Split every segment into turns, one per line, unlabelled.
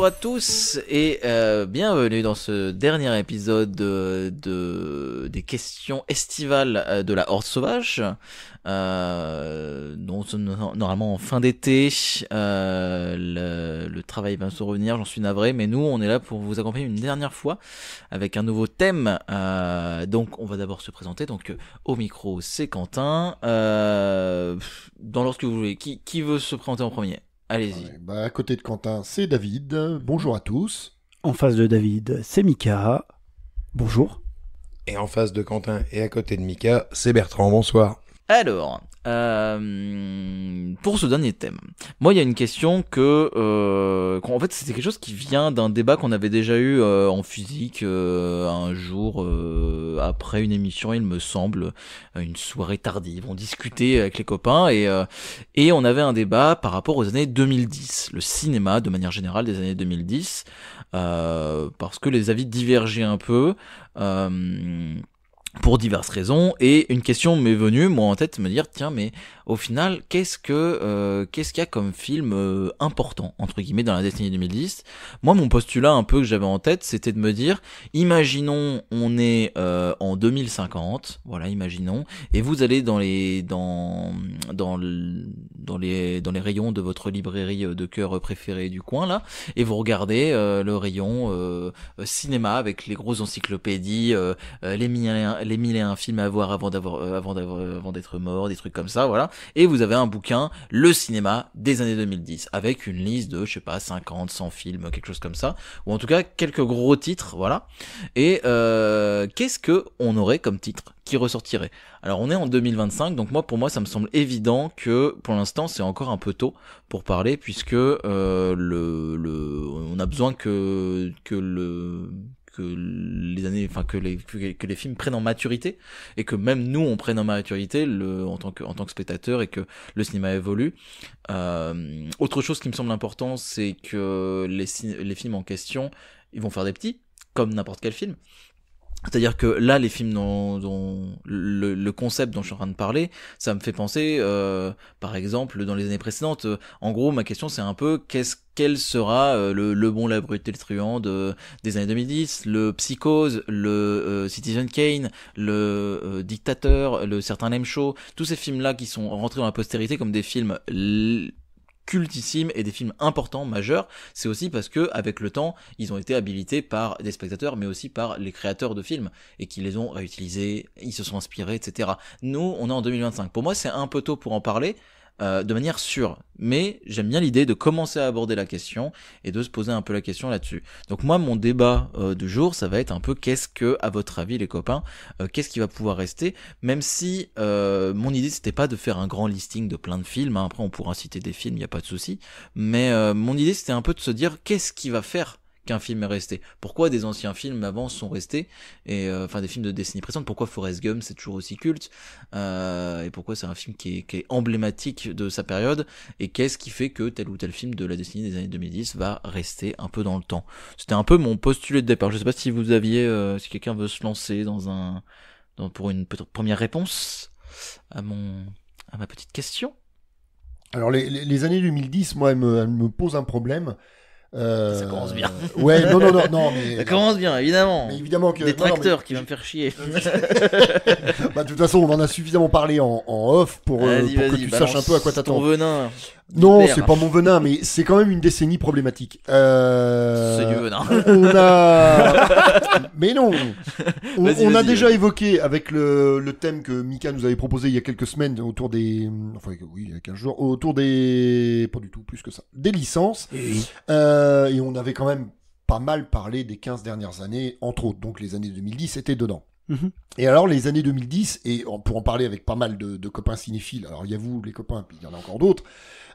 à tous et bienvenue dans ce dernier épisode des questions estivales de la Horde Sauvage. Normalement en fin d'été, le travail va se revenir, j'en suis navré, mais nous on est là pour vous accompagner une dernière fois avec un nouveau thème. Donc on va d'abord se présenter. Donc au micro c'est Quentin. Dans l'ordre que vous voulez, qui veut se présenter en premier? Allez-y.
Ouais, à côté de Quentin, c'est David. Bonjour à tous.
En face de David, c'est Mika. Bonjour.
Et en face de Quentin et à côté de Mika, c'est Bertrand. Bonsoir.
Alors, pour ce dernier thème, moi il y a une question en fait c'était quelque chose qui vient d'un débat qu'on avait déjà eu en physique un jour après une émission, il me semble, une soirée tardive. On discutait avec les copains et on avait un débat par rapport aux années 2010, le cinéma de manière générale des années 2010, parce que les avis divergeaient un peu. Pour diverses raisons, et une question m'est venue moi en tête, me dire tiens, mais au final qu'est-ce qu'il y a comme film important entre guillemets dans la décennie 2010. Moi mon postulat un peu que j'avais en tête, c'était de me dire imaginons on est en 2050, voilà, imaginons, et vous allez dans les rayons de votre librairie de cœur préférée du coin là, et vous regardez le rayon cinéma avec les grosses encyclopédies, les mille et un films à voir avant d'être mort, des trucs comme ça, voilà. Et vous avez un bouquin, le cinéma des années 2010, avec une liste de, je sais pas, 50, 100 films, quelque chose comme ça, ou en tout cas quelques gros titres, voilà. Et qu'est-ce que on aurait comme titre qui ressortirait? Alors on est en 2025, donc pour moi ça me semble évident que pour l'instant c'est encore un peu tôt pour parler, puisque on a besoin que les films prennent en maturité, et que même nous on prenne en maturité en tant que spectateur, et que le cinéma évolue. Autre chose qui me semble important, c'est que les films en question, ils vont faire des petits, comme n'importe quel film. C'est-à-dire que là, les films dont le concept dont je suis en train de parler, ça me fait penser, par exemple, dans les années précédentes. En gros, ma question, c'est un peu quel sera le bon, la brute et le truand des années 2010, le Psychose, le Citizen Kane, le Dictateur, le Certain Lame Show, tous ces films-là qui sont rentrés dans la postérité comme des films cultissimes et des films importants, majeurs. C'est aussi parce que avec le temps ils ont été habilités par des spectateurs, mais aussi par les créateurs de films, et qui les ont réutilisés, ils se sont inspirés, etc. Nous on est en 2025, pour moi c'est un peu tôt pour en parler de manière sûre, mais j'aime bien l'idée de commencer à aborder la question et de se poser un peu la question là-dessus. Donc moi mon débat du jour, ça va être un peu qu'est-ce que, à votre avis les copains, qu'est-ce qui va pouvoir rester, même si mon idée c'était pas de faire un grand listing de plein de films, hein. Après on pourra citer des films, y a pas de souci, mais mon idée c'était un peu de se dire qu'est-ce qui va faire qu'un film est resté. Pourquoi des anciens films avant sont restés, et enfin des films de décennies précédentes, pourquoi Forrest Gump c'est toujours aussi culte, et pourquoi c'est un film qui est emblématique de sa période, et qu'est-ce qui fait que tel ou tel film de la décennie des années 2010 va rester un peu dans le temps. C'était un peu mon postulat de départ. Je sais pas si vous aviez, si quelqu'un veut se lancer pour une première réponse à ma petite question.
Alors les années 2010, moi, elles me posent un problème.
Ça commence bien.
Ouais, non, mais
ça commence bien, évidemment.
Mais évidemment que
des tracteurs qui vont me faire chier.
Bah de toute façon, on en a suffisamment parlé en off pour que tu saches un peu à quoi t'attends.
Ton venin.
Non, c'est pas mon venin, mais c'est quand même une décennie problématique.
C'est du venin.
Mais non. On a déjà évoqué avec le thème que Mika nous avait proposé il y a quelques semaines autour des, enfin oui, il y a 15 jours, autour des, pas du tout, plus que ça, des licences. Et on avait quand même pas mal parlé des 15 dernières années, entre autres. Donc les années 2010 étaient dedans. Et alors les années 2010, et pour en parler avec pas mal de copains cinéphiles, alors il y a vous les copains, puis il y en a encore d'autres,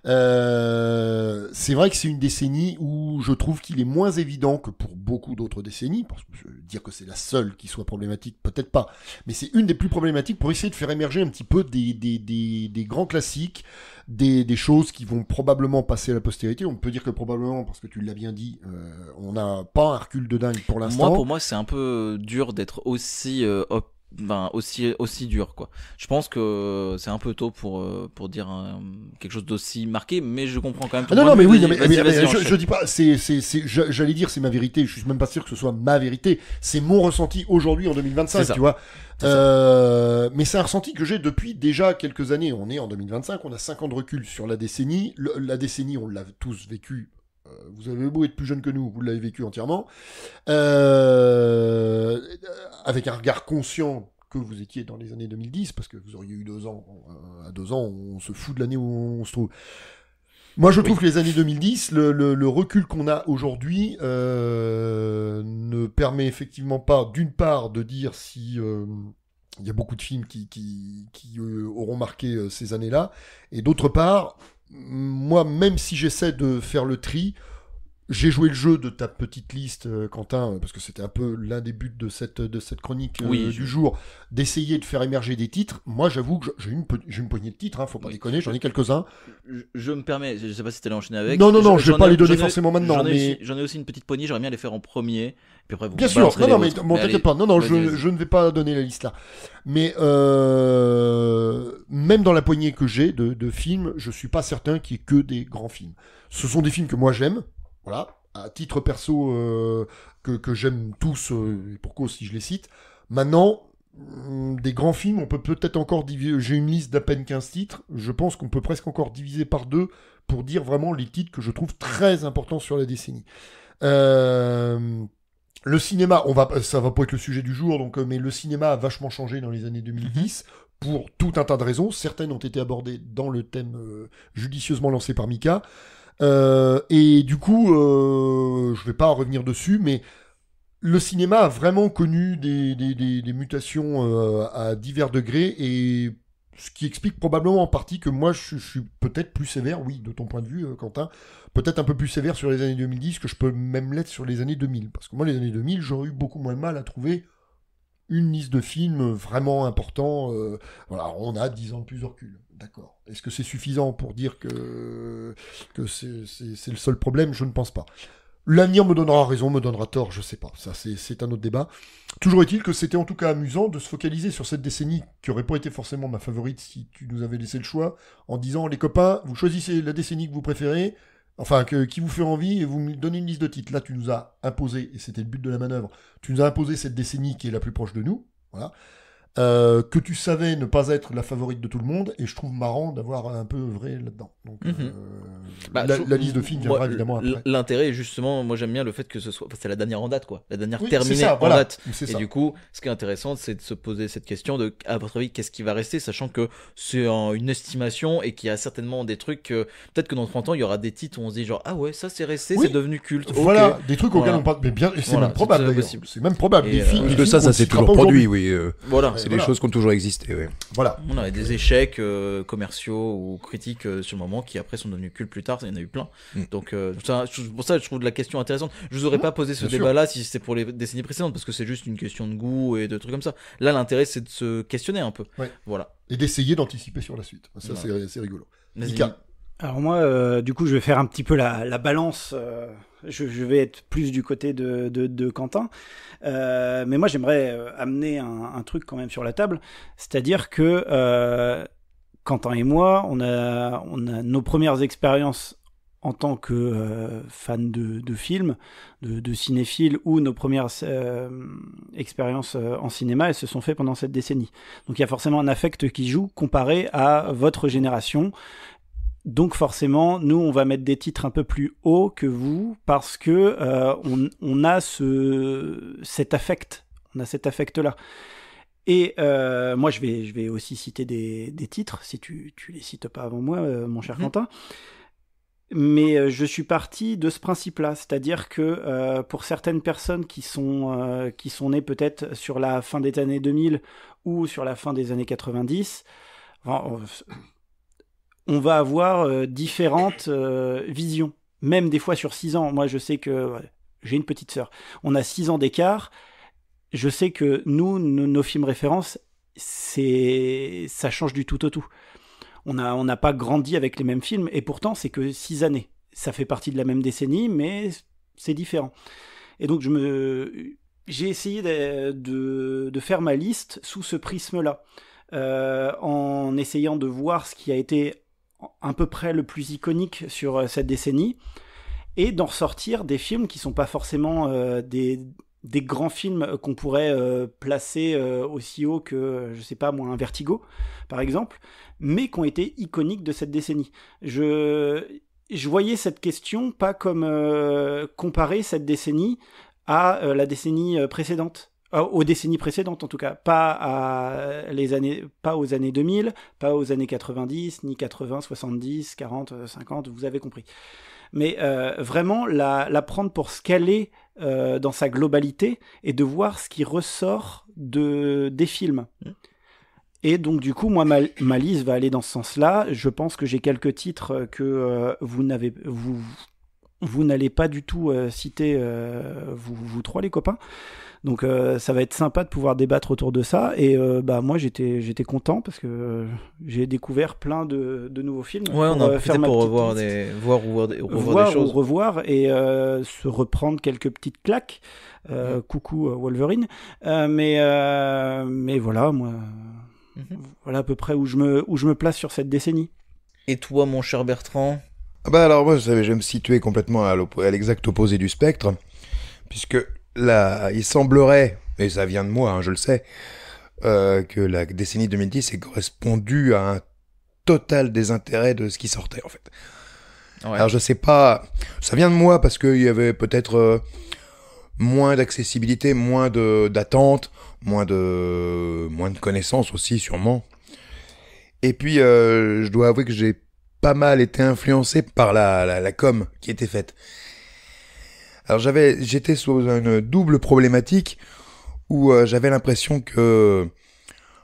c'est vrai que c'est une décennie où je trouve qu'il est moins évident que pour beaucoup d'autres décennies, parce que dire que c'est la seule qui soit problématique, peut-être pas, mais c'est une des plus problématiques pour essayer de faire émerger un petit peu des grands classiques, des choses qui vont probablement passer à la postérité. On peut dire que probablement, parce que tu l'as bien dit, on n'a pas un recul de dingue pour l'instant.
Pour moi c'est un peu dur d'être aussi aussi dur, quoi. Je pense que c'est un peu tôt pour dire quelque chose d'aussi marqué, mais je comprends quand même.
Non, mais oui, je dis pas, j'allais dire c'est ma vérité. Je suis même pas sûr que ce soit ma vérité. C'est mon ressenti aujourd'hui en 2025, tu vois. Mais c'est un ressenti que j'ai depuis déjà quelques années. On est en 2025, on a 5 ans de recul sur la décennie. La décennie, on l'a tous vécu. Vous avez beau être plus jeune que nous, vous l'avez vécu entièrement. Avec un regard conscient que vous étiez dans les années 2010, parce que vous auriez eu 2 ans. À 2 ans, on se fout de l'année où on se trouve. Moi, je trouve que les années 2010, le recul qu'on a aujourd'hui ne permet effectivement pas, d'une part, de dire si il y a beaucoup de films qui auront marqué ces années-là, et d'autre part, moi, même si j'essaie de faire le tri, j'ai joué le jeu de ta petite liste, Quentin, parce que c'était un peu l'un des buts de cette chronique du jour, d'essayer de faire émerger des titres. Moi, j'avoue que j'ai une poignée de titres, faut pas déconner, j'en ai quelques-uns.
Je me permets, je sais pas si t'allais enchaîner avec.
Non, je vais pas les donner forcément maintenant.
J'en ai aussi une petite poignée, j'aimerais bien les faire en premier. Puis après,
bien sûr, mais t'inquiète pas. Non, je ne vais pas donner la liste là. Mais même dans la poignée que j'ai de films, je suis pas certain qu'il y ait que des grands films. Ce sont des films que moi j'aime. Voilà, à titre perso que j'aime tous, et pour cause si je les cite. Maintenant, des grands films, on peut peut-être encore diviser. J'ai une liste d'à peine 15 titres. Je pense qu'on peut presque encore diviser par 2 pour dire vraiment les titres que je trouve très importants sur la décennie. Le cinéma, ça va pas être le sujet du jour, donc, mais le cinéma a vachement changé dans les années 2010 pour tout un tas de raisons. Certaines ont été abordées dans le thème judicieusement lancé par Mika. Et du coup, je vais pas revenir dessus, mais le cinéma a vraiment connu des mutations à divers degrés, et ce qui explique probablement en partie que moi je suis peut-être plus sévère, oui, de ton point de vue, Quentin, peut-être un peu plus sévère sur les années 2010 que je peux même l'être sur les années 2000. Parce que moi, les années 2000, j'aurais eu beaucoup moins de mal à trouver une liste de films vraiment importants. Voilà, on a 10 ans de plus de recul. D'accord. Est-ce que c'est suffisant pour dire que c'est le seul problème? Je ne pense pas. L'avenir me donnera raison, me donnera tort, je sais pas. Ça, c'est un autre débat. Toujours est-il que c'était en tout cas amusant de se focaliser sur cette décennie qui aurait pas été forcément ma favorite si tu nous avais laissé le choix, en disant, les copains, vous choisissez la décennie que vous préférez, enfin, qui vous fait envie, et vous me donnez une liste de titres. Là, tu nous as imposé, et c'était le but de la manœuvre, tu nous as imposé cette décennie qui est la plus proche de nous, voilà. Que tu savais ne pas être la favorite de tout le monde, et je trouve marrant d'avoir un peu œuvré là-dedans. Donc, la liste de films viendra évidemment après.
L'intérêt, justement, moi j'aime bien le fait que ce soit, c'est la dernière en date, quoi, la dernière terminée en date. Et du coup, ce qui est intéressant, c'est de se poser cette question de, à votre avis, qu'est-ce qui va rester, sachant que c'est une estimation et qu'il y a certainement des trucs, peut-être que dans 30 ans, il y aura des titres où on se dit genre, ah ouais, ça c'est resté, c'est devenu culte.
Voilà, des trucs auxquels on parle, mais bien, c'est même probable d'ailleurs. C'est même probable.
Des films de ça s'est toujours produit, oui.
Voilà.
C'est des choses qui ont toujours existé, oui.
Voilà.
On a des échecs commerciaux ou critiques sur le moment qui après sont devenus cultes plus tard, il y en a eu plein. Donc pour ça je trouve la question intéressante. Je vous aurais pas posé ce débat-là si c'était pour les décennies précédentes, parce que c'est juste une question de goût et de trucs comme ça. Là, l'intérêt c'est de se questionner un peu.
Ouais.
Voilà.
Et d'essayer d'anticiper sur la suite. Ça, c'est rigolo.
Mika.
Alors moi, du coup, je vais faire un petit peu la balance. Je vais être plus du côté de Quentin. Mais moi, j'aimerais amener un truc quand même sur la table. C'est-à-dire que Quentin et moi, on a nos premières expériences en tant que fan de films, de cinéphiles, ou nos premières expériences en cinéma, elles se sont faites pendant cette décennie. Donc il y a forcément un affect qui joue comparé à votre génération. Donc forcément, nous, on va mettre des titres un peu plus hauts que vous, parce que on a cet affect. On a cet affect-là. Et moi, je vais aussi citer des titres, si tu les cites pas avant moi, mon cher Quentin. Mais je suis parti de ce principe-là, c'est-à-dire que pour certaines personnes qui sont nées peut-être sur la fin des années 2000 ou sur la fin des années 90, on va avoir différentes visions, même des fois sur 6 ans. Moi, je sais que j'ai une petite sœur. On a 6 ans d'écart. Je sais que nos films références, ça change du tout au tout. On n'a pas grandi avec les mêmes films, et pourtant, c'est que 6 années. Ça fait partie de la même décennie, mais c'est différent. Et donc, j'ai essayé de faire ma liste sous ce prisme-là, en essayant de voir ce qui a été à peu près le plus iconique sur cette décennie, et d'en ressortir des films qui sont pas forcément des grands films qu'on pourrait placer aussi haut que, je sais pas moi, un Vertigo, par exemple, mais qui ont été iconiques de cette décennie. Je voyais cette question pas comme comparer cette décennie à la décennie précédente, aux décennies précédentes en tout cas, pas aux années 2000, pas aux années 90, ni 80, 70, 40, 50, vous avez compris. Mais vraiment la prendre pour ce qu'elle est dans sa globalité et de voir ce qui ressort des films. Et donc du coup, moi, ma liste va aller dans ce sens-là. Je pense que j'ai quelques titres que vous n'allez pas du tout citer, vous trois les copains. Donc ça va être sympa de pouvoir débattre autour de ça. Et moi j'étais content parce que j'ai découvert plein de nouveaux films.
Ouais, on a profité pour revoir des choses.
Ou revoir et se reprendre quelques petites claques. Coucou Wolverine. Mais voilà, moi, voilà à peu près où je me place sur cette décennie.
Et toi, mon cher Bertrand?
Alors moi, je vais me situer complètement à l'exact opposé du spectre, puisque là, il semblerait, et ça vient de moi, hein, je le sais, que la décennie 2010 est correspondue à un total désintérêt de ce qui sortait, en fait. Ouais. Alors je sais pas, ça vient de moi parce qu'il y avait peut-être moins d'accessibilité, moins d'attente, moins de connaissances aussi, sûrement. Et puis, je dois avouer que j'ai pas mal été influencé par la com qui était faite. Alors j'étais sous une double problématique où j'avais l'impression que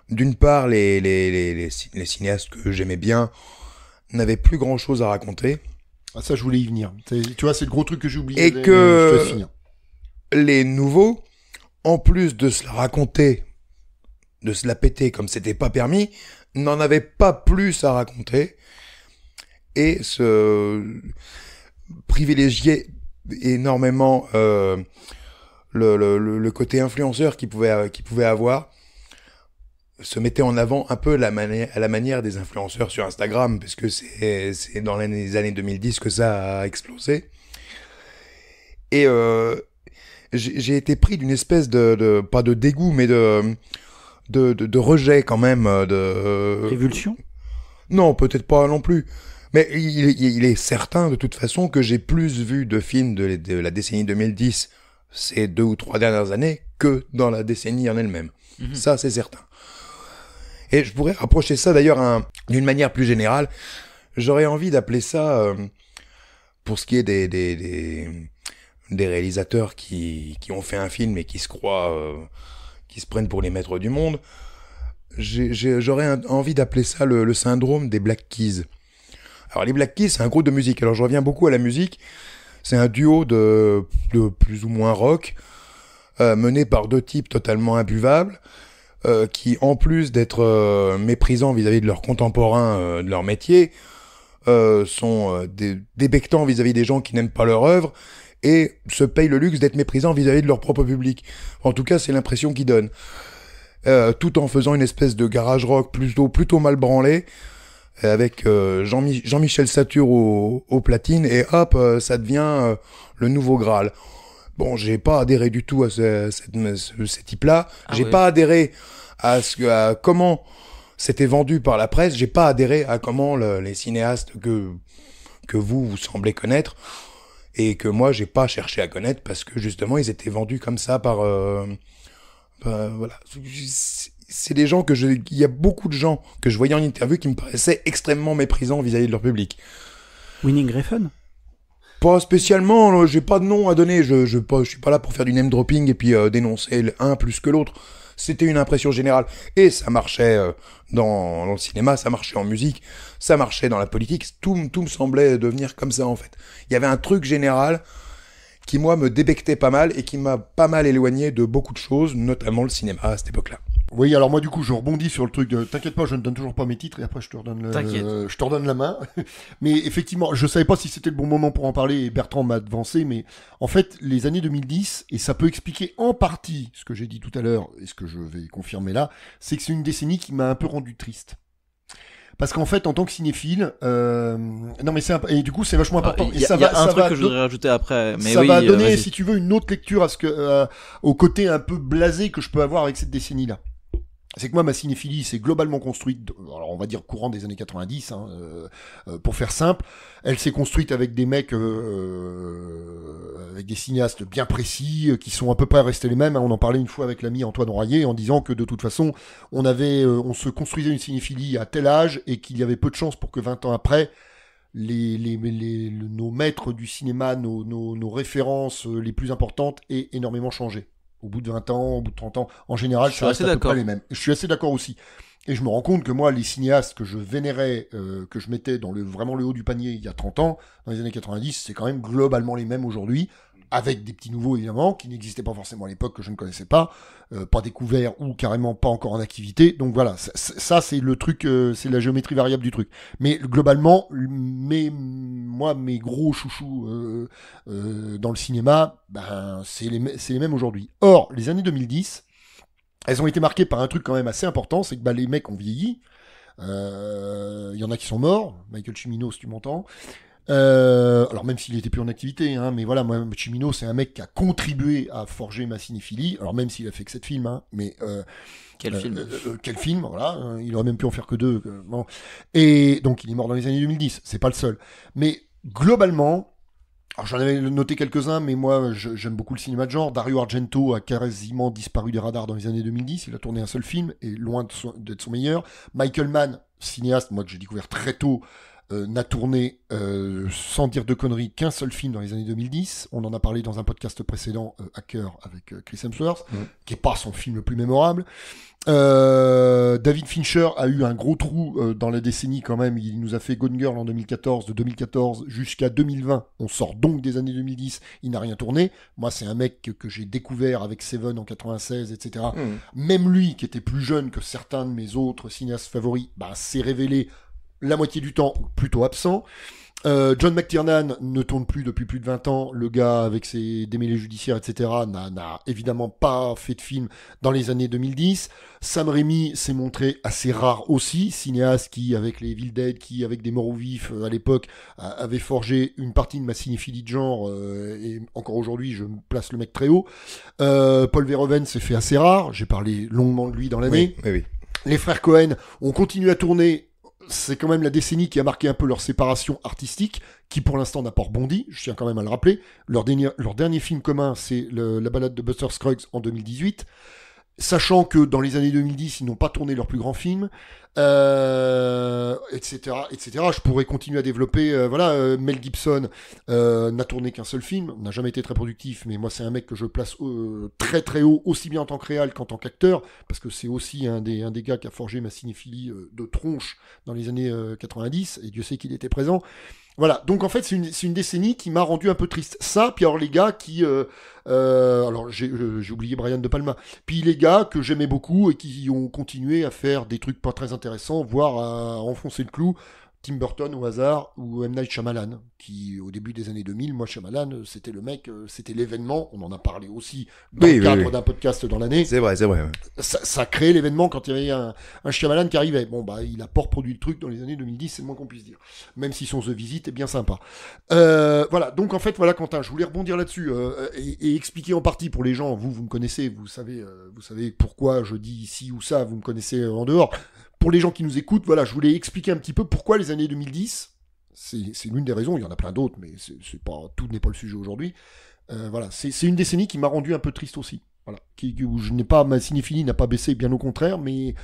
d'une part les cinéastes que j'aimais bien n'avaient plus grand chose à raconter.
Ah, ça je voulais y venir. Tu vois, c'est le gros truc que j'ai oublié.
Et que les nouveaux, en plus de se la raconter, de se la péter comme c'était pas permis, n'en avaient pas plus à raconter et se privilégiaient énormément le côté influenceur qu'il pouvait avoir, se mettait en avant un peu à la manière des influenceurs sur Instagram, parce que c'est dans les années 2010 que ça a explosé. Et j'ai été pris d'une espèce de pas de dégoût, mais de rejet quand même.
Révulsion ?
Non, peut-être pas non plus. Mais il est certain de toute façon que j'ai plus vu de films de la décennie 2010 ces 2 ou 3 dernières années que dans la décennie en elle-même. Mm-hmm. Ça, c'est certain. Et je pourrais rapprocher ça d'ailleurs d'une manière plus générale. J'aurais envie d'appeler ça, pour ce qui est des réalisateurs qui ont fait un film et qui se croient, qui se prennent pour les maîtres du monde, j'aurais envie d'appeler ça le syndrome des Black Keys. Alors les Black Keys, c'est un groupe de musique. Alors je reviens beaucoup à la musique. C'est un duo de plus ou moins rock, mené par 2 types totalement imbuvables, qui en plus d'être méprisants vis-à-vis de leurs contemporains de leur métier, sont débectants vis-à-vis des gens qui n'aiment pas leur œuvre et se payent le luxe d'être méprisants vis-à-vis de leur propre public. En tout cas, c'est l'impression qu'ils donnent. Tout en faisant une espèce de garage rock plutôt mal branlé, avec Jean-Michel Satur au platine, et hop, ça devient le nouveau Graal. Bon, j'ai pas adhéré du tout à ces types-là. J'ai pas adhéré à comment c'était vendu par la presse. J'ai pas adhéré à comment les cinéastes que vous semblez connaître et que moi j'ai pas cherché à connaître, parce que justement ils étaient vendus comme ça par voilà. C'est des gens il y a beaucoup de gens que je voyais en interview qui me paraissaient extrêmement méprisants vis-à-vis de leur public.
Winning Refn ?
Pas spécialement, j'ai pas de nom à donner, je suis pas là pour faire du name dropping et puis dénoncer l'un plus que l'autre. C'était une impression générale. Et ça marchait dans le cinéma, ça marchait en musique, ça marchait dans la politique, tout me semblait devenir comme ça en fait. Il y avait un truc général qui moi me débectait pas mal et qui m'a pas mal éloigné de beaucoup de choses, notamment le cinéma à cette époque-là.
Oui, alors moi du coup je rebondis sur le truc de t'inquiète pas, je ne donne toujours pas mes titres et après je te redonne
T'inquiète.
je te redonne la main. Mais effectivement, je savais pas si c'était le bon moment pour en parler et Bertrand m'a avancé, mais en fait les années 2010, et ça peut expliquer en partie ce que j'ai dit tout à l'heure et ce que je vais confirmer là, c'est que c'est une décennie qui m'a un peu rendu triste. Parce qu'en fait, en tant que cinéphile, non mais et du coup c'est vachement important.
Il y a un truc que je voudrais rajouter après, mais
ça
oui,
va donner,
vas-y.
si tu veux, une autre lecture à au côté un peu blasé que je peux avoir avec cette décennie-là. C'est que moi, ma cinéphilie s'est globalement construite, alors on va dire courant des années 90, pour faire simple. Elle s'est construite avec des mecs, avec des cinéastes bien précis, qui sont à peu près restés les mêmes. On en parlait une fois avec l'ami Antoine Royer, en disant que de toute façon, on se construisait une cinéphilie à tel âge, et qu'il y avait peu de chances pour que 20 ans après, nos maîtres du cinéma, nos références les plus importantes aient énormément changé. Au bout de 20 ans, au bout de 30 ans, en général, ça reste à peu près les mêmes. Je suis assez d'accord aussi. Et je me rends compte que moi, les cinéastes que je vénérais, que je mettais dans vraiment le haut du panier il y a 30 ans, dans les années 90, c'est quand même globalement les mêmes aujourd'hui, avec des petits nouveaux évidemment, qui n'existaient pas forcément à l'époque, que je ne connaissais pas découverts ou carrément pas encore en activité. Donc voilà, ça c'est le truc, c'est la géométrie variable du truc. Mais globalement, mes gros chouchous dans le cinéma, ben c'est les mêmes aujourd'hui. Or, les années 2010, elles ont été marquées par un truc quand même assez important, c'est que les mecs ont vieilli. Il y en a qui sont morts, Michael Cimino si tu m'entends. Alors même s'il était plus en activité, mais voilà, moi Cimino c'est un mec qui a contribué à forger ma cinéphilie. Alors même s'il a fait que 7 films, mais
quel
film, voilà, il aurait même pu en faire que 2. Bon. Et donc il est mort dans les années 2010, c'est pas le seul. Mais globalement, alors j'en avais noté quelques-uns, mais moi j'aime beaucoup le cinéma de genre. Dario Argento a quasiment disparu des radars dans les années 2010. Il a tourné un seul film et loin d'être son meilleur. Michael Mann, cinéaste, moi que j'ai découvert très tôt, n'a tourné, sans dire de conneries, qu'un seul film dans les années 2010. On en a parlé dans un podcast précédent, Hacker, avec Chris Hemsworth, qui est pas son film le plus mémorable. David Fincher a eu un gros trou dans la décennie quand même. Il nous a fait Gone Girl en 2014, de 2014 jusqu'à 2020. On sort donc des années 2010. Il n'a rien tourné. Moi, c'est un mec que j'ai découvert avec Seven en 96, etc. Même lui, qui était plus jeune que certains de mes autres cinéastes favoris, s'est révélé la moitié du temps plutôt absent. John McTiernan ne tourne plus depuis plus de 20 ans. Le gars, avec ses démêlés judiciaires, etc., n'a évidemment pas fait de film dans les années 2010. Sam Raimi s'est montré assez rare aussi, cinéaste qui, avec les Evil Dead, qui, avec des morts ou vifs à l'époque, avait forgé une partie de ma cinéphilie de genre, et encore aujourd'hui, je place le mec très haut. Paul Verhoeven s'est fait assez rare. J'ai parlé longuement de lui dans l'année.
Oui.
Les frères Cohen ont continué à tourner. C'est quand même la décennie qui a marqué un peu leur séparation artistique, qui pour l'instant n'a pas rebondi, je tiens quand même à le rappeler. Leur dernier film commun, c'est la balade de Buster Scruggs en 2018. Sachant que dans les années 2010, ils n'ont pas tourné leur plus grand film, etc., etc. Je pourrais continuer à développer. Mel Gibson n'a tourné qu'un seul film, n'a jamais été très productif, mais moi c'est un mec que je place très très haut, aussi bien en tant que réal qu'en tant qu'acteur, parce que c'est aussi un des gars qui a forgé ma cinéphilie de tronche dans les années 90, et Dieu sait qu'il était présent. Voilà, donc en fait c'est une décennie qui m'a rendu un peu triste. Ça, puis alors les gars qui... alors j'ai oublié Brian De Palma. Puis les gars que j'aimais beaucoup et qui ont continué à faire des trucs pas très intéressants, voire à enfoncer le clou. Tim Burton au hasard, ou M. Night Shyamalan, qui au début des années 2000, moi Shyamalan, c'était le mec, c'était l'événement, on en a parlé aussi dans le cadre d'un podcast dans l'année.
C'est vrai. Ouais.
Ça créait l'événement quand il y avait un Shyamalan qui arrivait. Bon, il a pas reproduit le truc dans les années 2010, c'est le moins qu'on puisse dire. Même si son The Visit est bien sympa. Voilà, donc en fait, voilà Quentin, je voulais rebondir là-dessus et expliquer en partie pour les gens, vous me connaissez, vous savez pourquoi je dis ci ou ça, vous me connaissez en dehors. Pour les gens qui nous écoutent, voilà, je voulais expliquer un petit peu pourquoi les années 2010, c'est l'une des raisons, il y en a plein d'autres, mais tout n'est pas le sujet aujourd'hui. Voilà, c'est une décennie qui m'a rendu un peu triste aussi. Voilà, où ma cinéphilie n'a pas baissé, bien au contraire, mais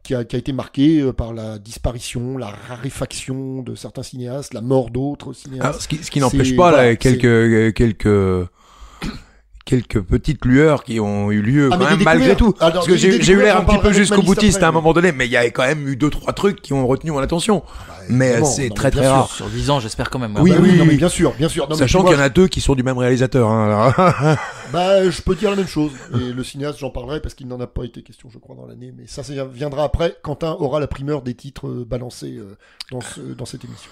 qui a été marquée par la disparition, la raréfaction de certains cinéastes, la mort d'autres cinéastes.
Alors, ce qui n'empêche pas là, quelques quelques petites lueurs qui ont eu lieu
Ah,
quand
mais
même
des
malgré tout.
découvertes. Alors,
Parce que
des
j'ai eu
découvertes,
l'air
on
un petit
parlera
peu
avec
jusqu'au
Malice
boutiste
après,
à un moment donné, mais il y avait quand même eu 2-3 trucs qui ont retenu mon attention. Mais
évidemment,
c'est
non,
très
mais
très
bien
rare.
Sur 10 ans, j'espère quand même.
Oui,
Bah
oui,
non,
oui.
mais bien sûr. Non, mais
Sachant
tu
qu'il y
vois,
en a 2 qui sont du même réalisateur. Hein, alors.
Bah, je peux dire la même chose. Et le cinéaste, j'en parlerai parce qu'il n'en a pas été question, je crois, dans l'année. Mais ça viendra après. Quentin aura la primeur des titres balancés dans cette émission.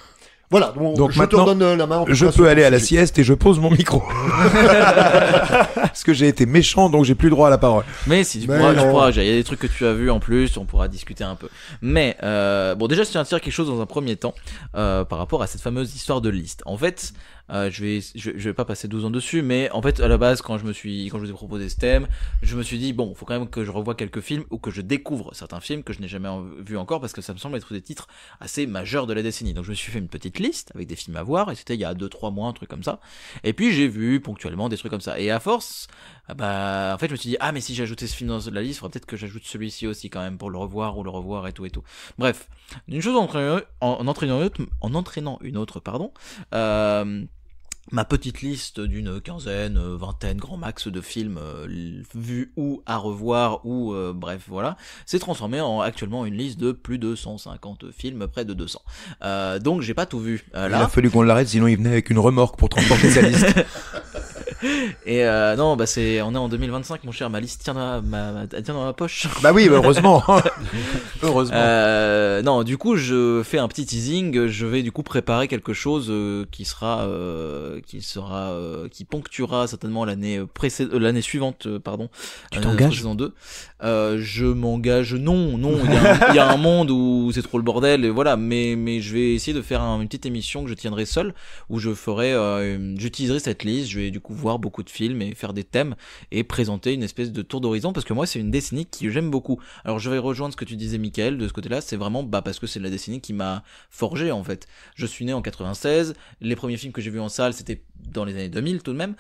Voilà, donc je te
maintenant,
redonne la main.
Je peux aller à la sieste et je pose mon micro. Parce que j'ai été méchant, donc j'ai plus droit à la parole.
Mais si tu
Mais
pourras,
non.
il y a des trucs que tu as vus en plus, on pourra discuter un peu. Mais bon, déjà, je tiens à dire quelque chose dans un premier temps par rapport à cette fameuse histoire de liste. En fait, je vais pas passer 12 ans dessus, mais en fait, à la base, quand je vous ai proposé ce thème, je me suis dit bon, faut quand même que je revoie quelques films ou que je découvre certains films que je n'ai jamais vu encore parce que ça me semble être des titres assez majeurs de la décennie. Donc je me suis fait une petite liste avec des films à voir et c'était il y a 2-3 mois, un truc comme ça. Et puis j'ai vu ponctuellement des trucs comme ça. Et à force, bah en fait, je me suis dit ah mais si j'ajoutais ce film dans la liste, il faudrait peut-être que j'ajoute celui-ci aussi quand même pour le revoir et tout et tout. Bref, d'une chose en entraînant une autre, pardon. Ma petite liste d'une quinzaine, vingtaine, grand max de films vus ou à revoir ou bref voilà, s'est transformée en actuellement une liste de plus de 150 films, près de 200. Donc j'ai pas tout vu.
Il a fallu qu'on l'arrête, sinon il venait avec une remorque pour transporter sa liste.
Et non, bah on est en 2025 mon cher, ma liste tient dans ma poche.
Bah oui, heureusement. Heureusement.
Non, du coup, je fais un petit teasing. Je vais du coup préparer quelque chose qui ponctuera certainement l'année suivante, pardon.
Tu t'engages?
Saison 2. Je m'engage. Non. Il y a un monde où c'est trop le bordel. Et voilà. Mais je vais essayer de faire une petite émission que je tiendrai seul, où j'utiliserai cette liste. Je vais du coup voir beaucoup de films et faire des thèmes et présenter une espèce de tour d'horizon parce que moi c'est une décennie que j'aime beaucoup. Alors je vais rejoindre ce que tu disais Mickaël de ce côté-là, c'est vraiment parce que c'est la décennie qui m'a forgé en fait. Je suis né en 96, les premiers films que j'ai vus en salle c'était dans les années 2000 tout de même.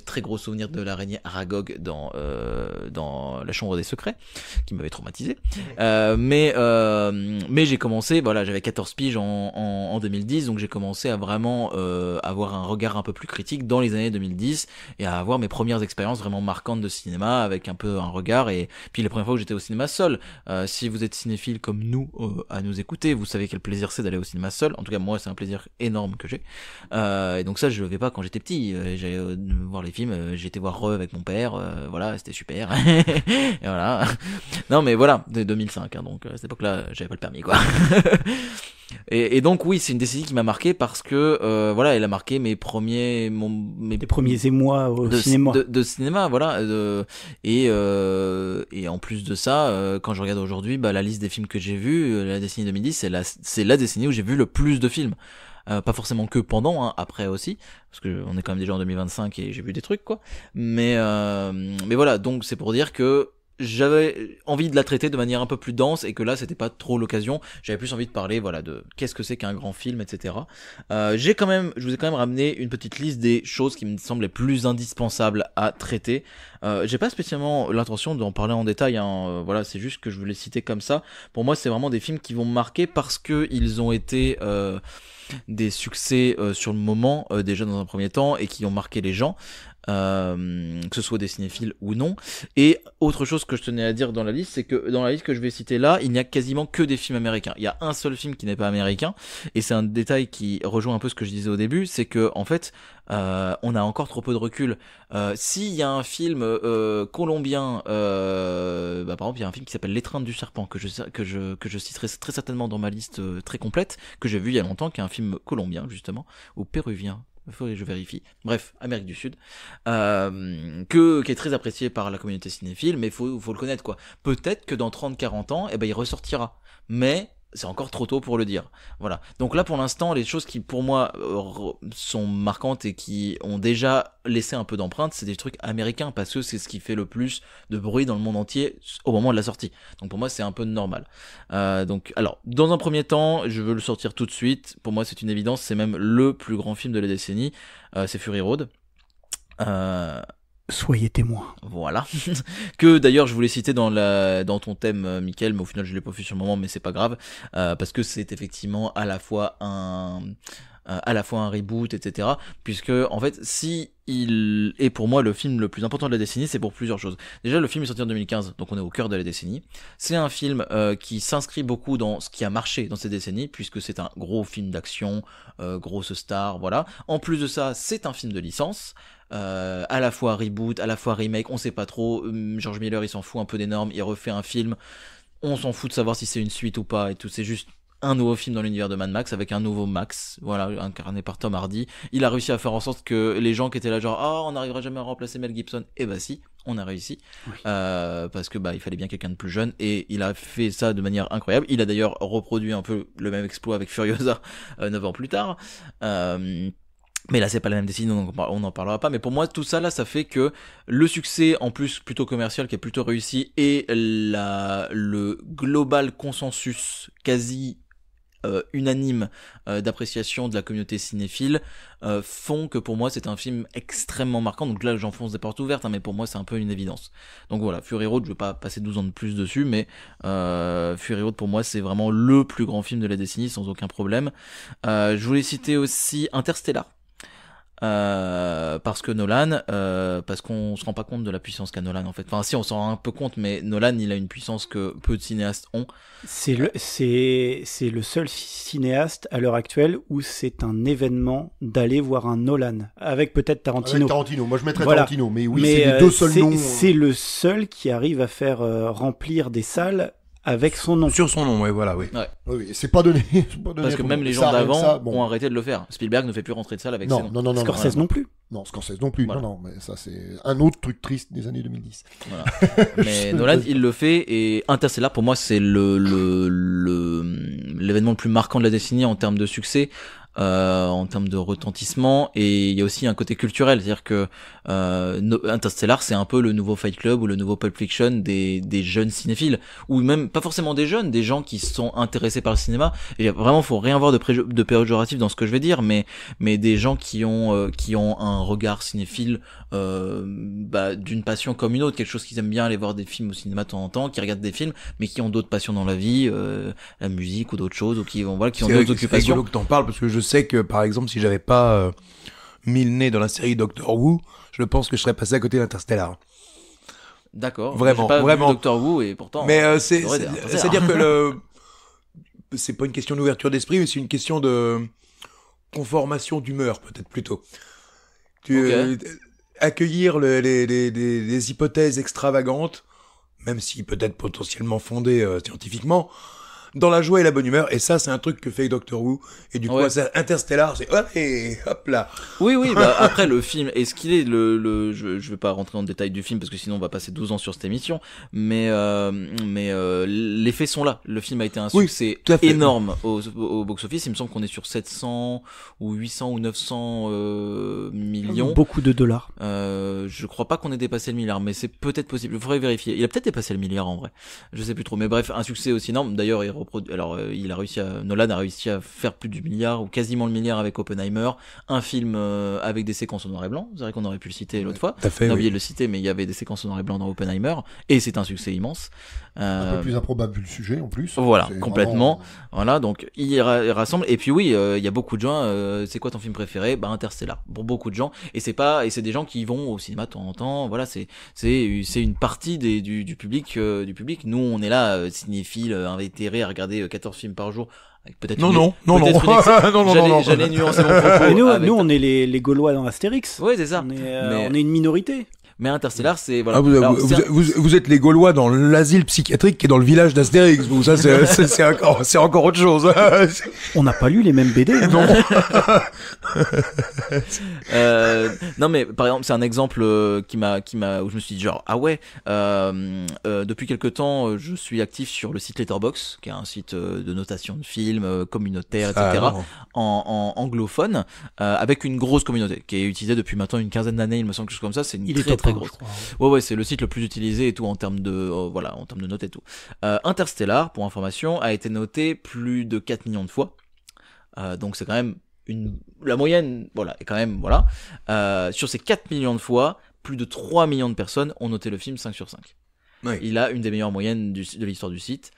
Très gros souvenir de l'araignée Aragog dans La Chambre des Secrets qui m'avait traumatisé. Mais j'ai commencé, voilà, j'avais 14 piges en 2010, donc j'ai commencé à vraiment avoir un regard un peu plus critique dans les années 2010 et à avoir mes premières expériences vraiment marquantes de cinéma avec un peu un regard. Et puis les premières fois que j'étais au cinéma seul, si vous êtes cinéphile comme nous à nous écouter, vous savez quel plaisir c'est d'aller au cinéma seul. En tout cas moi c'est un plaisir énorme que j'ai, et donc ça je le fais pas quand j'étais petit. J'allais voir les films, j'étais voir avec mon père, voilà, c'était super. Et voilà. Non mais voilà, de 2005 hein, donc à cette époque là j'avais pas le permis quoi. Et donc oui, c'est une décennie qui m'a marqué parce que voilà, elle a marqué mes premiers
émois au cinéma.
De cinéma, voilà. Et en plus de ça, quand je regarde aujourd'hui, la liste des films que j'ai vus, la décennie 2010, c'est la décennie où j'ai vu le plus de films. Pas forcément que pendant, hein, après aussi, parce que on est quand même déjà en 2025 et j'ai vu des trucs quoi. Mais voilà, donc c'est pour dire que j'avais envie de la traiter de manière un peu plus dense et que là c'était pas trop l'occasion. J'avais plus envie de parler voilà de qu'est-ce que c'est qu'un grand film, etc. Je vous ai quand même ramené une petite liste des choses qui me semblent les plus indispensables à traiter. J'ai pas spécialement l'intention d'en parler en détail hein. Voilà, c'est juste que je voulais citer comme ça. Pour moi c'est vraiment des films qui vont me marquer parce que ils ont été des succès sur le moment déjà dans un premier temps et qui ont marqué les gens. Que ce soit des cinéphiles ou non. Et autre chose que je tenais à dire dans la liste, c'est que dans la liste que je vais citer là, il n'y a quasiment que des films américains. Il y a un seul film qui n'est pas américain, et c'est un détail qui rejoint un peu ce que je disais au début, c'est que en fait, on a encore trop peu de recul. S'il y a un film colombien, par exemple, il y a un film qui s'appelle L'étreinte du serpent que je citerai très certainement dans ma liste très complète, que j'ai vu il y a longtemps, qui est un film colombien justement, ou péruvien. Il faudrait que je vérifie. Bref, Amérique du Sud, qui est très apprécié par la communauté cinéphile, mais faut le connaître quoi. Peut-être que dans 30-40 ans, il ressortira. Mais c'est encore trop tôt pour le dire. Voilà. Donc là, pour l'instant, les choses qui, pour moi, sont marquantes et qui ont déjà laissé un peu d'empreinte, c'est des trucs américains, parce que c'est ce qui fait le plus de bruit dans le monde entier au moment de la sortie. Donc pour moi, c'est un peu normal. Donc, alors, dans un premier temps, je veux le sortir tout de suite. Pour moi, c'est une évidence. C'est même le plus grand film de la décennie. C'est Fury Road.
Soyez témoin.
Voilà. Que d'ailleurs je voulais citer dans ton thème Mickaël, mais au final je l'ai pas fait sur le moment, mais c'est pas grave, parce que c'est effectivement à la fois à la fois un reboot, etc. Puisque en fait, si il est pour moi le film le plus important de la décennie, c'est pour plusieurs choses. Déjà, le film est sorti en 2015, donc on est au cœur de la décennie. C'est un film qui s'inscrit beaucoup dans ce qui a marché dans cette décennie, puisque c'est un gros film d'action, grosse star, voilà. En plus de ça, c'est un film de licence. À la fois reboot, à la fois remake, on sait pas trop. George Miller, il s'en fout un peu des normes, il refait un film. On s'en fout de savoir si c'est une suite ou pas et tout. C'est juste un nouveau film dans l'univers de Mad Max avec un nouveau Max, voilà, incarné par Tom Hardy. Il a réussi à faire en sorte que les gens qui étaient là genre on n'arrivera jamais à remplacer Mel Gibson, et bah si, on a réussi, oui. Parce que il fallait bien quelqu'un de plus jeune, et il a fait ça de manière incroyable. Il a d'ailleurs reproduit un peu le même exploit avec Furiosa 9 ans plus tard. Mais là, c'est pas la même décision, donc on n'en parlera pas. Mais pour moi, tout ça, là, ça fait que le succès, en plus, plutôt commercial, qui est plutôt réussi, et le global consensus quasi unanime d'appréciation de la communauté cinéphile font que pour moi c'est un film extrêmement marquant. Donc là j'enfonce des portes ouvertes, mais pour moi c'est un peu une évidence. Donc voilà, Fury Road, je vais pas passer 12 ans de plus dessus, mais Fury Road pour moi c'est vraiment le plus grand film de la décennie sans aucun problème. Je voulais citer aussi Interstellar. Parce que Nolan, parce qu'on se rend pas compte de la puissance qu'a Nolan en fait. Enfin si, on s'en rend un peu compte, mais Nolan il a une puissance que peu de cinéastes ont.
C'est le seul cinéaste à l'heure actuelle où c'est un événement d'aller voir un Nolan, avec peut-être Tarantino.
Avec Tarantino, moi je mettrais Tarantino, mais oui, c'est les
deux
seuls noms.
C'est le seul qui arrive à faire remplir des salles avec son nom.
Sur son nom, ouais, voilà, oui.
Ouais.
Oui, c'est pas donné.
Parce que même les gens d'avant ont arrêté de le faire. Spielberg ne fait plus rentrer de salle avec ses noms.
Non.
Scorsese non plus.
Non, Scorsese non plus. Voilà. Non, mais ça c'est un autre truc triste des années 2010.
Voilà. Mais Nolan, il le fait, et Interstellar, pour moi, c'est l'événement le plus marquant de la décennie en termes de succès. En termes de retentissement, et il y a aussi un côté culturel, c'est-à-dire que Interstellar c'est un peu le nouveau Fight Club ou le nouveau Pulp Fiction des jeunes cinéphiles, ou même pas forcément des jeunes, des gens qui sont intéressés par le cinéma. Et vraiment faut rien voir de péjoratif dans ce que je vais dire, mais des gens qui ont un regard cinéphile d'une passion comme une autre, quelque chose qu'ils aiment bien aller voir des films au cinéma de temps en temps, qui regardent des films mais qui ont d'autres passions dans la vie, la musique ou d'autres choses, ou qui ont d'autres occupations.
C'est rigolo que t'en parles, parce que je sais que par exemple si j'avais pas mis le nez dans la série Doctor Who, je pense que je serais passé à côté d'Interstellar.
D'accord.
Vraiment,
j'ai pas
vraiment.
vu Doctor Who, et pourtant.
Mais c'est-à-dire que c'est pas une question d'ouverture d'esprit, mais c'est une question de conformation d'humeur peut-être plutôt. Accueillir les hypothèses extravagantes, même si peut-être potentiellement fondées scientifiquement, dans la joie et la bonne humeur, et ça c'est un truc que fait Doctor Who, et du coup Interstellar c'est hop là.
Oui après le film, est-ce qu'il est je vais pas rentrer dans le détail du film parce que sinon on va passer 12 ans sur cette émission, mais les faits sont là. Le film a été un succès énorme au box-office. Il me semble qu'on est sur 700 ou 800 ou 900 millions.
Beaucoup de dollars.
Je crois pas qu'on ait dépassé le milliard, mais c'est peut-être possible. Il faudrait vérifier. Il a peut-être dépassé le milliard en vrai. Je sais plus trop. Mais bref, un succès aussi énorme. D'ailleurs, Nolan a réussi à faire plus du milliard ou quasiment le milliard avec Oppenheimer, un film avec des séquences en noir et blanc. C'est vrai qu'on aurait pu le citer l'autre fois. On a oublié de le citer, mais il y avait des séquences en noir et blanc dans Oppenheimer, et c'est un succès immense.
Un peu plus improbable vu le sujet en plus.
Voilà, complètement. Vraiment... Voilà, donc il rassemble. Et puis oui, il y a beaucoup de gens. C'est quoi ton film préféré? Interstellar. Pour beaucoup de gens, et c'est des gens qui vont au cinéma de temps en temps. Voilà, c'est une partie du public. Nous, on est là, cinéphiles, invétérés, à regarder 14 films par jour. Peut-être
non.
J'allais nuancer mon propos.
Et nous, on est les Gaulois dans Astérix.
Oui, c'est ça.
On est une minorité.
Mais Interstellar, c'est voilà.
Vous êtes les Gaulois dans l'asile psychiatrique qui est dans le village d'Astérix. Vous, ça c'est encore autre chose.
On n'a pas lu les mêmes BD.
Non.
Non, mais par exemple, c'est un exemple qui m'a où je me suis dit genre depuis quelque temps, je suis actif sur le site Letterboxd, qui est un site de notation de films communautaire, etc. En anglophone, avec une grosse communauté qui est utilisée depuis maintenant une quinzaine d'années, il me semble, quelque chose comme ça. C'est une très grosse. Ouais, c'est le site le plus utilisé et tout en termes de en termes de notes et tout. Interstellar, pour information, a été noté plus de 4 millions de fois. Donc c'est quand même la moyenne, est quand même, sur ces 4 millions de fois, plus de 3 millions de personnes ont noté le film 5 sur 5. Oui. Il a une des meilleures moyennes de l'histoire du site.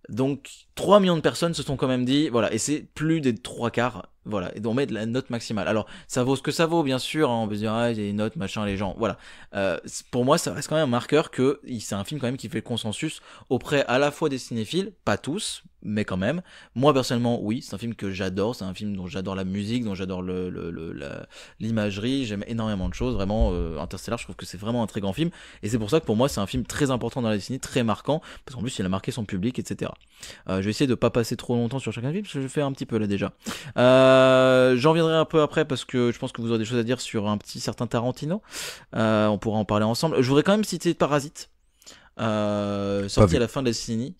Donc 3 millions de personnes se sont quand même dit, voilà, et c'est plus des 3/4, voilà, et d'en mettre la note maximale. Alors, ça vaut ce que ça vaut, bien sûr, hein, on peut se dire, ah, il y a des notes, machin, les gens, voilà. Pour moi, ça reste quand même un marqueur que c'est un film quand même qui fait le consensus auprès à la fois des cinéphiles, pas tous, mais quand même. Moi, personnellement, oui, c'est un film que j'adore, c'est un film dont j'adore la musique, dont j'adore l'imagerie, j'aime énormément de choses, vraiment, Interstellar, je trouve que c'est vraiment un très grand film, et c'est pour ça que pour moi, c'est un film très important dans la décennie, très marquant, parce qu'en plus, il a marqué son public, etc. Je vais essayer de pas passer trop longtemps sur chacun film, parce que je fais un petit peu là déjà. J'en viendrai un peu après, parce que je pense que vous aurez des choses à dire sur un petit certain Tarantino. On pourra en parler ensemble. Je voudrais quand même citer Parasite. Sorti à la fin de la décennie,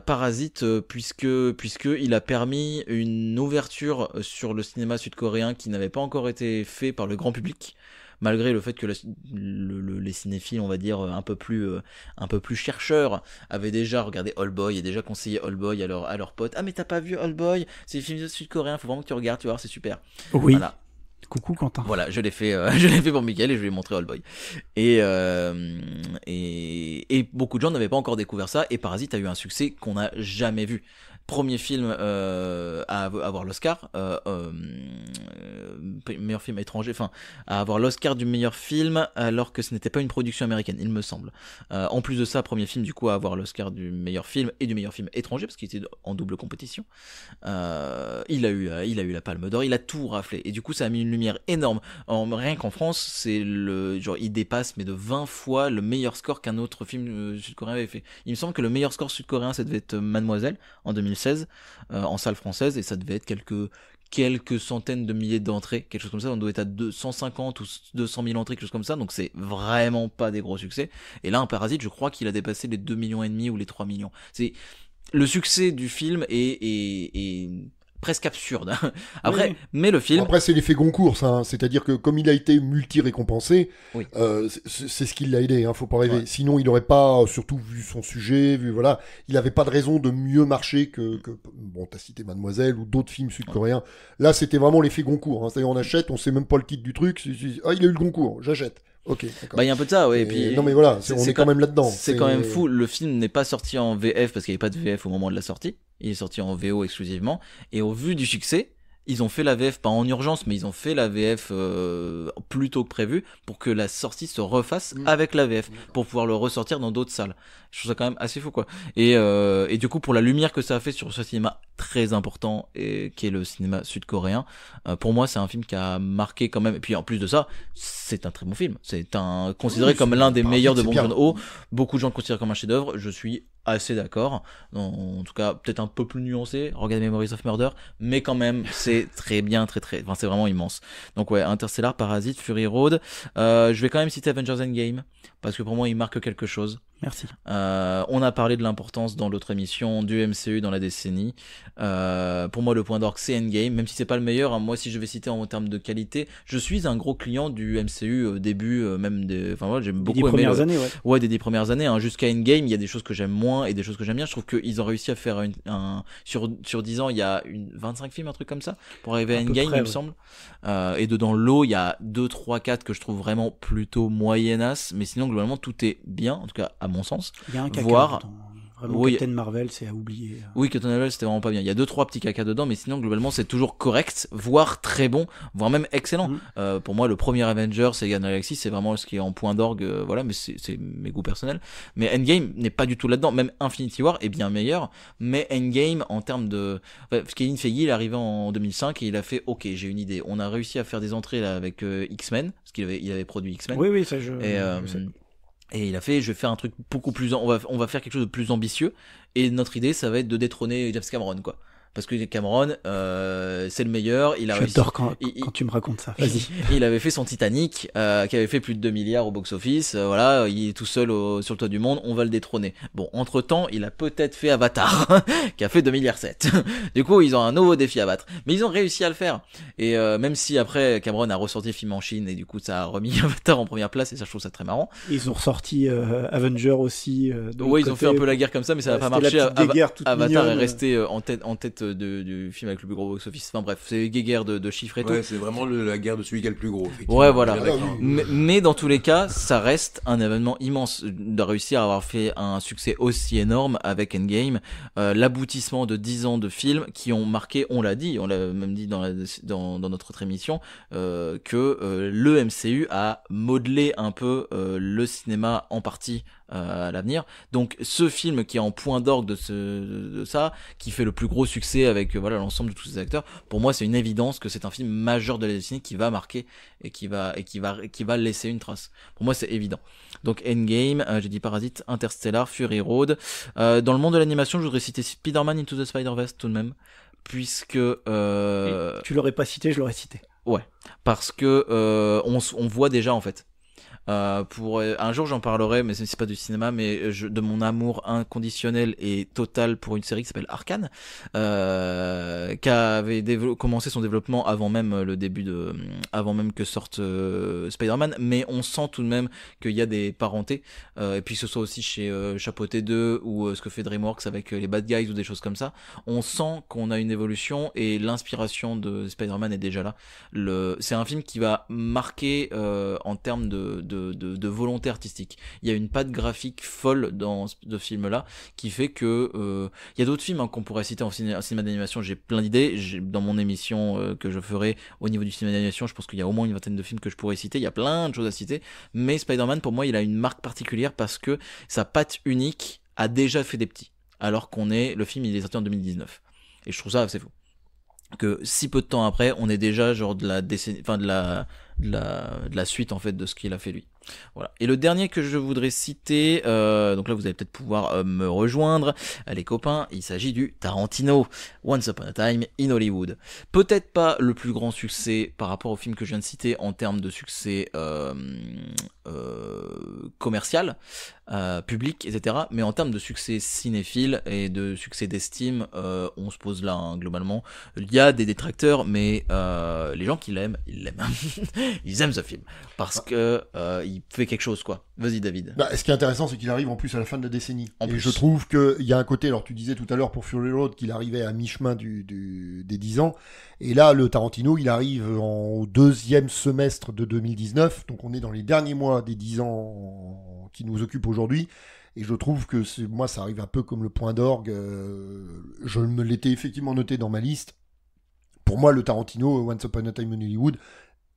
Parasite, puisque il a permis une ouverture sur le cinéma sud-coréen qui n'avait pas encore été fait par le grand public, malgré le fait que les cinéphiles, on va dire un peu plus chercheurs, avaient déjà regardé Oldboy et déjà conseillé Oldboy à leurs potes. Ah mais t'as pas vu Oldboy, c'est des films sud-coréens, faut vraiment que tu regardes, tu vas voir, c'est super.
Oui.
Voilà.
Coucou Quentin.
Voilà, je l'ai fait pour Miguel et je lui ai montré Oldboy. Et beaucoup de gens n'avaient pas encore découvert ça, et Parasite a eu un succès qu'on n'a jamais vu. Premier film à avoir l'Oscar, meilleur film étranger, enfin à avoir l'Oscar du meilleur film alors que ce n'était pas une production américaine, il me semble. En plus de ça, premier film du coup à avoir l'Oscar du meilleur film et du meilleur film étranger parce qu'il était en double compétition. Il a eu la Palme d'Or, il a tout raflé et du coup ça a mis une lumière énorme. Rien qu'en France, c'est il dépasse mais de 20 fois le meilleur score qu'un autre film sud-coréen avait fait. Il me semble que le meilleur score sud-coréen ça devait être Mademoiselle en 2016 en salle française et ça devait être quelques centaines de milliers d'entrées, quelque chose comme ça. On doit être à 250 ou 200 000 entrées, quelque chose comme ça, donc c'est vraiment pas des gros succès. Et là un Parasite, je crois qu'il a dépassé les 2,5 millions ou les 3 millions. C'est le succès du film est presque absurde. Après, oui. Mais le film...
Après, c'est l'effet Goncourt, ça. Hein. C'est-à-dire que comme il a été multi-récompensé, oui. C'est ce qui l'a aidé, hein, faut pas rêver. Ouais. Sinon, il n'aurait pas, surtout vu son sujet, voilà, il n'avait pas de raison de mieux marcher que bon, t'as cité Mademoiselle ou d'autres films sud-coréens. Ouais. Là, c'était vraiment l'effet Goncourt. Hein. C'est-à-dire, on achète, on sait même pas le titre du truc. Ah, il a eu le Goncourt, j'achète. Ok, d'accord.
Bah, il y a un peu de ça, ouais. Et puis,
non, mais voilà, on est quand même là-dedans.
C'est quand même fou. Le film n'est pas sorti en VF parce qu'il n'y avait pas de VF au moment de la sortie. Il est sorti en VO exclusivement. Et au vu du succès, ils ont fait la VF, pas en urgence, mais ils ont fait la VF plus tôt que prévu pour que la sortie se refasse avec la VF, pour pouvoir le ressortir dans d'autres salles. Je trouve ça quand même assez fou, quoi. Et du coup, pour la lumière que ça a fait sur ce cinéma très important, qui est le cinéma sud-coréen, pour moi, c'est un film qui a marqué quand même. Et puis en plus de ça, c'est un très bon film. C'est considéré comme l'un des meilleurs de Bong Joon-ho. Beaucoup de gens le considèrent comme un chef-d'œuvre. Je suis assez d'accord. En tout cas, peut-être un peu plus nuancé. Regardez Memories of Murder, mais quand même, c'est très bien, enfin, c'est vraiment immense. Donc ouais, Interstellar, Parasite, Fury Road. Je vais quand même citer Avengers Endgame parce que pour moi, il marque quelque chose.
Merci.
On a parlé de l'importance dans l'autre émission du MCU dans la décennie. Pour moi, le point d'orgue, c'est Endgame, même si c'est pas le meilleur. Hein. Moi, si je vais citer en termes de qualité, je suis un gros client du MCU au début, même enfin voilà, j'aime beaucoup aimé.
Premières années, ouais.
Des 10 premières années. Hein. Jusqu'à Endgame, il y a des choses que j'aime moins et des choses que j'aime bien. Je trouve qu'ils ont réussi à faire sur 10 ans, il y a 25 films, un truc comme ça, pour arriver à Endgame, il me semble. Et dedans l'eau, il y a 2, 3, 4 que je trouve vraiment plutôt moyennasse, mais sinon globalement tout est bien, en tout cas à mon sens.
Il y a un caca vraiment, oui, Captain Marvel, c'est à oublier.
Oui, Captain Marvel, c'était vraiment pas bien. Il y a 2-3 petits cacas dedans, mais sinon, globalement, c'est toujours correct, voire très bon, voire même excellent. Pour moi, le premier Avengers, c'est Guardians of the Galaxy, c'est vraiment ce qui est en point d'orgue, voilà, mais c'est mes goûts personnels. Mais Endgame n'est pas du tout là-dedans. Même Infinity War est bien meilleur, mais Endgame, en termes de... Kevin Feige, il est arrivé en 2005 et il a fait, ok, j'ai une idée. On a réussi à faire des entrées là avec X-Men, parce qu'il avait produit X-Men.
Oui, ça je sais.
Et il a fait, je vais faire un truc beaucoup plus, on va faire quelque chose de plus ambitieux. Et notre idée, ça va être de détrôner James Cameron, quoi. Parce que Cameron, c'est le meilleur.
J'adore quand tu me racontes ça. Vas-y.
Il avait fait son Titanic, qui avait fait plus de 2 milliards au box-office. Voilà, il est tout seul sur le toit du monde. On va le détrôner. Bon, entre-temps, il a peut-être fait Avatar, qui a fait 2,7 milliards. Du coup, ils ont un nouveau défi à battre. Mais ils ont réussi à le faire. Et même si après, Cameron a ressorti le film en Chine, et du coup, ça a remis Avatar en première place, et ça, je trouve ça très marrant.
Ils ont ressorti Avenger aussi.
Ouais, ils ont fait un peu la guerre comme ça, mais ça n'a pas marché. Avatar est resté en tête du film avec le plus gros box-office. Enfin bref, c'est guéguerre de chiffres et tout.
Ouais, c'est vraiment la guerre de celui qui a le plus gros.
Ouais, voilà.
Ah, oui.
Mais dans tous les cas, ça reste un événement immense de réussir à avoir fait un succès aussi énorme avec Endgame, l'aboutissement de 10 ans de films qui ont marqué, on l'a même dit dans notre autre émission, que le MCU a modelé un peu le cinéma en partie à l'avenir. Donc ce film qui est en point d'orgue de ça, qui fait le plus gros succès avec l'ensemble de tous ces acteurs, pour moi c'est une évidence que c'est un film majeur de la décennie qui va marquer et qui va laisser une trace. Pour moi c'est évident. Donc Endgame, j'ai dit Parasite, Interstellar, Fury Road. Dans le monde de l'animation, je voudrais citer Spider-Man Into the Spider-Verse tout de même, puisque
tu l'aurais pas cité, je l'aurais cité.
Ouais, parce que on voit déjà en fait. Pour un jour j'en parlerai, mais c'est pas du cinéma, mais de mon amour inconditionnel et total pour une série qui s'appelle Arcane, qui avait commencé son développement avant même avant même que sorte Spider-Man, mais on sent tout de même qu'il y a des parentés, et puis que ce soit aussi chez Chapeauté 2 ou ce que fait DreamWorks avec les Bad Guys ou des choses comme ça, on sent qu'on a une évolution et l'inspiration de Spider-Man est déjà là. C'est un film qui va marquer en termes de volonté artistique. Il y a une patte graphique folle dans ce film-là qui fait que il y a d'autres films qu'on pourrait citer en cinéma d'animation. J'ai plein d'idées. Dans mon émission que je ferai au niveau du cinéma d'animation, je pense qu'il y a au moins une vingtaine de films que je pourrais citer. Il y a plein de choses à citer. Mais Spider-Man, pour moi, il a une marque particulière parce que sa patte unique a déjà fait des petits. Alors le film, il est sorti en 2019. Et je trouve ça assez fou. Que si peu de temps après, on est déjà genre de la décennie, enfin de la suite en fait de ce qu'il a fait lui. Voilà. Et le dernier que je voudrais citer, donc là vous allez peut-être pouvoir me rejoindre, les copains, il s'agit du Tarantino, Once Upon a Time in Hollywood. Peut-être pas le plus grand succès par rapport au film que je viens de citer en termes de succès commercial, public, etc. Mais en termes de succès cinéphile et de succès d'estime, on se pose là globalement. Il y a des détracteurs, mais les gens qui l'aiment, ils l'aiment. Ils aiment ce film parce que il fait quelque chose quoi. Vas-y David.
Ce qui est intéressant, c'est qu'il arrive en plus à la fin de la décennie. Et je trouve qu'il y a un côté, alors tu disais tout à l'heure pour Fury Road qu'il arrivait à mi-chemin des 10 ans, et là le Tarantino il arrive au deuxième semestre de 2019, donc on est dans les derniers mois des 10 ans qui nous occupent aujourd'hui. Et je trouve que moi ça arrive un peu comme le point d'orgue. Je me l'étais effectivement noté dans ma liste. Pour moi le Tarantino, Once Upon a Time in Hollywood,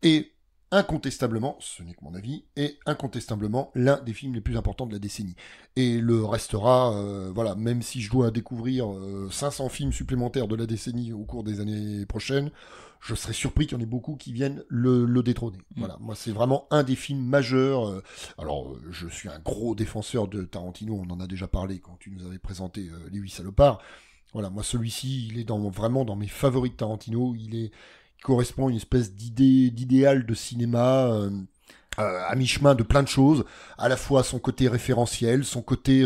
est incontestablement, ce n'est que mon avis, est incontestablement l'un des films les plus importants de la décennie. Et le restera, même si je dois découvrir 500 films supplémentaires de la décennie au cours des années prochaines, je serais surpris qu'il y en ait beaucoup qui viennent le détrôner. Voilà, moi c'est vraiment un des films majeurs. Alors, je suis un gros défenseur de Tarantino, on en a déjà parlé quand tu nous avais présenté Les 8 salopards. Voilà, moi celui-ci, il est vraiment dans mes favoris de Tarantino, il correspond à une espèce d'idéal de cinéma à mi-chemin de plein de choses, à la fois son côté référentiel, son côté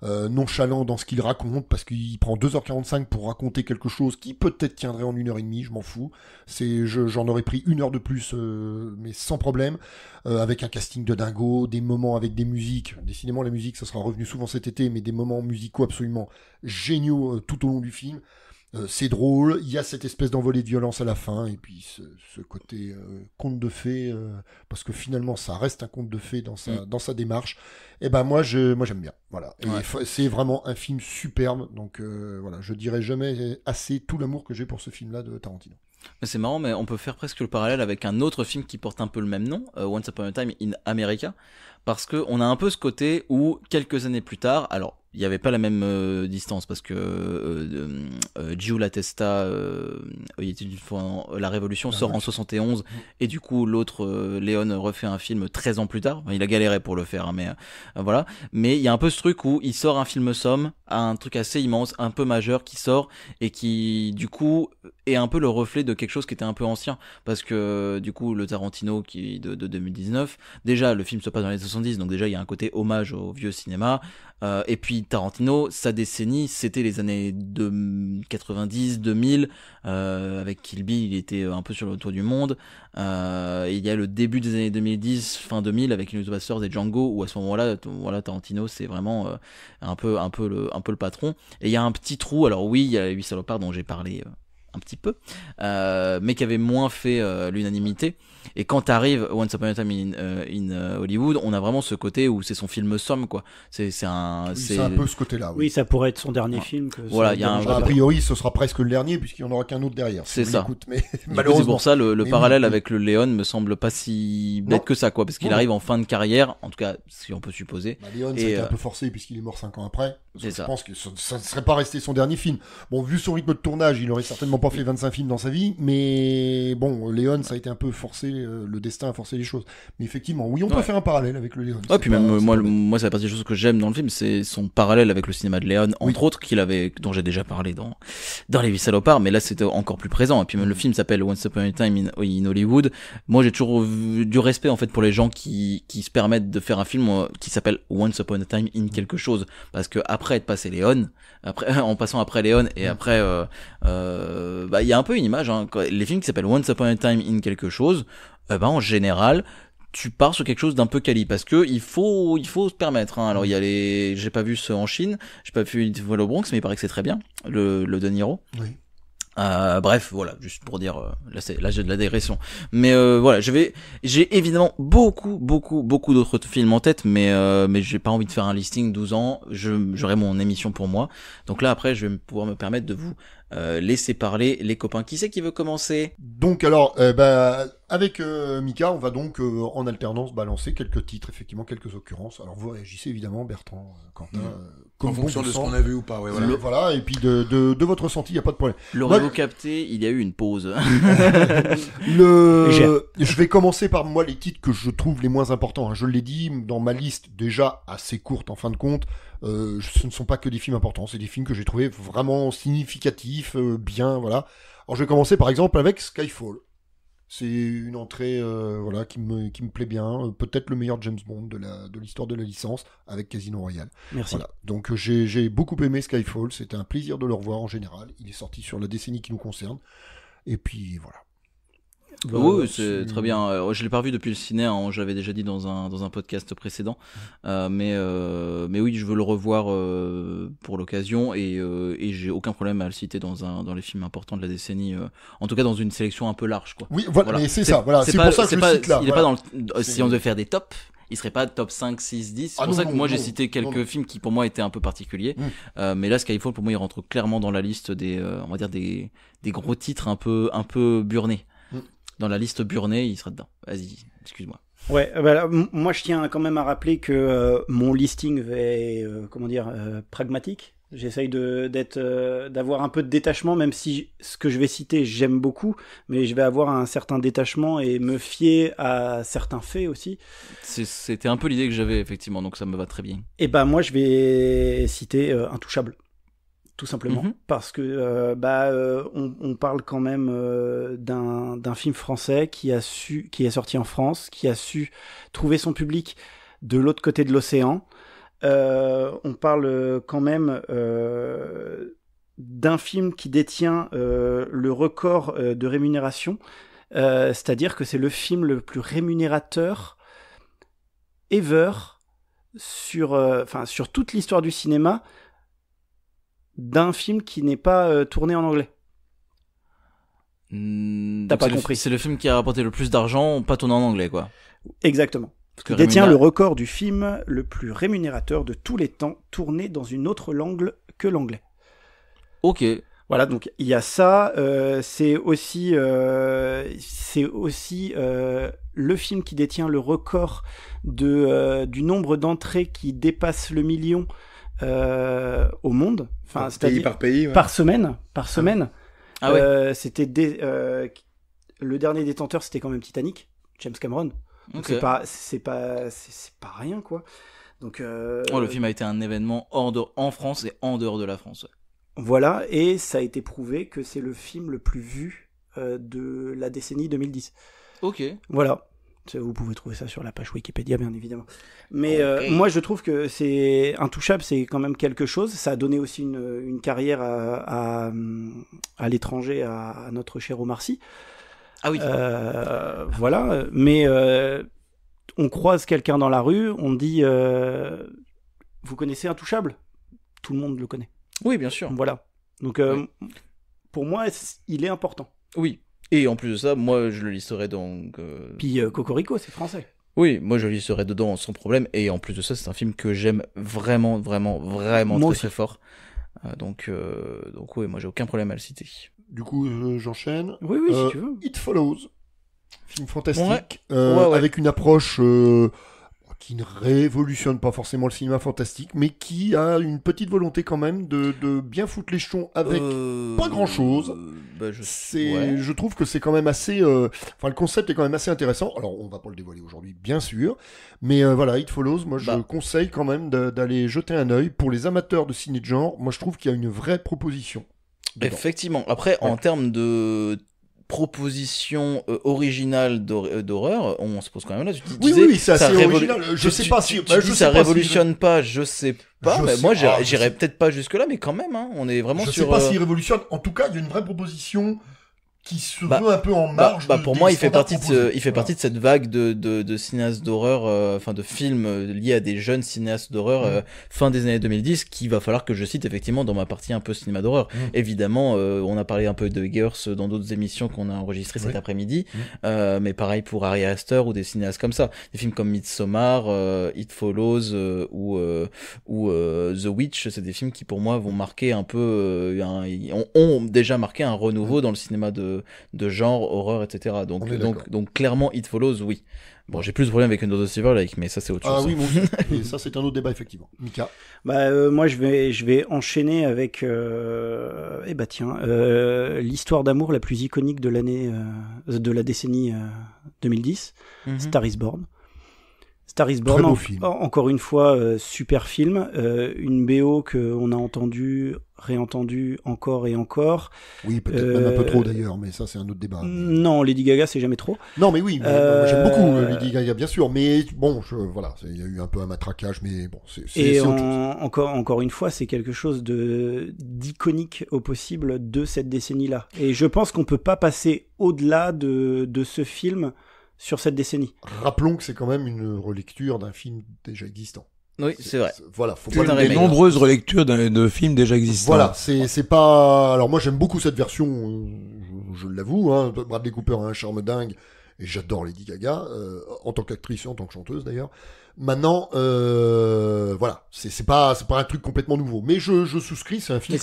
nonchalant dans ce qu'il raconte, parce qu'il prend 2h45 pour raconter quelque chose qui peut-être tiendrait en 1h30, je m'en fous. J'en aurais pris 1 heure de plus, mais sans problème, avec un casting de dingo, des moments avec des musiques. Décidément, la musique, ça sera revenu souvent cet été, mais des moments musicaux absolument géniaux tout au long du film. C'est drôle, il y a cette espèce d'envolée de violence à la fin, et puis ce côté conte de fées, parce que finalement ça reste un conte de fées dans sa démarche. Et ben moi j'aime bien, voilà. Ouais. Et c'est vraiment un film superbe, donc voilà, je dirais jamais assez tout l'amour que j'ai pour ce film-là de Tarantino.
Mais c'est marrant, mais on peut faire presque le parallèle avec un autre film qui porte un peu le même nom, Once Upon a Time in America, parce que on a un peu ce côté où quelques années plus tard, alors il n'y avait pas la même distance parce que Giula Testa, il était une fois la Révolution sort en 71 et du coup l'autre Léon refait un film 13 ans plus tard. Enfin, il a galéré pour le faire, hein, mais voilà. Mais il y a un peu ce truc où il sort un film somme, un truc assez immense, un peu majeur qui sort et qui du coup est un peu le reflet de quelque chose qui était un peu ancien, parce que du coup le Tarantino qui de 2019, déjà le film se passe dans les 70, donc déjà il y a un côté hommage au vieux cinéma, et puis Tarantino, sa décennie c'était les années 90, 2000, avec Kill Bill il était un peu sur le tour du monde, il y a le début des années 2010, fin 2000 avec Inglourious Basterds et Django, où à ce moment-là voilà, Tarantino c'est vraiment un peu le patron, et il y a un petit trou, alors oui il y a les 8 salopards dont j'ai parlé un petit peu, mais qui avait moins fait l'unanimité. Et quand t'arrives Once Upon a Time in Hollywood, on a vraiment ce côté où c'est son film somme, quoi. C'est un
peu ce côté-là.
Oui, ça pourrait être son dernier film.
Voilà, il y a
a priori, ce sera presque le dernier puisqu'il n'y en aura qu'un autre derrière.
C'est ça.
Mais
malheureusement, c'est pour ça le parallèle avec le Léon me semble pas si bête que ça, quoi, parce qu'il arrive en fin de carrière, en tout cas, si on peut supposer.
Léon, ça a été un peu forcé puisqu'il est mort 5 ans après.
C'est ça.
Je pense que ça ne serait pas resté son dernier film. Bon, vu son rythme de tournage, il aurait certainement pas fait 25 films dans sa vie, mais bon, Léon, ça a été un peu forcé, le destin a forcé les choses. Mais effectivement, oui, on peut faire un parallèle avec le Léon.
Ouais, puis même moi, c'est la partie des choses que j'aime dans le film, c'est son parallèle avec le cinéma de Léon, entre autres, dont j'ai déjà parlé dans Les 8 salopards, mais là c'était encore plus présent. Et puis même le film s'appelle Once Upon a Time in Hollywood. Moi, j'ai toujours du respect en fait pour les gens qui se permettent de faire un film qui s'appelle Once Upon a Time in quelque chose, parce que après être passé Léon, en passant après Léon et après il y a un peu une image, hein, les films qui s'appellent Once Upon a Time in quelque chose, en général tu pars sur quelque chose d'un peu quali, parce que il faut se permettre, hein. Alors il y a j'ai pas vu ceux en Chine, j'ai pas vu Vol au Bronx, mais il paraît que c'est très bien, le De Niro.
Oui.
Bref, voilà, juste pour dire, là j'ai de la digression. Mais voilà, j'ai évidemment beaucoup d'autres films en tête, mais j'ai pas envie de faire un listing 12 ans, j'aurai mon émission pour moi. Donc là après, je vais pouvoir me permettre de vous laisser parler les copains. Qui c'est qui veut commencer?
Donc alors, avec Mika, on va donc en alternance balancer quelques titres, effectivement, quelques occurrences. Alors vous réagissez évidemment, Bertrand, Quentin,
en fonction de ce qu'on a vu ou pas. Ouais, voilà.
Voilà, et puis de votre ressenti, il n'y a pas de problème.
L'aurez-vous capté, il y a eu une pause.
Je vais commencer par moi les titres que je trouve les moins importants, hein. Je l'ai dit, dans ma liste déjà assez courte en fin de compte, ce ne sont pas que des films importants, c'est des films que j'ai trouvé vraiment significatifs, bien, voilà. Alors je vais commencer par exemple avec Skyfall. C'est une entrée voilà, qui me plaît bien, peut-être le meilleur James Bond de l'histoire de la licence avec Casino Royale.
Merci.
Voilà. Donc j'ai beaucoup aimé Skyfall, c'était un plaisir de le revoir en général. Il est sorti sur la décennie qui nous concerne. Et puis voilà.
Oui, c'est très bien. Je l'ai pas revu depuis le ciné, hein, je l'avais déjà dit dans un podcast précédent. Mais oui, je veux le revoir pour l'occasion, et j'ai aucun problème à le citer dans les films importants de la décennie. En tout cas, dans une sélection un peu large, quoi.
Oui, voilà. Mais c'est ça. Voilà. C'est pour ça que je le cite là.
Il est pas si on devait faire des tops, il serait pas top 5, 6, 10. C'est pour ça que moi j'ai cité quelques films qui pour moi étaient un peu particuliers. Mais là, Skyfall pour moi il rentre clairement dans la liste des on va dire des gros titres un peu burnés. Dans la liste burnée, il sera dedans. Vas-y, excuse-moi.
Ouais, bah, moi je tiens quand même à rappeler que mon listing est pragmatique. J'essaye d'avoir un peu de détachement, même si ce que je vais citer j'aime beaucoup, mais je vais avoir un certain détachement et me fier à certains faits aussi.
C'était un peu l'idée que j'avais effectivement, donc ça me va très bien.
Et moi je vais citer Intouchable. Tout simplement, parce que on parle quand même d'un film français qui est sorti en France, qui a su trouver son public de l'autre côté de l'océan. On parle quand même d'un film qui détient le record de rémunération, c'est-à-dire que c'est le film le plus rémunérateur ever sur toute l'histoire du cinéma, d'un film qui n'est pas tourné en anglais. T'as pas compris.
C'est le film qui a rapporté le plus d'argent, pas tourné en anglais, quoi.
Exactement. Il détient le record du film le plus rémunérateur de tous les temps, tourné dans une autre langue que l'anglais.
Ok.
Voilà, donc il y a ça. C'est aussi le film qui détient le record du nombre d'entrées qui dépasse le million au monde, enfin
pays par pays, ouais.
par semaine.
Ah ouais.
C'était le dernier détenteur, c'était quand même Titanic, James Cameron. Donc c'est pas rien, quoi. Donc
le film a été un événement en France et en dehors de la France.
Voilà, et ça a été prouvé que c'est le film le plus vu de la décennie 2010.
Ok.
Voilà. Vous pouvez trouver ça sur la page Wikipédia, bien évidemment. Mais moi, je trouve que c'est Intouchable, c'est quand même quelque chose. Ça a donné aussi une carrière à l'étranger à notre cher Omar Sy.
Ah oui.
Voilà. Mais on croise quelqu'un dans la rue, on dit vous connaissez Intouchable ? Tout le monde le connaît.
Oui, bien sûr.
Voilà. Donc, pour moi, il est important.
Oui. Et en plus de ça, moi, je le listerai donc...
Puis Cocorico, c'est français.
Oui, moi, je le listerai dedans sans problème. Et en plus de ça, c'est un film que j'aime vraiment, vraiment, vraiment
moi
très,
aussi.
très fort. Donc oui, moi, j'ai aucun problème à le citer.
Du coup, j'enchaîne.
Oui, si tu veux.
It Follows. Film fantastique.
Ouais.
Avec une approche qui ne révolutionne pas forcément le cinéma fantastique, mais qui a une petite volonté quand même de bien foutre les jetons avec pas grand-chose. Je trouve que c'est quand même assez... Enfin, le concept est quand même assez intéressant. Alors, on va pas le dévoiler aujourd'hui, bien sûr. Mais voilà, It Follows, moi, je conseille quand même d'aller jeter un œil. Pour les amateurs de ciné de genre, moi, je trouve qu'il y a une vraie proposition dedans.
Effectivement. Après, en termes de proposition originale d'horreur, on se pose quand même là.
Oui, c'est assez original. Je sais pas si
ça révolutionne pas, je sais pas. Mais moi, j'irais peut-être pas jusque là, mais quand même, hein, on est vraiment sur.
Je sais pas s'il révolutionne. En tout cas, il y a une vraie proposition qui se veut un peu en marge.
Pour moi, il fait partie de cette vague de cinéastes d'horreur, enfin de films liés à des jeunes cinéastes d'horreur fin des années 2010, qu'il va falloir que je cite effectivement dans ma partie un peu cinéma d'horreur. Évidemment, on a parlé un peu de Eggers dans d'autres émissions qu'on a enregistrées cet après-midi, mais pareil pour Ari Aster ou des cinéastes comme ça, des films comme Midsommar, It Follows ou The Witch, c'est des films qui pour moi vont marquer un peu, ont déjà marqué un renouveau dans le cinéma de genre, horreur, etc. Donc clairement, It Follows, oui. Bon, j'ai plus de problème avec Another Silver Lake, mais ça c'est autre chose.
Ah oui, et ça c'est un autre débat effectivement. Mika.
Moi je vais enchaîner avec l'histoire d'amour la plus iconique de l'année de la décennie 2010, Star is Born. Star is Born, encore une fois, super film, une BO qu'on a réentendu encore et encore.
Oui, peut-être même un peu trop d'ailleurs, mais ça c'est un autre débat.
Non, Lady Gaga c'est jamais trop.
Non, mais oui, moi, j'aime beaucoup Lady Gaga bien sûr, mais bon, voilà, il y a eu un peu un matraquage, mais bon, c'est autre chose.
Encore une fois, c'est quelque chose d'iconique au possible de cette décennie-là. Et je pense qu'on peut pas passer au-delà de ce film sur cette décennie.
Rappelons que c'est quand même une relecture d'un film déjà existant.
Oui, c'est vrai.
Voilà, faut
pas des nombreuses relectures de films déjà existants.
Voilà, c'est pas. Alors moi j'aime beaucoup cette version, je l'avoue. Hein. Bradley Cooper a un charme dingue et j'adore Lady Gaga en tant qu'actrice et en tant que chanteuse d'ailleurs. Maintenant, voilà, c'est pas un truc complètement nouveau, mais je souscris, c'est un film.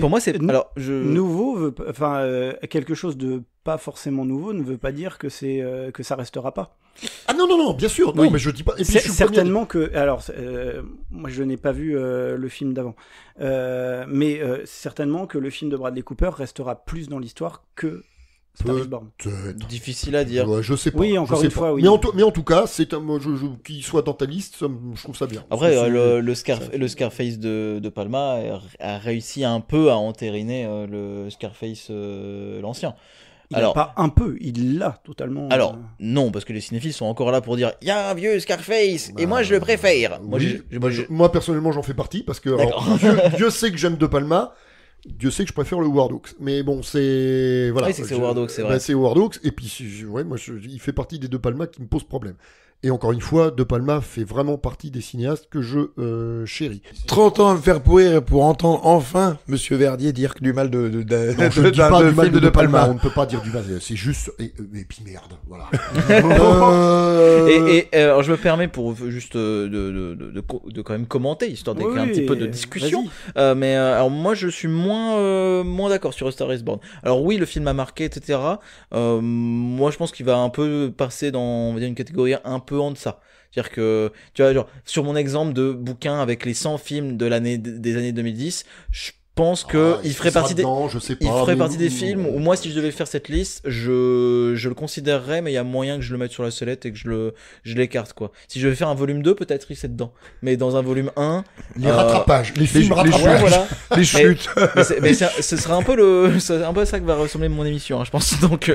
Pour moi, c'est
nouveau, quelque chose de pas forcément nouveau ne veut pas dire que que ça restera pas.
Ah non, bien sûr, non, mais je dis pas. Et puis je suis
certainement que, alors, moi je n'ai pas vu le film d'avant, mais certainement que le film de Bradley Cooper restera plus dans l'histoire que Star is Born.
Difficile à dire.
Ouais, je sais pas.
Oui, encore une fois, oui.
Mais en tout cas, c'est qu'il soit dans ta liste, je trouve ça bien.
Après, le Scarface de Palma a réussi un peu à entériner le Scarface l'ancien.
Pas un peu, il l'a totalement.
Alors, non, parce que les cinéphiles sont encore là pour dire il y a un vieux Scarface, et moi je le préfère.
Moi personnellement, j'en fais partie, parce que Dieu sait que j'aime De Palma. Dieu sait que je préfère le Howard Hawks, mais bon, c'est voilà.
Oui, c'est Howard Hawks, c'est vrai.
C'est Howard Hawks, et puis il fait partie des De Palma qui me posent problème. Et encore une fois, De Palma fait vraiment partie des cinéastes que je chéris.
30 ans à me faire pourrir pour entendre enfin Monsieur Verdier dire du mal de
je dis pas du mal de Palma. On ne peut pas dire du mal, c'est juste et puis merde, voilà.
Alors je me permets pour juste de quand même commenter histoire d'écrire un petit peu de discussion. Mais alors moi je suis moins d'accord sur A Star is Born. Alors oui, le film a marqué, etc. Moi je pense qu'il va un peu passer dans, on va dire, une catégorie un peu en deçà. C'est-à-dire que, tu vois, genre, sur mon exemple de bouquin avec les 100 films des années 2010, je pense que il ferait partie des,
dedans, je sais pas,
il ferait
mais
partie des films où moi, si je devais faire cette liste, je le considérerais, mais il y a moyen que je le mette sur la sellette et que je l'écarte, quoi. Si je devais faire un volume 2, peut-être il serait dedans. Mais dans un volume 1.
Les rattrapages, les films rattrapages.
Ouais, voilà.
Les chutes.
Ce serait un peu c'est un peu à ça que va ressembler mon émission, hein, je pense. Donc,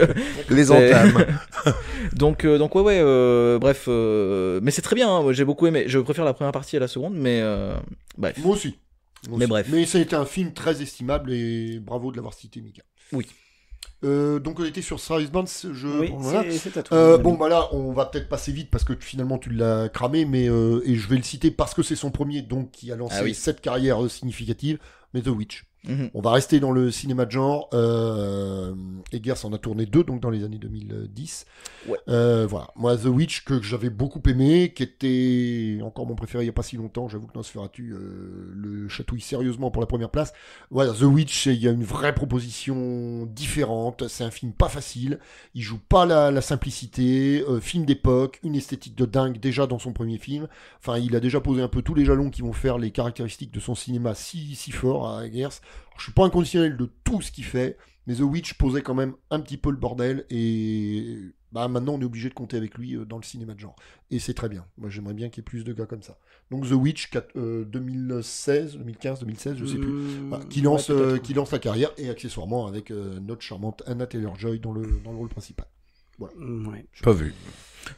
Les entames.
donc ouais, bref, mais c'est très bien, hein, j'ai beaucoup aimé. Je préfère la première partie à la seconde, mais bref.
Moi aussi.
Mais bref.
Mais ça a été un film très estimable et bravo de l'avoir cité, Mika.
Oui.
Donc on était sur Star Bound,
Oui,
voilà.
c'est à toi.
Bon bah là on va peut-être passer vite parce que finalement tu l'as cramé, mais et je vais le citer parce que c'est son premier, donc qui a lancé cette carrière significative, mais The Witch. On va rester dans le cinéma de genre. Eggers en a tourné 2, donc dans les années 2010.
Ouais.
Voilà. Moi, The Witch, que j'avais beaucoup aimé, qui était encore mon préféré il n'y a pas si longtemps. J'avoue que Nosferatu le chatouille sérieusement pour la première place. Voilà, The Witch, il y a une vraie proposition différente. C'est un film pas facile. Il joue pas la simplicité. Film d'époque, une esthétique de dingue déjà dans son premier film. Enfin, il a déjà posé un peu tous les jalons qui vont faire les caractéristiques de son cinéma si fort à Eggers. Alors, je suis pas inconditionnel de tout ce qu'il fait, mais The Witch posait quand même un petit peu le bordel et bah maintenant on est obligé de compter avec lui dans le cinéma de genre. Et c'est très bien. Moi j'aimerais bien qu'il y ait plus de gars comme ça. Donc The Witch 2016, 2015, 2016, je sais plus, voilà, qui lance la carrière et accessoirement avec notre charmante Anna Taylor-Joy dans le rôle principal. Voilà.
Ouais.
Pas vu.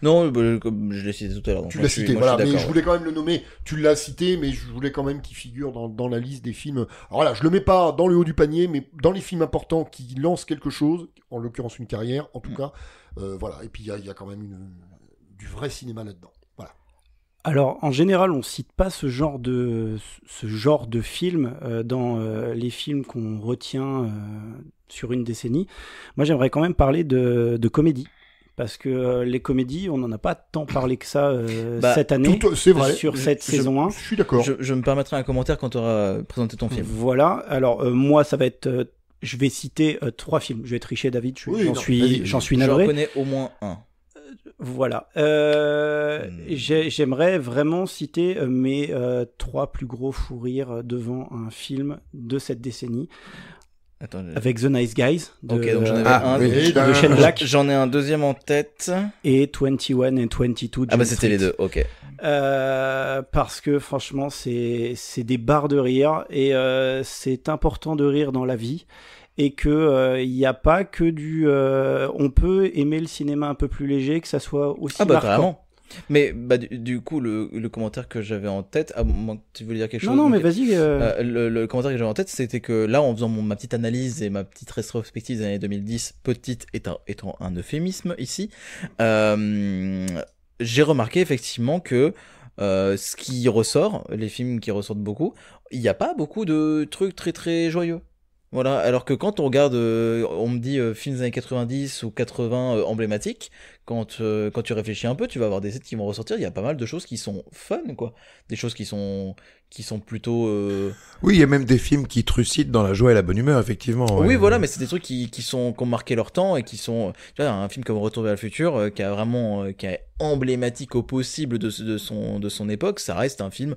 Non, comme je l'ai cité tout à l'heure.
Tu l'as cité, voilà, mais je voulais quand même le nommer. Tu l'as cité, mais je voulais quand même qu'il figure dans la liste des films. Alors voilà, je le mets pas dans le haut du panier, mais dans les films importants qui lancent quelque chose, en l'occurrence une carrière, en tout cas. Voilà, et puis il y a quand même du vrai cinéma là-dedans. Voilà.
Alors, en général, on cite pas ce genre de film dans les films qu'on retient sur une décennie. Moi, j'aimerais quand même parler de comédie. Parce que les comédies, on n'en a pas tant parlé que ça cette année,
c'est vrai.
Sur cette saison 1.
Je suis d'accord.
Je me permettrai un commentaire quand tu auras présenté ton film.
Voilà, alors moi ça va être... je vais citer 3 films. Je vais tricher, David, j'en suis navré.
J'en connais au moins un.
Voilà. J'aimerais vraiment citer mes 3 plus gros fous rires devant un film de cette décennie.
Attends,
avec The Nice Guys
donc j'en avais
de Shane Black.
J'en ai un deuxième en tête.
Et 21 et 22.
Ah bah c'était les deux, ok.
Parce que franchement c'est des barres de rire et c'est important de rire dans la vie et que il n'y a pas que on peut aimer le cinéma un peu plus léger, que ça soit aussi marquant.
Carrément. Mais bah du coup le commentaire que j'avais en tête, tu voulais dire quelque chose?
Non mais vas-y.
Le commentaire que j'avais en tête, c'était que là, en faisant ma petite analyse et ma petite rétrospective des années 2010, petite étant un euphémisme ici, j'ai remarqué effectivement que ce qui ressort, les films qui ressortent beaucoup, il n'y a pas beaucoup de trucs très très joyeux. Voilà, alors que quand on regarde, on me dit films des années 90 ou 80 emblématiques, quand tu réfléchis un peu, tu vas avoir des sets qui vont ressortir, il y a pas mal de choses qui sont fun, quoi. Des choses qui sont plutôt...
Oui, il y a même des films qui trucident dans la joie et la bonne humeur, effectivement. Ouais.
Oui, voilà, mais c'est des trucs qui ont marqué leur temps et qui sont... Tu vois, un film comme Retour vers le futur, qui est emblématique au possible de son époque, ça reste un film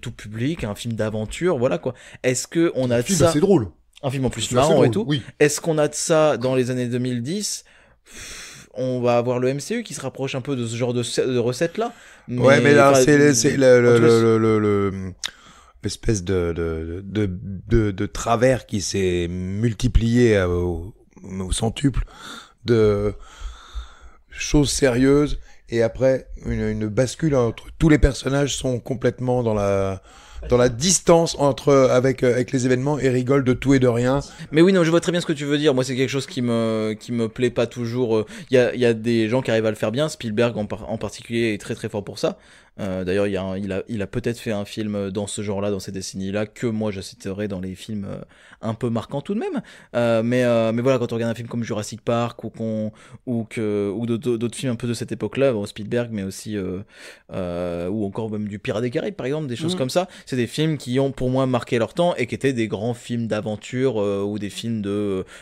tout public, un film d'aventure, voilà, quoi. Est-ce que on a de ça...
C'est drôle.
Un film en plus marrant et tout.
Oui.
Est-ce qu'on a de ça dans les années 2010 ? On va avoir le MCU qui se rapproche un peu de ce genre de recette-là.
Ouais, mais là, c'est l'espèce de travers qui s'est multiplié au centuple de choses sérieuses et après une bascule entre tous les personnages sont complètement dans la distance avec les événements et rigolent de tout et de rien.
Mais oui, non, je vois très bien ce que tu veux dire. Moi, c'est quelque chose qui me plaît pas toujours. Il y a des gens qui arrivent à le faire bien. Spielberg en particulier est très très fort pour ça. D'ailleurs, il a peut-être fait un film dans ce genre-là, dans ces décennies-là, que moi je citerai dans les films un peu marquants tout de même. Mais voilà, quand on regarde un film comme Jurassic Park ou d'autres films un peu de cette époque-là, bon, Spielberg, mais aussi ou encore même du Pirates des Caraïbes, par exemple, des choses comme ça. C'est des films qui ont pour moi marqué leur temps et qui étaient des grands films d'aventure ou des films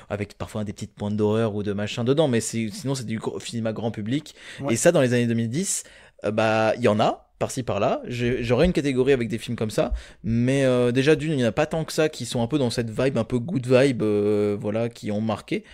avec parfois des petites pointes d'horreur ou de machin dedans. Mais sinon, c'est du cinéma grand public. Ouais. Et ça, dans les années 2010. Il y en a, par-ci par-là. J'aurais une catégorie avec des films comme ça, mais déjà d'une, il n'y en a pas tant que ça qui sont un peu dans cette vibe, un peu good vibe, voilà, qui ont marqué.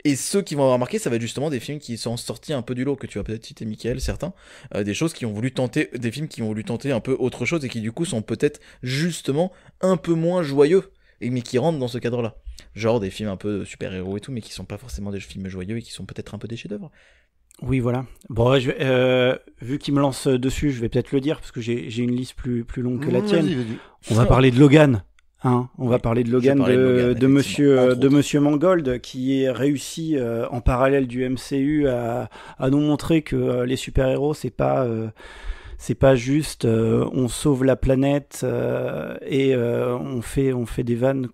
Et ceux qui vont avoir marqué, ça va être justement des films qui sont sortis un peu du lot, que tu vas peut-être citer, Mickaël, certains, des choses qui ont voulu tenter, des films qui ont voulu tenter un peu autre chose et qui du coup sont peut-être justement un peu moins joyeux, mais qui rentrent dans ce cadre-là. Genre des films un peu super-héros et tout, mais qui sont pas forcément des films joyeux et qui sont peut-être un peu des chefs-d'œuvre.
Oui, voilà. Bon, vu qu'il me lance dessus, je vais peut-être le dire, parce que j'ai une liste plus longue que la tienne.
Vas-y.
On va parler de Logan. Hein, on va parler de Logan, de Monsieur Mangold, qui est réussi en parallèle du MCU à nous montrer que les super-héros, c'est pas juste on sauve la planète et on fait des vannes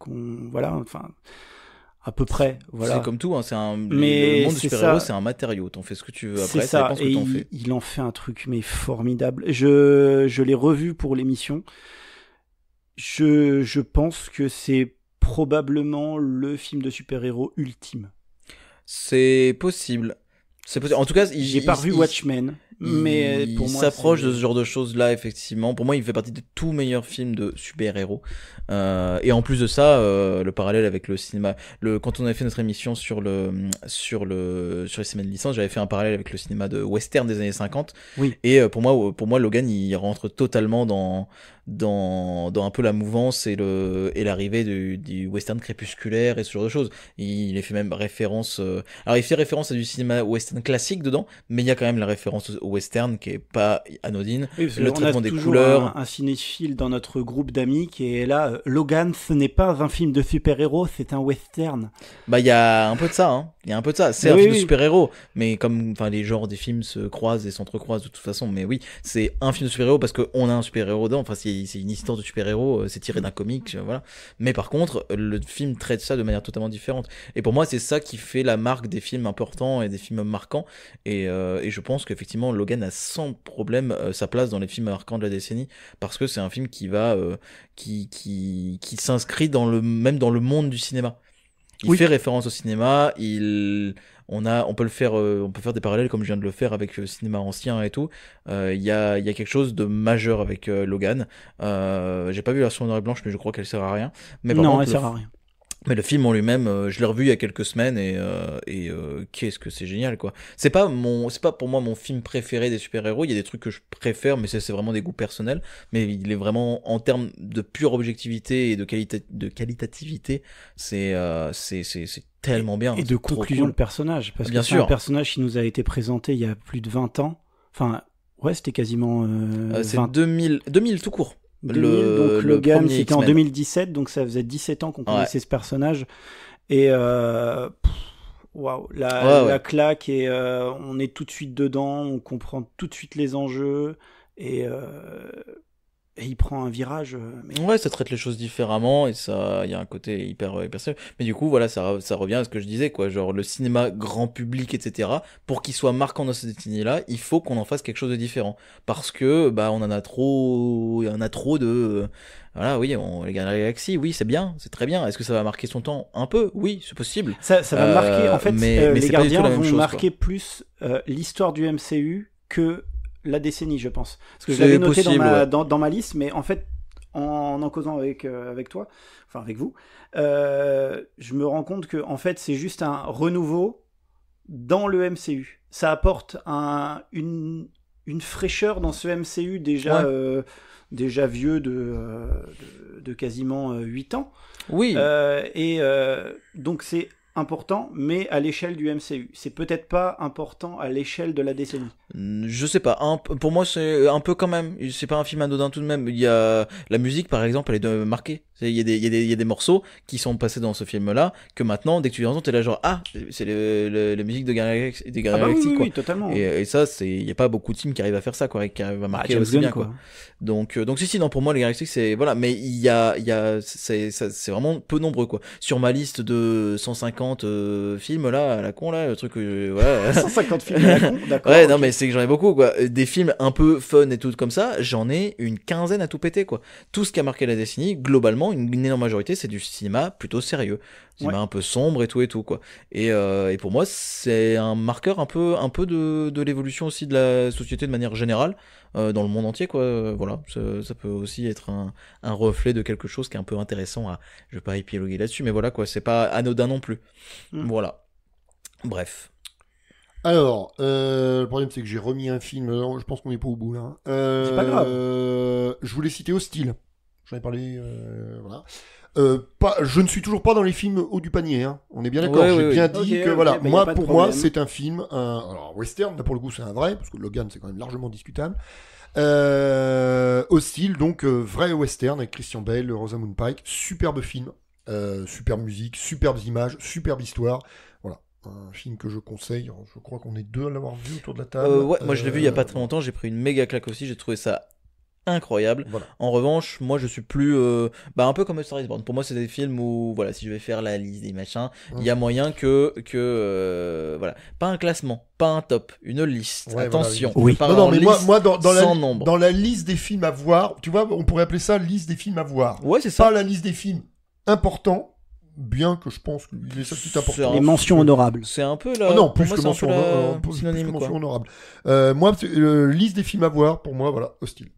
voilà, enfin à peu près, voilà.
C'est comme tout, hein,
mais
le monde du super-héros, c'est un matériau, t'en fais ce que tu veux après,
ça
dépend ce que t'en fais.
Il en fait un truc mais formidable. Je l'ai revu pour l'émission. Je pense que c'est probablement le film de super-héros ultime.
C'est possible. En tout cas,
j'ai pas revu Watchmen, mais pour moi,
il s'approche de ce genre de choses-là, effectivement. Pour moi, il fait partie des tout meilleurs films de super-héros. Et en plus de ça, le parallèle avec le cinéma, quand on avait fait notre émission sur les semaines de licence, j'avais fait un parallèle avec le cinéma de western des années 50.
Oui.
Et pour moi, Logan, il rentre totalement dans un peu la mouvance et l'arrivée du western crépusculaire et ce genre de choses. Il fait même référence, alors il fait référence à du cinéma western classique dedans, mais il y a quand même la référence au western qui est pas anodine.
Oui,
le traitement des
toujours
couleurs.
Un cinéphile dans notre groupe d'amis qui est là. Logan, ce n'est pas un film de super-héros, c'est un western.
Bah, il y a un peu de ça, hein. Il y a un peu de ça. C'est un film de super-héros, mais les genres des films se croisent et s'entrecroisent de toute façon. Mais oui, c'est un film de super-héros parce qu'on a un super-héros dedans. Enfin, c'est une histoire de super-héros, c'est tiré d'un comic, voilà. Mais par contre, le film traite ça de manière totalement différente. Et pour moi, c'est ça qui fait la marque des films importants et des films marquants. Et je pense qu'effectivement, Logan a sans problème sa place dans les films marquants de la décennie parce que c'est un film qui va qui s'inscrit même dans le monde du cinéma. Il fait référence au cinéma, on peut faire des parallèles comme je viens de le faire avec le cinéma ancien et tout. Il y a quelque chose de majeur avec Logan. J'ai pas vu la version noir et blanche, mais je crois qu'elle sert à rien. Mais
non, elle sert à rien.
Mais le film en lui-même, je l'ai revu il y a quelques semaines et qu'est-ce que c'est génial, quoi. C'est pas pour moi mon film préféré des super-héros. Il y a des trucs que je préfère, mais c'est vraiment des goûts personnels. Mais il est vraiment, en termes de pure objectivité et de qualitativité, c'est tellement bien.
Et de conclusion de personnage. Parce que c'est un personnage qui nous a été présenté il y a plus de 20 ans. Enfin, ouais, c'était quasiment,
c'est 2000 tout court.
2000, donc Logan, c'était en 2017, donc ça faisait 17 ans qu'on connaissait ce personnage. Et waouh, la claque, et on est tout de suite dedans, on comprend tout de suite les enjeux, et il prend un virage.
Ouais, ça traite les choses différemment, et il y a un côté hyper sérieux. Mais du coup, voilà, ça revient à ce que je disais, quoi. Genre, le cinéma grand public, etc., pour qu'il soit marquant dans cette décennie-là, il faut qu'on en fasse quelque chose de différent. Parce que, on en a trop, il y en a trop de, voilà, oui, les Gardiens de la Galaxie, oui, c'est bien, c'est très bien. Est-ce que ça va marquer son temps? Un peu, oui, c'est possible.
Ça va marquer, en fait,
mais
les Gardiens vont
marquer
plus l'histoire du MCU que la décennie, je pense. Parce que je l'avais noté dans ma liste, mais en fait, en causant avec toi, enfin avec vous, je me rends compte que en fait, c'est juste un renouveau dans le MCU. Ça apporte une fraîcheur dans ce MCU déjà vieux de quasiment 8 ans.
Oui.
Donc c'est important, mais à l'échelle du MCU. C'est peut-être pas important à l'échelle de la décennie.
Je sais pas. Pour moi, c'est un peu quand même. C'est pas un film anodin tout de même. Il y a la musique, par exemple, elle est marquée. Il y a des morceaux qui sont passés dans ce film-là que maintenant, dès que tu les entends, t'es là genre c'est la musique des Gardiens de la Galaxie, quoi.
Oui, totalement.
Et ça, il y a pas beaucoup de films qui arrivent à faire ça, quoi, et qui arrivent à marquer aussi bien, quoi. Donc si, non, pour moi, les Galactiques, c'est voilà, mais c'est vraiment peu nombreux, quoi. Sur ma liste de 150 films là, à la con là, le truc, voilà.
150 films à la con, d'accord.
Ouais, non, mais c'est que j'en ai beaucoup, quoi. Des films un peu fun et tout comme ça, j'en ai une quinzaine à tout péter, quoi. Tout ce qui a marqué la décennie, globalement, une énorme majorité, c'est du cinéma plutôt sérieux. Cinéma un peu sombre et tout, quoi. Et pour moi, c'est un marqueur un peu de l'évolution aussi de la société de manière générale, dans le monde entier, quoi. Voilà. Ça peut aussi être un reflet de quelque chose qui est un peu intéressant à, je vais pas épiloguer là-dessus, mais voilà, quoi. C'est pas anodin non plus. Voilà. Bref.
Alors, le problème c'est que j'ai remis un film, je pense qu'on est pas au bout là.
C'est pas grave.
Je voulais citer Hostile. J'en ai parlé, voilà. Je ne suis toujours pas dans les films haut du panier, hein. On est bien d'accord. J'ai bien dit que voilà, moi pour moi c'est un film, alors western, là pour le coup c'est un vrai, parce que Logan c'est quand même largement discutable. Hostile, donc vrai western avec Christian Bale, Rosamund Pike, superbe film, superbe musique, superbes images, superbe histoire. Voilà. Un film que je conseille. Je crois qu'on est deux à l'avoir vu autour de la table.
Ouais, moi je l'ai vu il y a pas très longtemps. J'ai pris une méga claque aussi. J'ai trouvé ça incroyable.
Voilà.
En revanche, moi je suis plus un peu comme Star is Born. Pour moi, c'est des films où voilà, si je vais faire la liste des machins, il y a moyen que voilà, pas un classement, pas un top, une liste.
Ouais,
attention.
Voilà,
oui.
Non, mais moi
dans
dans la liste des films à voir, tu vois, on pourrait appeler ça liste des films à voir.
Ouais, c'est ça.
Pas la liste des films importants. Bien que je pense que les seuls qui important.
Les mentions honorables.
C'est un peu là.
Oh non, plus que mention
honorable.
Moi, liste des films à voir, pour moi, voilà, Hostile.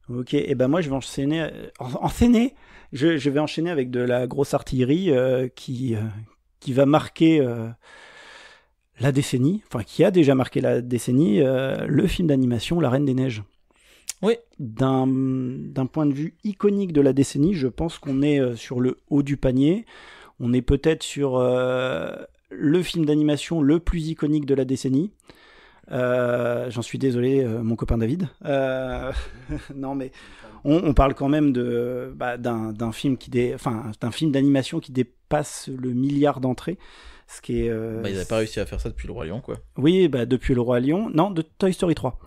Ok, et ben moi je vais enchaîner. Je vais enchaîner avec de la grosse artillerie qui va marquer la décennie, enfin qui a déjà marqué la décennie, le film d'animation La Reine des Neiges.
Oui.
D'un point de vue iconique de la décennie, je pense qu'on est sur le haut du panier. On est peut-être sur le film d'animation le plus iconique de la décennie. J'en suis désolé, mon copain David. Non, mais on parle quand même d'un film d'un film d'animation qui dépasse le milliard d'entrées. Ce qui est,
ils n'avaient pas réussi à faire ça depuis Le Roi Lion, quoi.
Oui, depuis Le Roi Lion. Non, de Toy Story 3.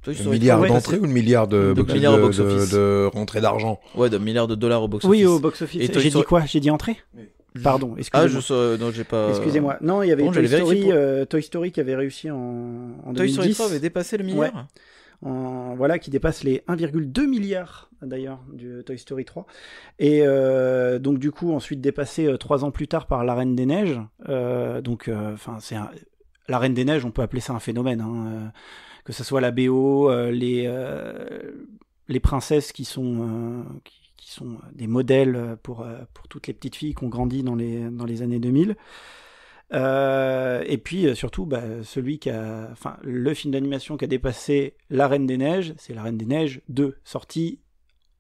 Le milliard d'entrées ou le milliard de box-office de rentrée d'argent?
Ouais, de milliards de dollars au box-office.
Oui, au box-office. J'ai dit quoi? J'ai dit entrée? Oui. Pardon, excusez-moi.
Non, j'ai pas.
Excusez-moi. Non, il y avait Toy Story qui avait réussi en 2010.
Toy Story 3 avait dépassé le milliard.
Ouais. Voilà, qui dépasse les 1,2 milliards d'ailleurs du Toy Story 3. Et donc du coup, ensuite dépassé 3 ans plus tard par La Reine des Neiges. La Reine des Neiges, on peut appeler ça un phénomène. Hein. Que ce soit la BO, les princesses qui sont des modèles pour toutes les petites filles qui ont grandi dans les années 2000. Et puis surtout, le film d'animation qui a dépassé La Reine des Neiges, c'est La Reine des Neiges 2, sorti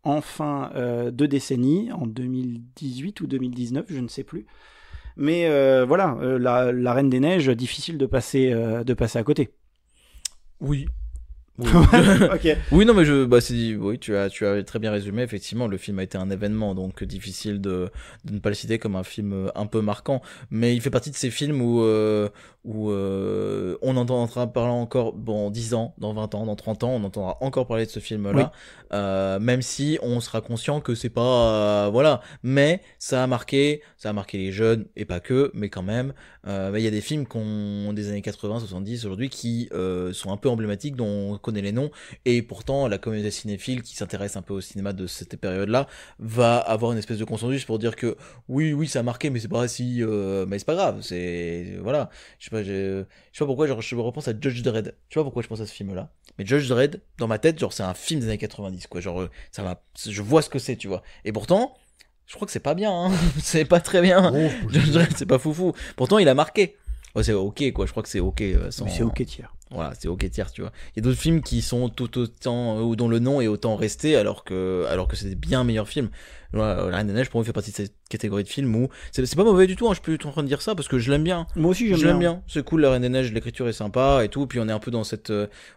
en fin de décennie, en 2018 ou 2019, je ne sais plus. Mais la Reine des Neiges, difficile de passer à côté.
Oui.
Okay.
Oui, non, mais oui, tu as très bien résumé. Effectivement, le film a été un événement, donc difficile de ne pas le citer comme un film un peu marquant. Mais il fait partie de ces films où on entendra parler encore, dans 10 ans, dans 20 ans, dans 30 ans, on entendra encore parler de ce film-là. Oui. Même si on sera conscient que c'est pas, voilà. Mais ça a marqué les jeunes, et pas que, mais quand même. Il y a des films des années 80, 70, aujourd'hui, qui sont un peu emblématiques, dont on connaît les noms, et pourtant la communauté cinéphile qui s'intéresse un peu au cinéma de cette période-là va avoir une espèce de consensus pour dire que oui ça a marqué, mais c'est pas si mais c'est pas grave, c'est voilà, je sais pas pourquoi je repense à Judge Dredd, je sais pas pourquoi je pense à ce film-là, mais Judge Dredd dans ma tête, genre c'est un film des années 90 quoi, genre je vois ce que c'est, tu vois, et pourtant je crois que c'est pas bien, hein. C'est pas très bien. Judge Dredd, c'est pas foufou. Pourtant il a marqué. Ouais, c'est ok quoi, je crois que c'est ok
c'est ok tiers.
Voilà, c'est ok tiers, tu vois. Il y a d'autres films qui sont tout autant ou dont le nom est autant resté alors que c'est des bien meilleurs films. La Reine des Neiges pour moi fait partie de cette catégorie de films où c'est pas mauvais du tout, hein, je peux en train de dire ça parce que je l'aime bien.
Moi aussi j'aime bien.
C'est cool, La Reine des Neiges, l'écriture est sympa et tout, puis on est un peu dans cette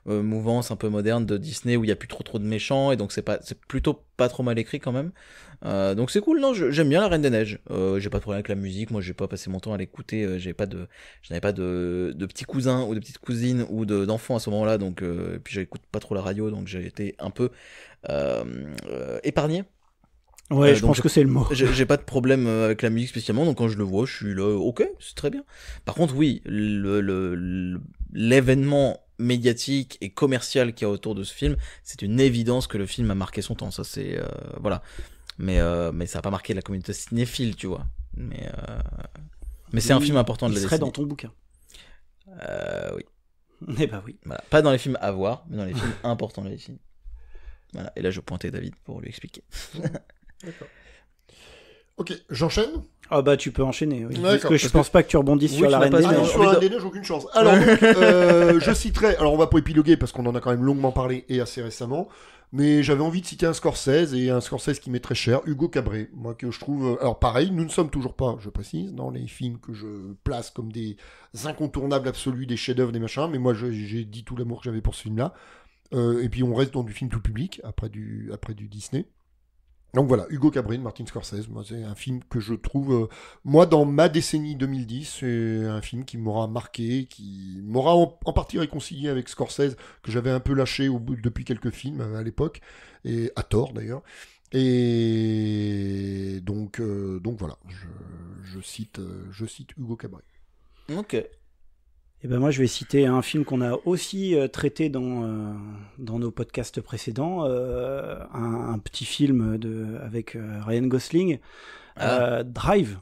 mouvance un peu moderne de Disney où il y a plus trop de méchants et donc c'est plutôt pas trop mal écrit quand même. Donc c'est cool, non, j'aime bien La Reine des Neiges. J'ai pas de problème avec la musique, moi j'ai pas passé mon temps à l'écouter, je n'avais pas de petits cousins ou de petites cousines ou d'enfants à ce moment-là, donc puis j'écoute pas trop la radio, donc j'ai été un peu épargné.
Ouais, je pense que c'est le mot.
J'ai pas de problème avec la musique spécialement, donc quand je le vois, je suis là, ok, c'est très bien. Par contre, oui, l'événement médiatique et commercial qu'il y a autour de ce film, c'est une évidence que le film a marqué son temps. Ça, c'est voilà. Mais ça a pas marqué la communauté cinéphile, tu vois. Mais c'est un film important de la décennie.
Il serait dans ton bouquin.
Oui.
Eh ben oui.
Voilà. Pas dans les films à voir, mais dans les films importants de la décennie. Voilà. Et là, je pointais David pour lui expliquer.
D'accord. Ok, j'enchaîne.
Ah bah tu peux enchaîner, oui.
Parce
que je pense pas que tu rebondisses sur la Reine des Neiges.
Non, sur la Reine des Neiges, j'ai aucune chance. Alors donc, je citerai, alors on va pas épiloguer parce qu'on en a quand même longuement parlé et assez récemment, mais j'avais envie de citer un Scorsese, et un Scorsese qui m'est très cher, Hugo Cabret. Moi que je trouve, alors pareil, nous ne sommes toujours pas, je précise, dans les films que je place comme des incontournables absolus, des chefs-d'œuvre, des machins, mais moi j'ai dit tout l'amour que j'avais pour ce film-là. Et puis on reste dans du film tout public, après du Disney. Donc voilà, Hugo Cabret de Martin Scorsese, moi c'est un film que je trouve, moi dans ma décennie 2010, c'est un film qui m'aura marqué, qui m'aura en partie réconcilié avec Scorsese, que j'avais un peu lâché depuis quelques films à l'époque, et à tort d'ailleurs. Et donc voilà, je cite Hugo Cabret.
Ok.
Et ben moi je vais citer un film qu'on a aussi traité dans nos podcasts précédents, un petit film avec Ryan Gosling, Drive,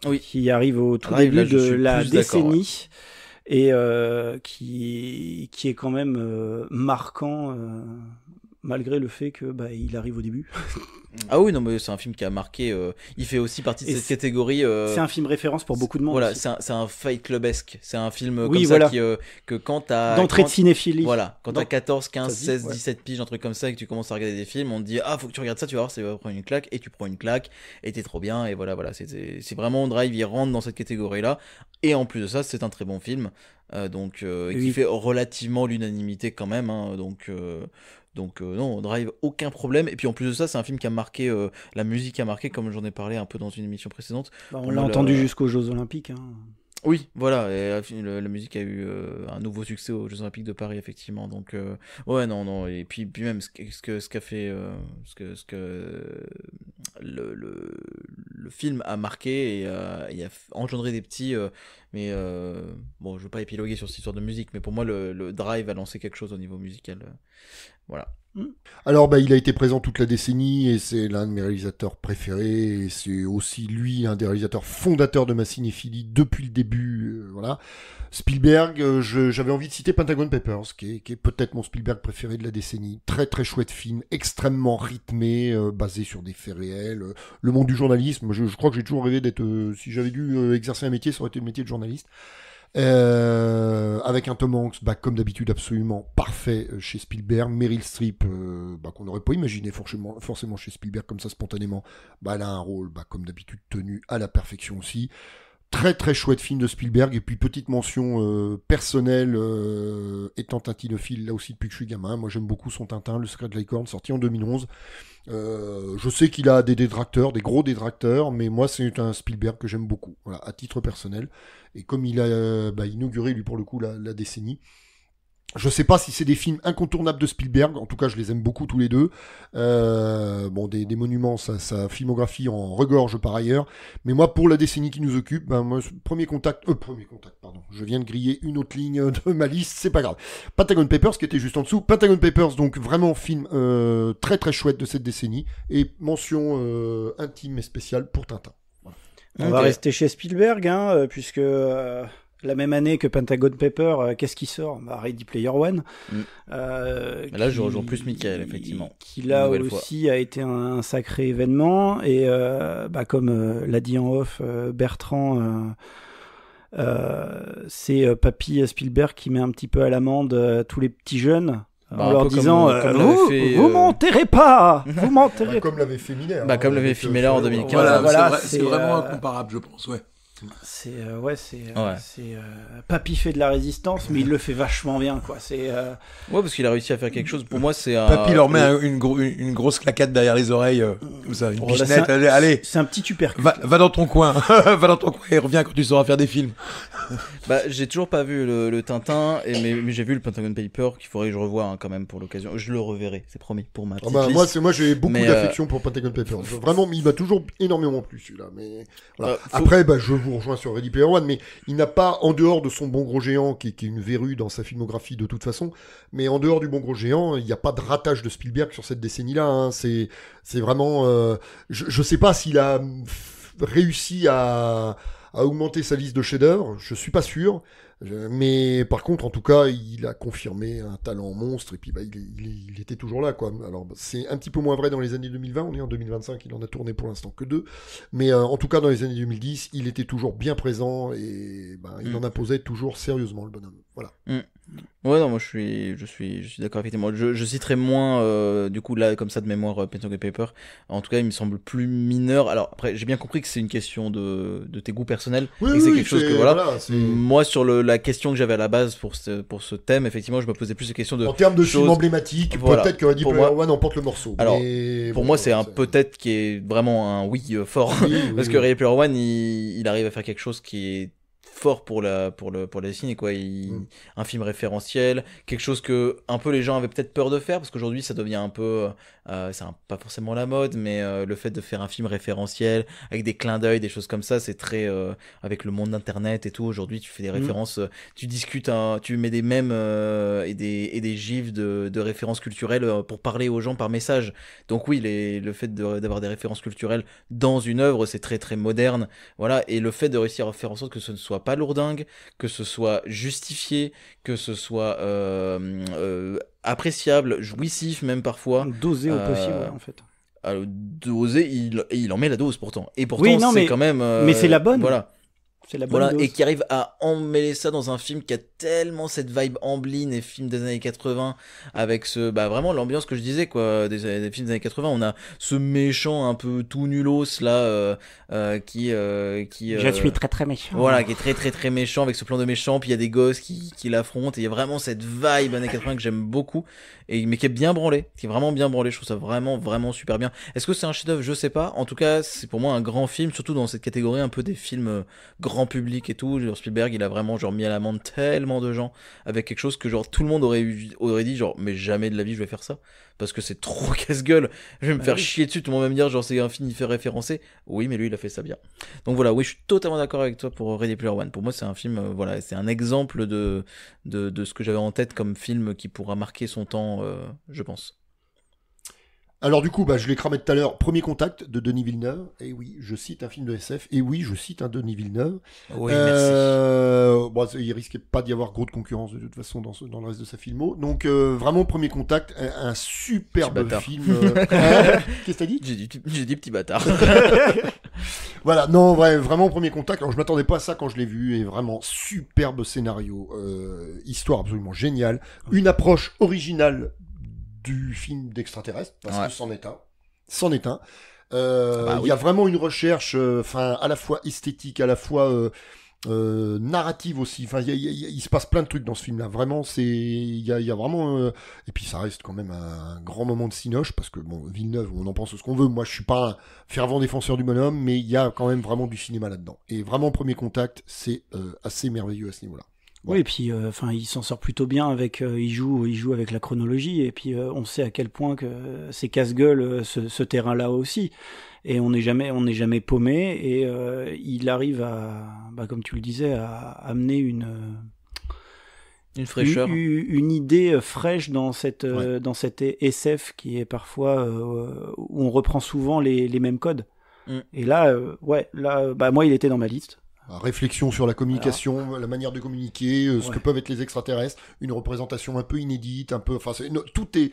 oui,
qui arrive au tout
Drive,
début
là,
de la décennie,
ouais.
Et qui est quand même marquant malgré le fait que il arrive au début.
Ah oui, non, mais c'est un film qui a marqué. Il fait aussi partie de cette catégorie.
C'est un film référence pour beaucoup de monde.
Voilà, c'est un Fight Club-esque. C'est un film
oui,
comme
voilà.
ça que quand t'as.
D'entrée de cinéphilie.
Voilà, quand t'as 14, 15, 16,
ouais.
17 piges, un truc comme ça, et que tu commences à regarder des films, on te dit, ah, faut que tu regardes ça, tu vas voir, ça va prendre une claque, et tu prends une claque, et t'es trop bien, et voilà. C'est vraiment Drive, il rentre dans cette catégorie-là. Et en plus de ça, c'est un très bon film. Qui fait relativement l'unanimité quand même. Hein, donc non, Drive, aucun problème. Et puis en plus de ça, c'est un film qui a marqué, la musique a marqué, comme j'en ai parlé un peu dans une émission précédente.
On l'a entendu jusqu'aux Jeux Olympiques. Hein.
Oui, voilà, et la musique a eu un nouveau succès aux Jeux Olympiques de Paris, effectivement. Donc ouais, non, et puis même ce qu'a fait, ce que le film a marqué et a engendré des petits. Mais bon, je veux pas épiloguer sur cette histoire de musique, mais pour moi, le Drive a lancé quelque chose au niveau musical. Voilà.
Alors, il a été présent toute la décennie et c'est l'un de mes réalisateurs préférés. Et c'est aussi lui un des réalisateurs fondateurs de ma cinéphilie depuis le début. Voilà. Spielberg, j'avais envie de citer Pentagon Papers, qui est peut-être mon Spielberg préféré de la décennie. Très très chouette film, extrêmement rythmé, basé sur des faits réels. Le monde du journalisme, je crois que j'ai toujours rêvé d'être. Si j'avais dû exercer un métier, ça aurait été le métier de journaliste. Avec un Tom Hanks, comme d'habitude absolument parfait chez Spielberg. Meryl Streep, qu'on n'aurait pas imaginé forcément chez Spielberg comme ça spontanément. Elle a un rôle, comme d'habitude tenu à la perfection aussi. Très très chouette film de Spielberg. Et puis petite mention personnelle, étant tintinophile là aussi depuis que je suis gamin, moi j'aime beaucoup son Tintin, Le Secret de la Licorne, sorti en 2011. Je sais qu'il a des détracteurs, des gros détracteurs, mais moi c'est un Spielberg que j'aime beaucoup, voilà, à titre personnel. Et comme il a inauguré lui pour le coup la décennie, je sais pas si c'est des films incontournables de Spielberg, en tout cas je les aime beaucoup tous les deux. Des monuments, sa filmographie en regorge par ailleurs. Mais moi pour la décennie qui nous occupe, moi premier contact, pardon, je viens de griller une autre ligne de ma liste, c'est pas grave. Pentagon Papers qui était juste en dessous. Pentagon Papers, donc vraiment film très très chouette de cette décennie et mention intime et spéciale pour Tintin. Voilà.
On va rester chez Spielberg, puisque la même année que Pentagon Paper, qu'est-ce qui sort ? Ready Player One.
Là, je rejoins plus Michael, effectivement.
Qui là aussi a été un sacré événement. Et comme l'a dit en off Bertrand, c'est Papy Spielberg qui met un petit peu à l'amende tous les petits jeunes. En leur disant vous m'enterrez pas, vous m'enterrez
comme l'avait fait Miller.
Comme l'avait fait Miller en 2015.
Voilà, c'est vraiment incomparable, je pense, ouais.
C'est Papy fait de la résistance, mais il le fait vachement bien, quoi.
Ouais, parce qu'il a réussi à faire quelque chose. Pour moi, c'est
Papy leur met une grosse claquette derrière les oreilles, comme ça, une pichenette. Allez,
c'est un petit tupercule.
Va dans ton coin, va dans ton coin et reviens quand tu sauras faire des films.
Bah, j'ai toujours pas vu le Tintin, mais j'ai vu le Pentagon Paper qu'il faudrait que je revoie hein, quand même pour l'occasion. Je le reverrai, c'est promis pour ma petite liste.
Moi j'ai beaucoup d'affection pour Pentagon Paper. Vraiment, il m'a toujours énormément plu celui-là. Mais voilà. Après, je vous rejoins sur Ready Player One, mais il n'a pas, en dehors de son Bon Gros Géant, qui est une verrue dans sa filmographie de toute façon, mais en dehors du Bon Gros Géant, il n'y a pas de ratage de Spielberg sur cette décennie-là. Hein. C'est vraiment, je sais pas s'il a réussi à augmenter sa liste de chefs-d'œuvre, je suis pas sûr. Mais par contre, en tout cas, il a confirmé un talent monstre et puis il était toujours là, quoi. Alors c'est un petit peu moins vrai dans les années 2020, on est en 2025, il en a tourné pour l'instant que 2. Mais en tout cas, dans les années 2010, il était toujours bien présent et il en imposait toujours sérieusement le bonhomme. Voilà.
Ouais, non, moi je suis d'accord avec toi. Je citerai moins, du coup, là, comme ça de mémoire, Pentagon Paper. En tout cas, il me semble plus mineur. Alors, après, j'ai bien compris que c'est une question de tes goûts personnels.
Oui,
et que c'est quelque chose que, voilà.
C'est...
Moi, sur la question que j'avais à la base pour ce thème, effectivement, je me posais plus la question de.
En termes de film emblématique,
voilà.
Peut-être que Ready Player One emporte le morceau.
Alors,
mais
pour moi, c'est un peut-être qui est vraiment un oui fort. Parce que Ready Player One, il arrive à faire quelque chose qui est fort pour la décennie, quoi. Un film référentiel, quelque chose que un peu les gens avaient peut-être peur de faire, parce qu'aujourd'hui ça devient un peu c'est pas forcément la mode, mais le fait de faire un film référentiel avec des clins d'œil, des choses comme ça, c'est très avec le monde d'internet et tout. Aujourd'hui tu fais des références, tu discutes, tu mets des mèmes et des gifs de références culturelles pour parler aux gens par message. Donc oui, le fait d'avoir des références culturelles dans une œuvre, c'est très très moderne, voilà. Et le fait de réussir à faire en sorte que ce ne soit pas lourdingue, que ce soit justifié, que ce soit appréciable, jouissif même parfois.
Dosé au possible, ouais, en fait.
Dosé, il en met la dose pourtant. Et pourtant,
oui, non,
c'est quand même...
mais c'est la bonne.
Voilà.
C'est la bonne dose.
Et qui arrive à emmêler ça dans un film qui a tellement cette vibe Amblin et film des années 80 avec vraiment l'ambiance que je disais, quoi, des films des années 80. On a ce méchant un peu tout nulos là qui
je suis très très méchant.
Voilà, qui est très très très méchant avec ce plan de méchant, puis il y a des gosses qui l'affrontent et il y a vraiment cette vibe années 80 que j'aime beaucoup mais qui est bien branlé, qui est vraiment bien branlé. Je trouve ça vraiment vraiment super bien. Est-ce que c'est un chef-d'œuvre? Je sais pas. En tout cas, c'est pour moi un grand film, surtout dans cette catégorie un peu des films grand public et tout. Genre Spielberg, il a vraiment mis à l'amende tellement de gens avec quelque chose que genre tout le monde aurait dit genre mais jamais de la vie je vais faire ça parce que c'est trop casse-gueule, je vais me faire chier dessus. Tout le monde va me dire genre c'est un film il fait référencer. Oui, mais lui il a fait ça bien. Donc voilà, oui, je suis totalement d'accord avec toi pour Ready Player One. Pour moi c'est un film c'est un exemple de ce que j'avais en tête comme film qui pourra marquer son temps, je pense.
Alors du coup, je l'ai cramé tout à l'heure. Premier contact de Denis Villeneuve. Et oui, je cite un film de SF. Et oui, je cite un Denis Villeneuve.
Oui, merci.
Il risquait pas d'y avoir gros de concurrence de toute façon dans le reste de sa filmo. Donc vraiment premier contact, un superbe film. Qu'est-ce que t'as dit?
J'ai dit petit bâtard.
Voilà, non, vraiment premier contact. Alors je m'attendais pas à ça quand je l'ai vu. Et vraiment superbe scénario, histoire absolument géniale, une approche originale du film d'extraterrestre, parce que c'en est un. Il y a vraiment une recherche, à la fois esthétique, à la fois narrative aussi. Enfin, il se passe plein de trucs dans ce film-là. Vraiment, il y a vraiment. Et puis ça reste quand même un grand moment de cinoche, parce que Villeneuve, on en pense ce qu'on veut. Moi, je suis pas un fervent défenseur du bonhomme, mais il y a quand même vraiment du cinéma là-dedans. Et vraiment, premier contact, c'est assez merveilleux à ce niveau-là.
Ouais. Oui, et puis il s'en sort plutôt bien avec il joue avec la chronologie, et puis on sait à quel point que c'est casse-gueule ce terrain-là aussi, et on n'est jamais paumé, et il arrive à comme tu le disais, à amener une
fraîcheur,
une idée fraîche dans cette SF qui est parfois où on reprend souvent les mêmes codes. Et là moi il était dans ma liste.
Réflexion sur la communication, la manière de communiquer, ce que peuvent être les extraterrestres, une représentation un peu inédite, tout est...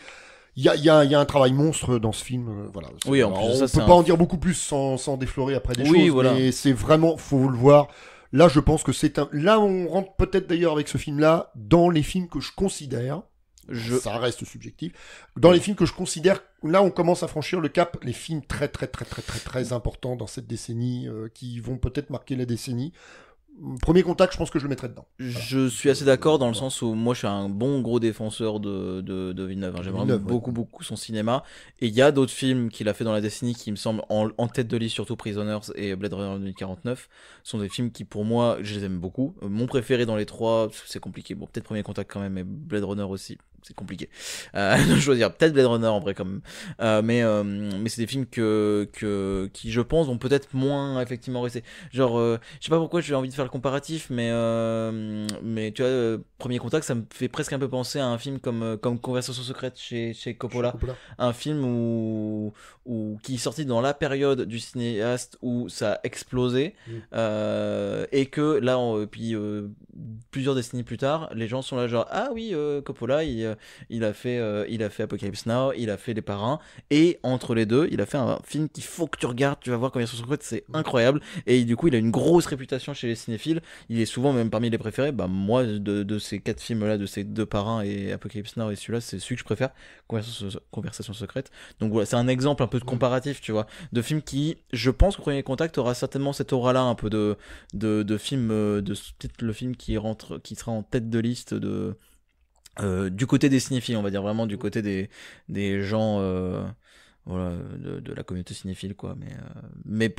Il y a un travail monstre dans ce film, voilà.
Oui, en plus,
on peut pas en dire beaucoup plus sans déflorer après des choses, voilà. Mais c'est vraiment, faut le voir. Là, je pense que là, on rentre peut-être d'ailleurs avec ce film-là dans les films que je considère Ça reste subjectif. Dans les films que je considère, là on commence à franchir le cap, les films très importants dans cette décennie, qui vont peut-être marquer la décennie. Premier Contact, je pense que je le mettrais dedans. Voilà.
Je suis assez d'accord dans le sens où moi je suis un bon gros défenseur de Villeneuve. J'aime vraiment beaucoup son cinéma. Et il y a d'autres films qu'il a fait dans la décennie qui me semblent en tête de liste, surtout Prisoners et Blade Runner 2049, sont des films qui pour moi, je les aime beaucoup. Mon préféré dans les trois, c'est compliqué. Bon, peut-être Premier Contact quand même, mais Blade Runner aussi. C'est compliqué de choisir. Peut-être Blade Runner en vrai quand même. Mais c'est des films qui je pense vont peut-être moins effectivement rester. Genre, je sais pas pourquoi j'ai envie de faire le comparatif, mais tu vois, Premier Contact, ça me fait presque un peu penser à un film comme Conversation secrète chez Coppola. Un film qui est sorti dans la période du cinéaste où ça a explosé et que là, plusieurs décennies plus tard, les gens sont là genre ah oui, Coppola il a fait Apocalypse Now, il a fait Les Parrains, et entre les deux il a fait un film qu'il faut que tu regardes, tu vas voir Conversation secrète, c'est incroyable, et du coup il a une grosse réputation chez les cinéphiles, il est souvent même parmi les préférés. Bah moi de ces 4 films là, de ces 2 Parrains et Apocalypse Now et celui-là, c'est celui que je préfère, Conversation secrète. Donc voilà, c'est un exemple un peu de comparatif, tu vois, de films qui, je pense que Premier Contact aura certainement cette aura là un peu de film, de peut-être le film qui sera en tête de liste du côté des cinéphiles, on va dire, vraiment du côté des gens voilà, de la communauté cinéphile, quoi. Mais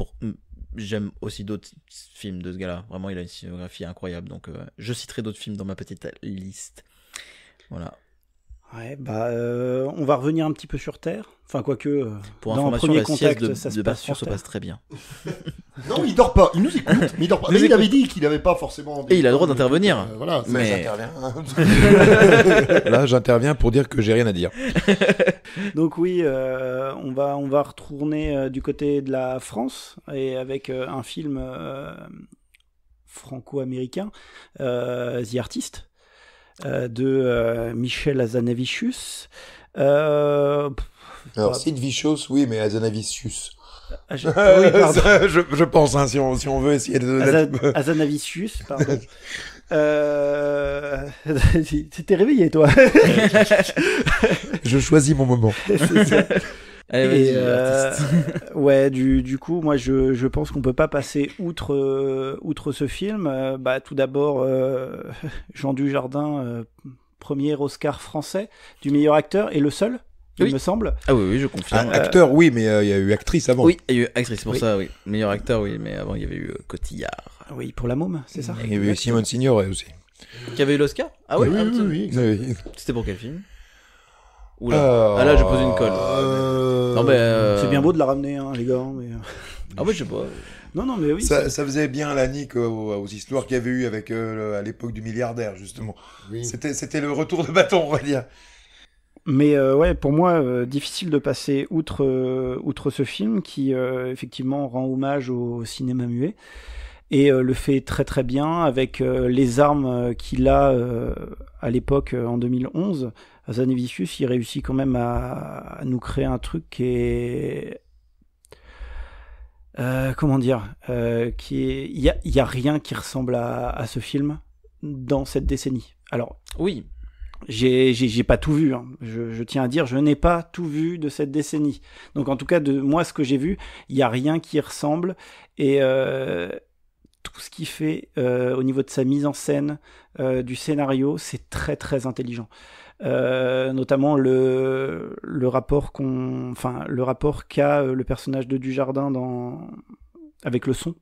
j'aime aussi d'autres films de ce gars-là, vraiment il a une cinématographie incroyable, donc je citerai d'autres films dans ma petite liste. Voilà.
Ouais, on va revenir un petit peu sur Terre. Enfin, quoique,
pour
dans
information,
Premier
la
Contact,
sieste
ça
de
se passe
Bertrand
sur
se
Terre.
passe très bien.
Non, il dort pas. Il nous écoute, mais il dort pas. Mais il avait dit qu'il n'avait pas forcément.
Et il a le droit d'intervenir.
Voilà.
Mais
Là, j'interviens pour dire que j'ai rien à dire.
Donc oui, on va retourner du côté de la France, et avec un film franco-américain, The Artist, de Michel Hazanavicius.
Alors, Sid Vicious, oui, mais Hazanavicius.
Oui, pardon.
je pense, hein, si on veut essayer de...
Hazanavicius, pardon. T'es réveillé, toi.
Je choisis mon moment.
C'est ça.
allez,
Et
vas-y,
ouais, du coup, moi, je pense qu'on peut pas passer outre ce film. Tout d'abord, Jean Dujardin, premier Oscar français du meilleur acteur, et le seul, il me semble.
Ah oui, je confirme.
Acteur, oui, mais il y a eu actrice avant.
Oui, il y a eu actrice, pour
Oui.
ça, oui. Meilleur acteur, oui, mais avant il y avait eu Cotillard.
Oui, pour La Môme, c'est ça.
Il y a eu Simone Signoret aussi.
Qui avait eu l'Oscar? Ah ouais,
Oui, exact.
Oui.
C'était pour quel film? Oula. Ah là, je pose une colle. Non,
C'est bien beau de la ramener, hein, les gars. Mais...
Ah ouais, je sais pas.
Non, mais oui.
Ça faisait bien la nique aux histoires qu'il y avait eu avec à l'époque du milliardaire, justement.
Oui.
C'était le retour de bâton, on va dire.
Mais ouais, pour moi, difficile de passer outre ce film qui, effectivement, rend hommage au cinéma muet. Et le fait très très bien avec les armes qu'il a à l'époque, en 2011. Hazanavicius, il réussit quand même à nous créer un truc qui est... comment dire, il y a rien qui ressemble à ce film dans cette décennie. Alors
Oui.
j'ai pas tout vu, hein. Je tiens à dire, je n'ai pas tout vu de cette décennie. Donc en tout cas, de moi, ce que j'ai vu, il y a rien qui ressemble, et tout ce qu'il fait au niveau de sa mise en scène, du scénario, c'est très très intelligent. Notamment le rapport qu'a le personnage de Dujardin avec le son.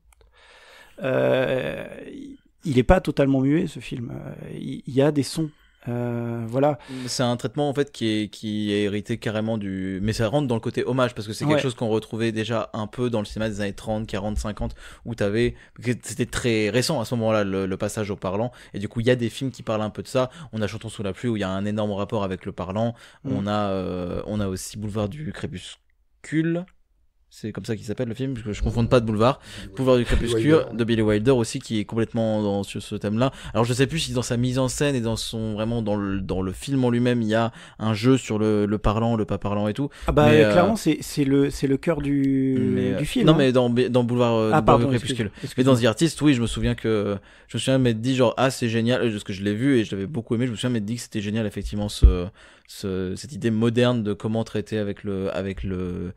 Il est pas totalement muet, ce film. Il y a des sons. Voilà.
C'est un traitement en fait qui est hérité carrément mais ça rentre dans le côté hommage, parce que c'est quelque chose qu'on retrouvait déjà un peu dans le cinéma des années 30, 40, 50, où c'était très récent à ce moment-là, le passage au parlant, et du coup il y a des films qui parlent un peu de ça. On a Chantons sous la pluie où il y a un énorme rapport avec le parlant. On a aussi Boulevard du Crépuscule. c'est comme ça qu'il s'appelle le film, parce que je confonde pas de Boulevard. Boulevard du Crépuscule de Billy Wilder aussi, qui est complètement sur ce thème-là. Alors je sais plus si dans sa mise en scène et vraiment dans le film en lui-même, il y a un jeu sur le parlant, le pas parlant et tout.
Ah bah clairement c'est le cœur du film.
Non mais dans Boulevard du Crépuscule. Mais dans The Artist, oui, je me souviens m'être dit genre c'est génial, parce que je l'ai vu et je l'avais beaucoup aimé. Je me souviens m'être dit que c'était génial effectivement cette idée moderne de comment traiter avec le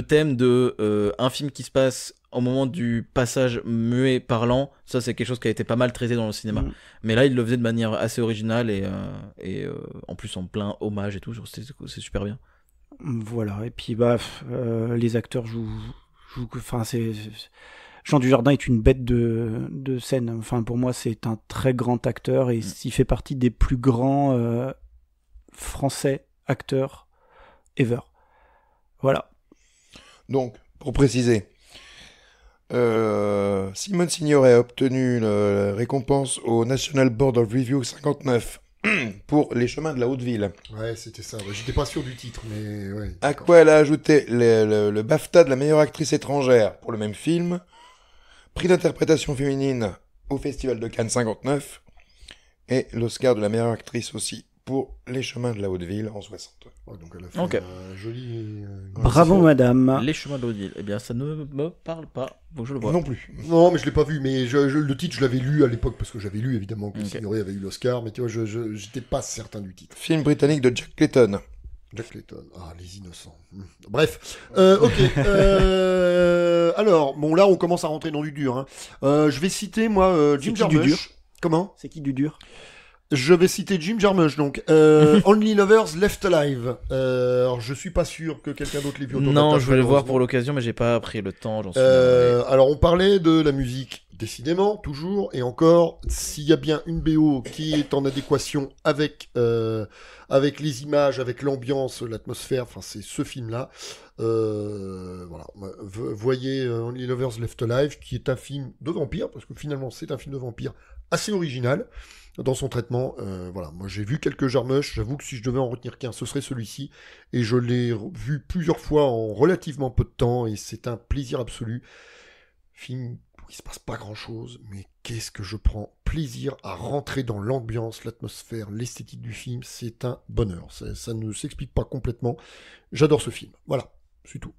thème de un film qui se passe au moment du passage muet parlant. Ça c'est quelque chose qui a été pas mal traité dans le cinéma, mais là il le faisait de manière assez originale et en plus en plein hommage et tout. C'est super bien.
Voilà, et puis les acteurs jouent enfin Jean Dujardin est une bête de scène. Enfin, pour moi, c'est un très grand acteur et il fait partie des plus grands français acteurs ever. Voilà.
Donc, pour préciser, Simone Signoret a obtenu la récompense au National Board of Review 59 pour Les Chemins de la Haute-Ville.
Ouais, c'était ça. J'étais pas sûr du titre, mais ouais.
À quoi elle a ajouté le BAFTA de la meilleure actrice étrangère pour le même film, prix d'interprétation féminine au Festival de Cannes 59 et l'Oscar de la meilleure actrice aussi pour Les Chemins de la Haute-Ville en 60.
Ouais, donc elle a fait un joli...
Bravo madame.
Les Chemins de la Haute-Ville. Eh bien, ça ne me parle pas. Faut que je le vois.
Non plus.
Non, mais je l'ai pas vu. Mais le titre, je l'avais lu à l'époque parce que j'avais lu évidemment que Signoret avait eu l'Oscar. Mais tu vois, j'étais pas certain du titre.
Film britannique de Jack Clayton.
Jack Clayton. Ah, les innocents. Bref. Ok. Alors, bon, là, on commence à rentrer dans du dur. Hein. Je vais citer, moi, Jim Jarmusch. Comment ?
C'est qui du dur ?
Je vais citer Jim Jarmusch, donc. Only Lovers Left Alive. Alors, je suis pas sûr que quelqu'un d'autre l'ait vu autour de la table.
Non, je voulais le voir pour l'occasion, mais j'ai pas pris le temps, j'en suis
alors, on parlait de la musique, décidément, toujours, et encore, s'il y a bien une BO qui est en adéquation avec les images, avec l'ambiance, l'atmosphère, enfin, c'est ce film-là. Voilà. Voyez Only Lovers Left Alive, qui est un film de vampire, parce que finalement, c'est un film de vampire assez original dans son traitement. Voilà, moi j'ai vu quelques Jarmusch, j'avoue que si je devais en retenir qu'un, ce serait celui-ci, et je l'ai vu plusieurs fois en relativement peu de temps, et c'est un plaisir absolu. Film où il se passe pas grand-chose, mais qu'est-ce que je prends plaisir à rentrer dans l'ambiance, l'atmosphère, l'esthétique du film, c'est un bonheur, ça ne s'explique pas complètement, j'adore ce film, voilà, c'est tout.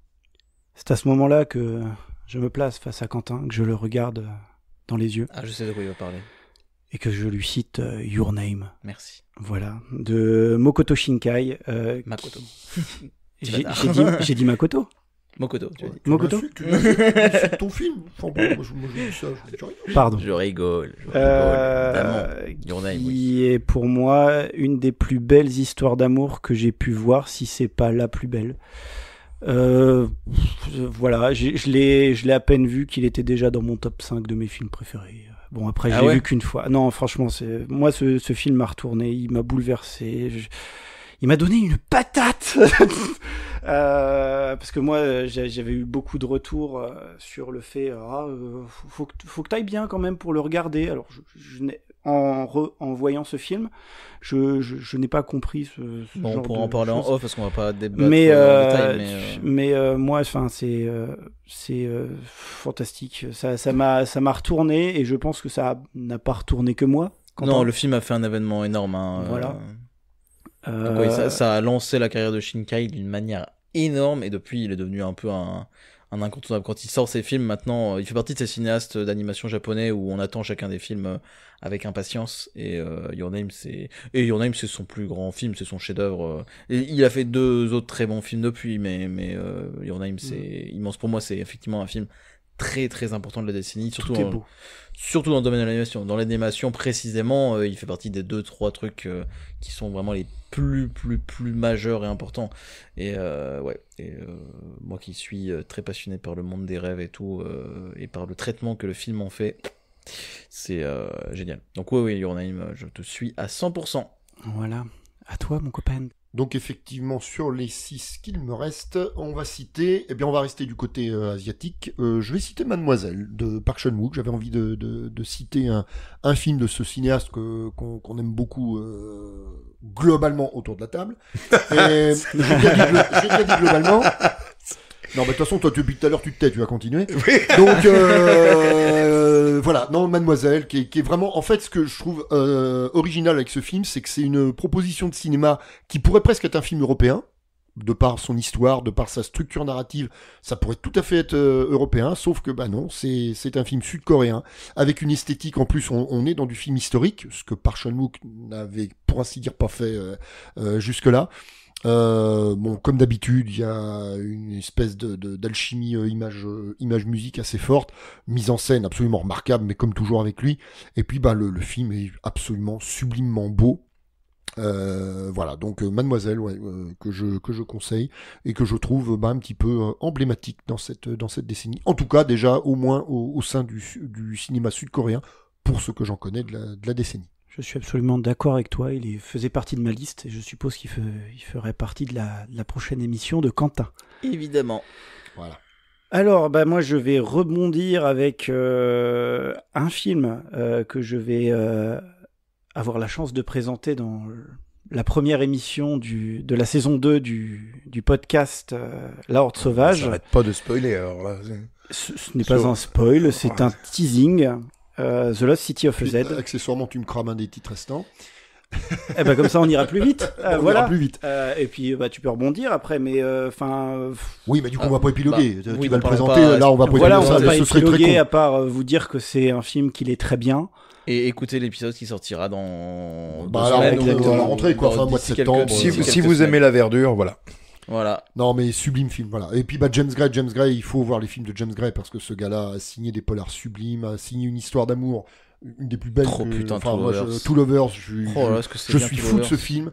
C'est à ce moment-là que je me place face à Quentin, que je le regarde dans les yeux.
Ah, je sais de quoi il va parler.
Et que je lui cite Your Name.
Merci.
Voilà, de Makoto Shinkai.
Makoto.
J'ai dit Makoto.
Mokoto, tu as dit.
Mokoto.
Tu l'as ton film. Enfin, bon, moi, je dis ça, je dis rien.
Pardon.
Je rigole. Évidemment. Your Name,
qui est pour moi une des plus belles histoires d'amour que j'ai pu voir, si c'est pas la plus belle. Voilà, je l'ai à peine vu qu'il était déjà dans mon top 5 de mes films préférés. Bon, après, je l'ai vu qu'une fois. Non, franchement, moi, ce film m'a retourné, il m'a bouleversé. Il m'a donné une patate parce que moi, j'avais eu beaucoup de retours sur le fait faut que t'ailles bien quand même pour le regarder. Alors, en voyant ce film, je n'ai pas compris ce
bon,
genre
on pourra
de
en parler
choses.
en off parce qu'on va pas débattre en détail.
Mais moi, enfin, c'est fantastique. Ça m'a retourné et je pense que ça n'a pas retourné que moi.
Non, le film a fait un événement énorme. Hein,
voilà.
Donc, oui, ça a lancé la carrière de Shinkai d'une manière énorme et depuis il est devenu un peu un incontournable. Quand il sort ses films maintenant, il fait partie de ces cinéastes d'animation japonais où on attend chacun des films avec impatience et Your Name c'est son plus grand film, c'est son chef-d'œuvre. Il a fait 2 autres très bons films depuis, mais Your Name c'est immense. Pour moi, c'est effectivement un film très très important de la décennie, surtout dans le domaine de l'animation. Dans l'animation précisément, il fait partie des 2-3 trucs qui sont vraiment les plus majeurs et importants. Et moi qui suis très passionné par le monde des rêves et tout, et par le traitement que le film en fait, c'est génial. Donc oui, Your Name, je te suis à 100%.
Voilà, à toi mon copain.
Donc effectivement, sur les 6 qu'il me reste, on va rester du côté asiatique. Je vais citer Mademoiselle de Park Chan-wook. J'avais envie de citer un film de ce cinéaste qu'on aime beaucoup globalement autour de la table. Et j'ai bien dit globalement. Non, mais de toute façon, toi, depuis tout à l'heure, tu te tais, tu vas continuer. Donc, voilà. Non, Mademoiselle, qui est vraiment, en fait, ce que je trouve original avec ce film, c'est que c'est une proposition de cinéma qui pourrait presque être un film européen, de par son histoire, de par sa structure narrative, ça pourrait tout à fait être européen, sauf que bah non, c'est un film sud-coréen, avec une esthétique, en plus on est dans du film historique, ce que Park Chan-wook n'avait pour ainsi dire pas fait jusque-là. Bon, comme d'habitude, il y a une espèce d'alchimie image-musique assez forte, mise en scène absolument remarquable, mais comme toujours avec lui, et puis bah le film est absolument sublimement beau. Voilà, donc Mademoiselle, ouais, que je conseille et que je trouve un petit peu emblématique dans cette décennie. En tout cas, déjà au moins au sein du cinéma sud-coréen, pour ce que j'en connais de la décennie.
Je suis absolument d'accord avec toi. Il faisait partie de ma liste et je suppose qu'il ferait partie de la prochaine émission de Quentin.
Évidemment.
Voilà.
Alors, bah moi, je vais rebondir avec un film que je vais avoir la chance de présenter dans la première émission de la saison 2 du podcast La Horde Sauvage.
Ça n'arrête pas de spoiler, alors là.
Ce n'est pas un spoil, c'est un teasing. The Lost City of Z.
Accessoirement, tu me crames un des titres restants.
Eh ben, comme ça, on ira plus vite. Voilà.
Ira plus vite.
Et puis, bah, tu peux rebondir après, mais enfin.
Oui, mais du coup, on va pas épiloguer.
Bah,
tu
oui,
vas le
parlons
présenter.
pas-
Là, on va pas
Voilà, on
épiloguer
va pas
ça. Ce serait très
épiloguer
con.
à part vous dire que c'est un film qui est très bien.
Et écoutez l'épisode qui sortira dans
Bah,
2
alors,
semaines
exactement.
ou-
à la rentrée, quoi,
dans-
fin mois de
d'ici
septembre.
quelques-
Si,
d'ici
si
quelques
vous
semaines.
aimez la verdure, voilà.
Voilà.
Non, mais sublime film, voilà. Et puis, bah, James Gray, il faut voir les films de James Gray parce que ce gars-là a signé des polars sublimes, a signé une histoire d'amour, une des plus belles.
Trop putain,
enfin,
Two
moi,
Lovers.
Two Lovers,
Oh là, est-ce que c'est
je
bien
suis
Two
fou de
Lovers.
ce film.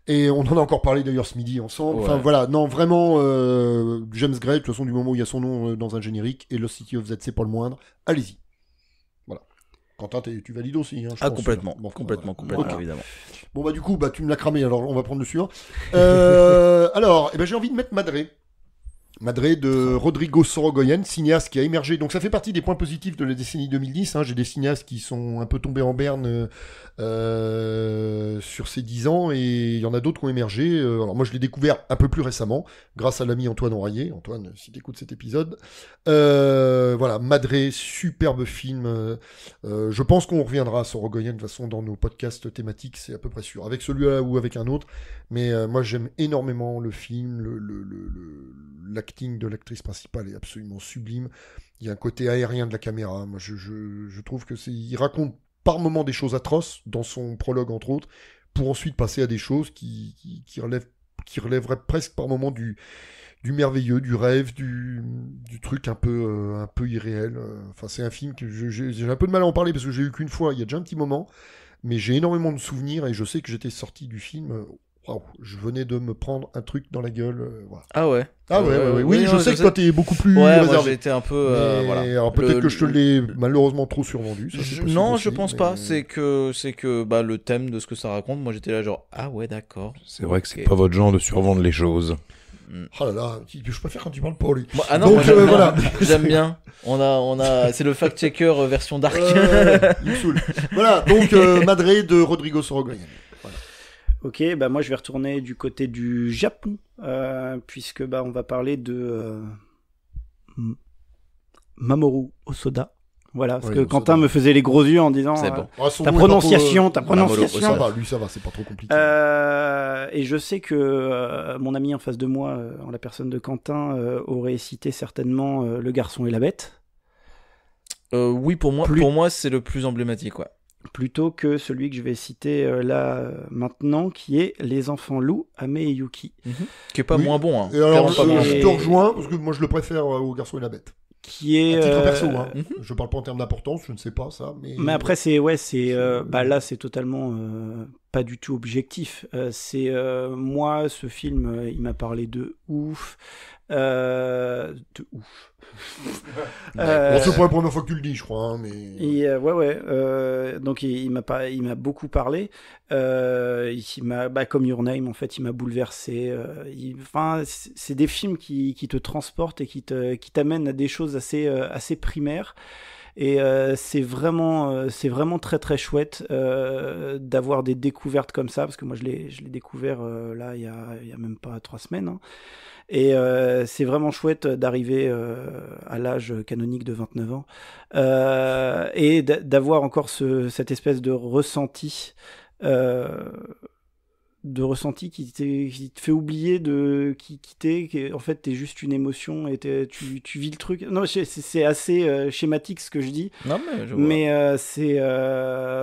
Et on en a encore parlé d'ailleurs ce midi ensemble. Enfin
Ouais.
voilà, non vraiment James Gray, de toute façon du moment où il y a son nom dans un générique, et Lost City of Z c'est pas le moindre, allez-y. Voilà. Quentin, tu valides aussi, hein, je
Ah,
pense,
complètement.
celui-là. Bon,
Complètement,
voilà.
complètement,
Ok.
évidemment.
Bon bah du coup, bah tu me l'as cramé, alors on va prendre le suivant. Alors, eh ben, j'ai envie de mettre Madré de Rodrigo Sorogoyen, cinéaste qui a émergé. Donc ça fait partie des points positifs de la décennie 2010. Hein. J'ai des cinéastes qui sont un peu tombés en berne sur ces 10 ans et il y en a d'autres qui ont émergé. Alors moi je l'ai découvert un peu plus récemment grâce à l'ami Antoine Onrayer. Antoine, si tu écoutes cet épisode. Voilà, Madré, superbe film. Je pense qu'on reviendra à Sorogoyen de toute façon dans nos podcasts thématiques, c'est à peu près sûr. Avec celui-là ou avec un autre. Mais moi j'aime énormément le film, l'acting de l'actrice principale est absolument sublime. Il y a un côté aérien de la caméra. Moi, je trouve que il raconte par moments des choses atroces dans son prologue entre autres, pour ensuite passer à des choses qui relèveraient presque par moments du merveilleux, du rêve, du truc un peu irréel. Enfin, c'est un film que j'ai un peu de mal à en parler parce que j'ai eu qu'une fois. Il y a déjà un petit moment, mais j'ai énormément de souvenirs et je sais que j'étais sorti du film. Waouh, je venais de me prendre un truc dans la gueule. Voilà.
Ah ouais.
Ah ouais. Oui,
non,
je sais que toi t'es beaucoup plus
Ouais, moi
réservé.
j'ai été un peu.
Mais,
voilà.
alors peut-être que je te l'ai malheureusement trop survendu. Ça, c'est possible
Non,
aussi,
je pense
mais-
pas. C'est que bah, le thème de ce que ça raconte, moi j'étais là genre ah ouais d'accord.
C'est vrai que c'est
Ok.
pas votre genre de survendre les choses.
Oh là là, je préfère quand tu parles pour lui.
Moi, ah non,
Donc,
moi, j'aime bien.
voilà.
J'aime bien. On a, c'est le fact-checker version dark.
Il me saoule. Voilà, donc Madré de Rodrigo Sorogoyen. Voilà.
Ok, bah moi je vais retourner du côté du Japon, puisque bah on va parler de Mamoru Hosoda. Voilà, parce
Oui,
que
Hosoda.
Quentin me faisait les gros yeux en disant
C'est bon.
Ah, son
ta
nom est pas trop,
prononciation.
ça va,
Hosoda.
lui ça va, c'est pas trop compliqué.
Et je sais que mon ami en face de moi, en la personne de Quentin, aurait cité certainement Le Garçon et la Bête,
Oui, pour moi c'est le plus emblématique, ouais.
plutôt que celui que je vais citer là maintenant, qui est Les Enfants Loups, Ame et Yuki.
Qui est pas
Oui.
moins bon. Hein.
Et alors,
Clairement pas moins
je
bon.
Et-
te rejoins parce que moi je le préfère au Garçon et la Bête.
Qui est
À titre perso, hein.
Mhm.
Je parle pas en termes d'importance, je ne sais pas ça, mais.
Mais après, bah là, c'est totalement pas du tout objectif. C'est moi, ce film, il m'a parlé de ouf. De ouf.
Bon, c'est pas la première fois que tu le dis, je crois, hein, mais.
Et, ouais. Donc il m'a beaucoup parlé. Il m'a, bah, comme Your Name, en fait, il m'a bouleversé. Enfin, c'est des films qui te transportent et qui t'amènent à des choses assez primaires. Et c'est vraiment très très chouette d'avoir des découvertes comme ça, parce que moi je l'ai découvert là il y a même pas 3 semaines. Hein. Et c'est vraiment chouette d'arriver à l'âge canonique de 29 ans et d'avoir encore cette espèce de ressenti qui te fait oublier qui t'es, en fait t'es juste une émotion et tu vis le truc. Non, c'est assez schématique ce que je dis.
Non mais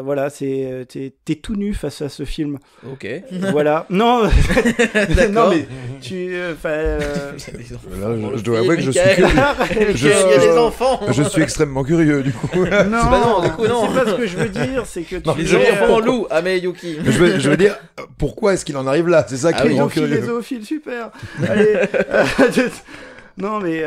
voilà, t'es tout nu face à ce film.
Ok.
Voilà. Non. Non mais
Là, je dois avouer que je suis curieux.
Il y a des enfants.
Je suis extrêmement curieux du coup.
Non,
du coup non.
C'est pas ce que je veux dire, c'est que
Les enfants loups, Ameyuki.
Je veux dire, pourquoi est-ce qu'il en arrive là? C'est ça qui est vraiment curieux.
Les zoophiles, super. Allez. Non mais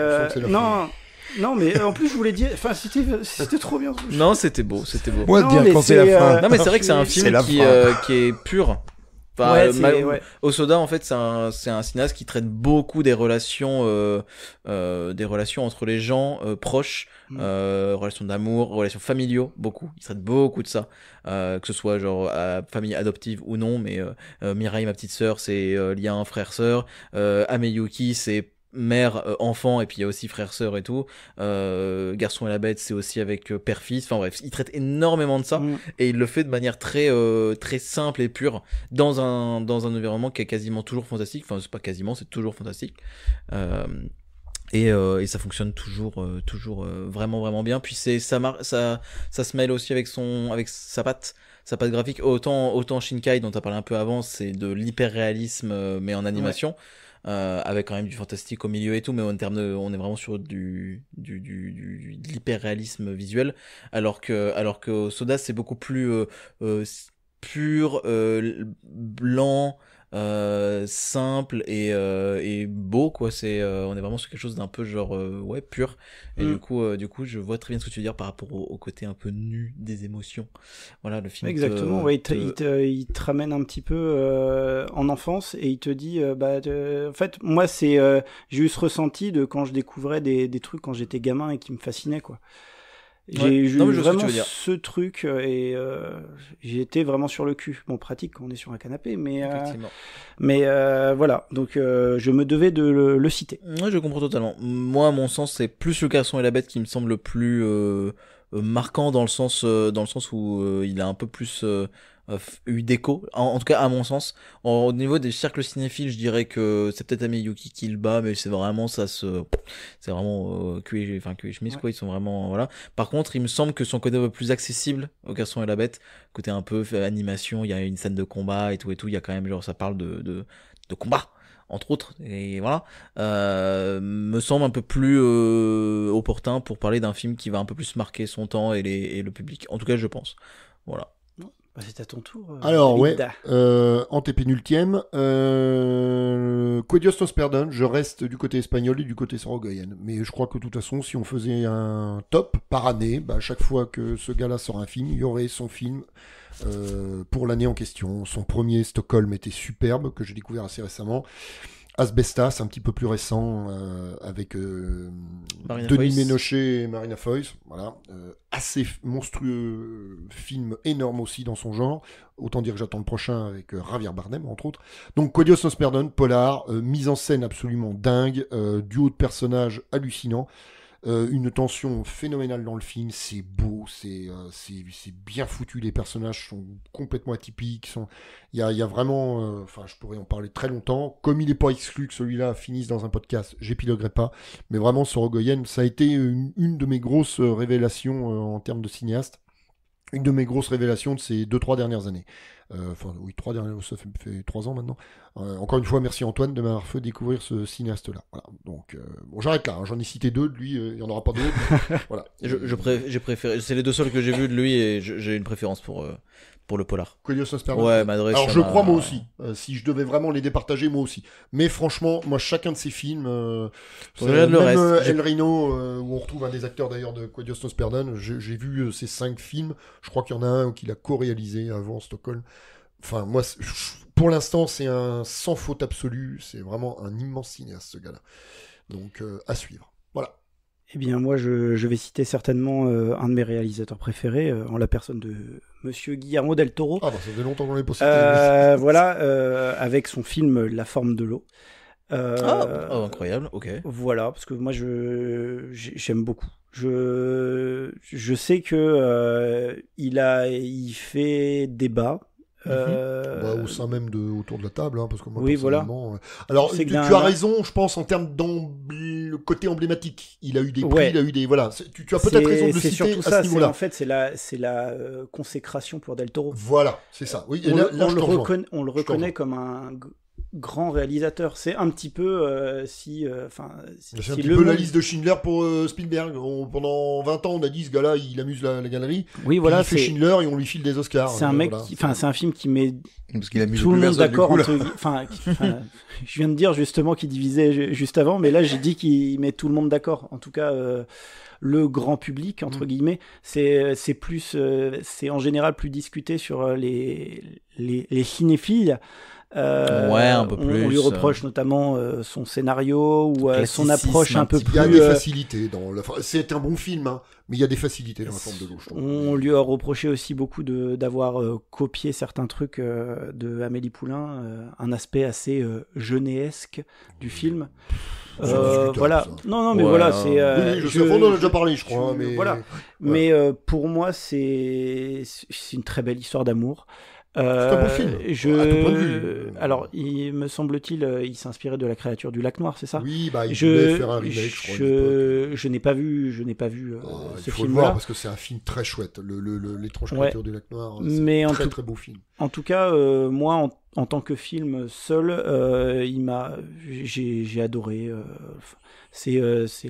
non mais en plus je voulais dire, enfin c'était trop bien.
Non, c'était beau.
Moi de dire quand c'est la fin.
Non mais c'est vrai que c'est un film qui est pur. Enfin, Hosoda en fait c'est un cinéaste qui traite beaucoup des relations entre les gens proches, relations d'amour, relations familiaux, beaucoup. Il traite beaucoup de ça, que ce soit genre famille adoptive ou non, mais Mirai, ma petite sœur, c'est lien frère-sœur, Ameyuki c'est mère, enfant, et puis il y a aussi frère, sœur et tout. Garçon et la bête, c'est aussi avec père-fils. Enfin bref, il traite énormément de ça et il le fait de manière très très simple et pure dans un environnement qui est quasiment toujours fantastique. Enfin, c'est pas quasiment, c'est toujours fantastique. Et ça fonctionne toujours vraiment vraiment bien. Puis ça se mêle aussi avec sa patte graphique. Autant Shinkai dont tu as parlé un peu avant, c'est de l'hyper réalisme mais en animation. Ouais. Avec quand même du fantastique au milieu et tout, mais on est vraiment sur de l'hyper réalisme visuel, alors que Soda c'est beaucoup plus pur, blanc, simple et beau quoi. On est vraiment sur quelque chose d'un peu genre pur, et du coup je vois très bien ce que tu veux dire par rapport au côté un peu nu des émotions. Voilà, le film
exactement. Il te ramène un petit peu en enfance et il te dit en fait moi c'est j'ai eu ce ressenti de quand je découvrais des trucs quand j'étais gamin et qui me fascinaient quoi. J'ai eu vraiment ce truc et j'ai été vraiment sur le cul. Bon, pratique quand on est sur un canapé, mais voilà. Donc je me devais de le citer.
Ouais, je comprends totalement. Moi, à mon sens, c'est plus Le Garçon et la Bête qui me semble le plus marquant dans le sens où il a un peu plus eu d'écho, en tout cas à mon sens. Au niveau des cercles cinéphiles, je dirais que c'est peut-être Ameyuki qui le bat, mais c'est vraiment cul et chemise quoi. Ils sont vraiment voilà. Par contre, il me semble que son côté un peu plus accessible au Garçon et la Bête, côté un peu animation, il y a une scène de combat et tout, il y a quand même genre ça parle de combat entre autres, et voilà, me semble un peu plus opportun pour parler d'un film qui va un peu plus marquer son temps et le public. En tout cas, je pense. Voilà.
C'est à ton tour.
Alors, antépénultième. Quedios nos perdon, je reste du côté espagnol et du côté sorogoyen. Mais je crois que de toute façon, si on faisait un top par année, chaque fois que ce gars-là sort un film, il y aurait son film pour l'année en question. Son premier, Stockholm, était superbe, que j'ai découvert assez récemment. Asbestas, un petit peu plus récent, avec Denis Ménochet et Marina Foïs. Voilà. Assez monstrueux film, énorme aussi dans son genre. Autant dire que j'attends le prochain avec Javier Bardem, entre autres. Donc, Quedios nos perdon, polar, mise en scène absolument dingue, duo de personnages hallucinant. Une tension phénoménale dans le film, c'est beau, c'est bien foutu, les personnages sont complètement atypiques, il y a vraiment, je pourrais en parler très longtemps, comme il n'est pas exclu que celui-là finisse dans un podcast, j'épiloguerai pas, mais vraiment Sorogoyen, ça a été une de mes grosses révélations en termes de cinéaste, une de mes grosses révélations de ces 2-3 dernières années. 3 dernières, ça fait 3 ans maintenant. Encore une fois, merci Antoine de m'avoir fait découvrir ce cinéaste-là. Voilà. Donc, j'arrête là. J'en ai cité 2 de lui. Il n'y en aura pas d'autres. Voilà.
J'ai préféré. C'est les 2 seuls que j'ai vus de lui et j'ai une préférence pour le polar.
Quedios nos perdon.
Ouais, Madrid.
Alors je crois moi aussi. Si je devais vraiment les départager, moi aussi. Mais franchement, moi chacun de ces films, même El Reno, où on retrouve un des acteurs d'ailleurs de Quedios nos perdon, j'ai vu ces 5 films. Je crois qu'il y en a un qu'il a co-réalisé avant Stockholm. Enfin, moi, pour l'instant, c'est un sans faute absolue. C'est vraiment un immense cinéaste, ce gars-là. Donc, à suivre. Voilà.
Eh bien, moi, je vais citer certainement un de mes réalisateurs préférés, en la personne de Monsieur Guillermo del Toro.
Ah bah ça fait longtemps qu'on l'avait pas cité.
Voilà, avec son film La forme de l'eau.
Incroyable, ok.
Voilà, parce que moi, j'aime beaucoup. Je sais que il fait débat.
Au sein même autour de la table, parce que moi,
oui, voilà.
Alors, tu as raison, je pense, en termes le côté emblématique. Il a eu des prix, il a eu des... Voilà, tu as peut-être raison de le citer
surtout
à
ça,
ce niveau-là.
En fait, c'est la consécration pour Del Toro.
Voilà, c'est ça. Oui,
on le reconnaît comme un grand réalisateur. C'est un petit peu
c'est un petit peu la liste de Schindler pour Spielberg. Pendant 20 ans, on a dit ce gars-là, il amuse la galerie.
Oui, voilà,
il fait Schindler et on lui file des Oscars.
C'est un mec, c'est un film qui met
parce qu'il amuse
tout le monde d'accord. Je viens de dire justement qu'il divisait juste avant, mais là j'ai dit qu'il met tout le monde d'accord. En tout cas, le grand public entre guillemets, c'est plus, c'est en général plus discuté sur les cinéphiles.
Un peu plus.
On lui reproche notamment son scénario ou son approche un peu plus.
Il y a des facilités c'est un bon film, mais il y a des facilités dans La forme de l'eau, je trouve.
On lui a reproché aussi beaucoup d'avoir copié certains trucs de Amélie Poulain, un aspect assez jeunesque du film. Voilà. Non, mais voilà, c'est.
Oui, je sais, on en a déjà parlé, je crois. Mais
voilà. Mais pour moi, c'est une très belle histoire d'amour.
C'est un bon film. À tout point de vue.
Alors, il me semble-t-il, il s'inspirait de La créature du lac noir, c'est ça?
Oui, il voulait faire un remake, je crois.
Je n'ai pas vu ce
il faut
film-là.
le voir parce que c'est un film très chouette. L'étrange créature du lac noir, c'est un très beau film.
En tout cas, moi, en tant que film seul, j'ai adoré. C'est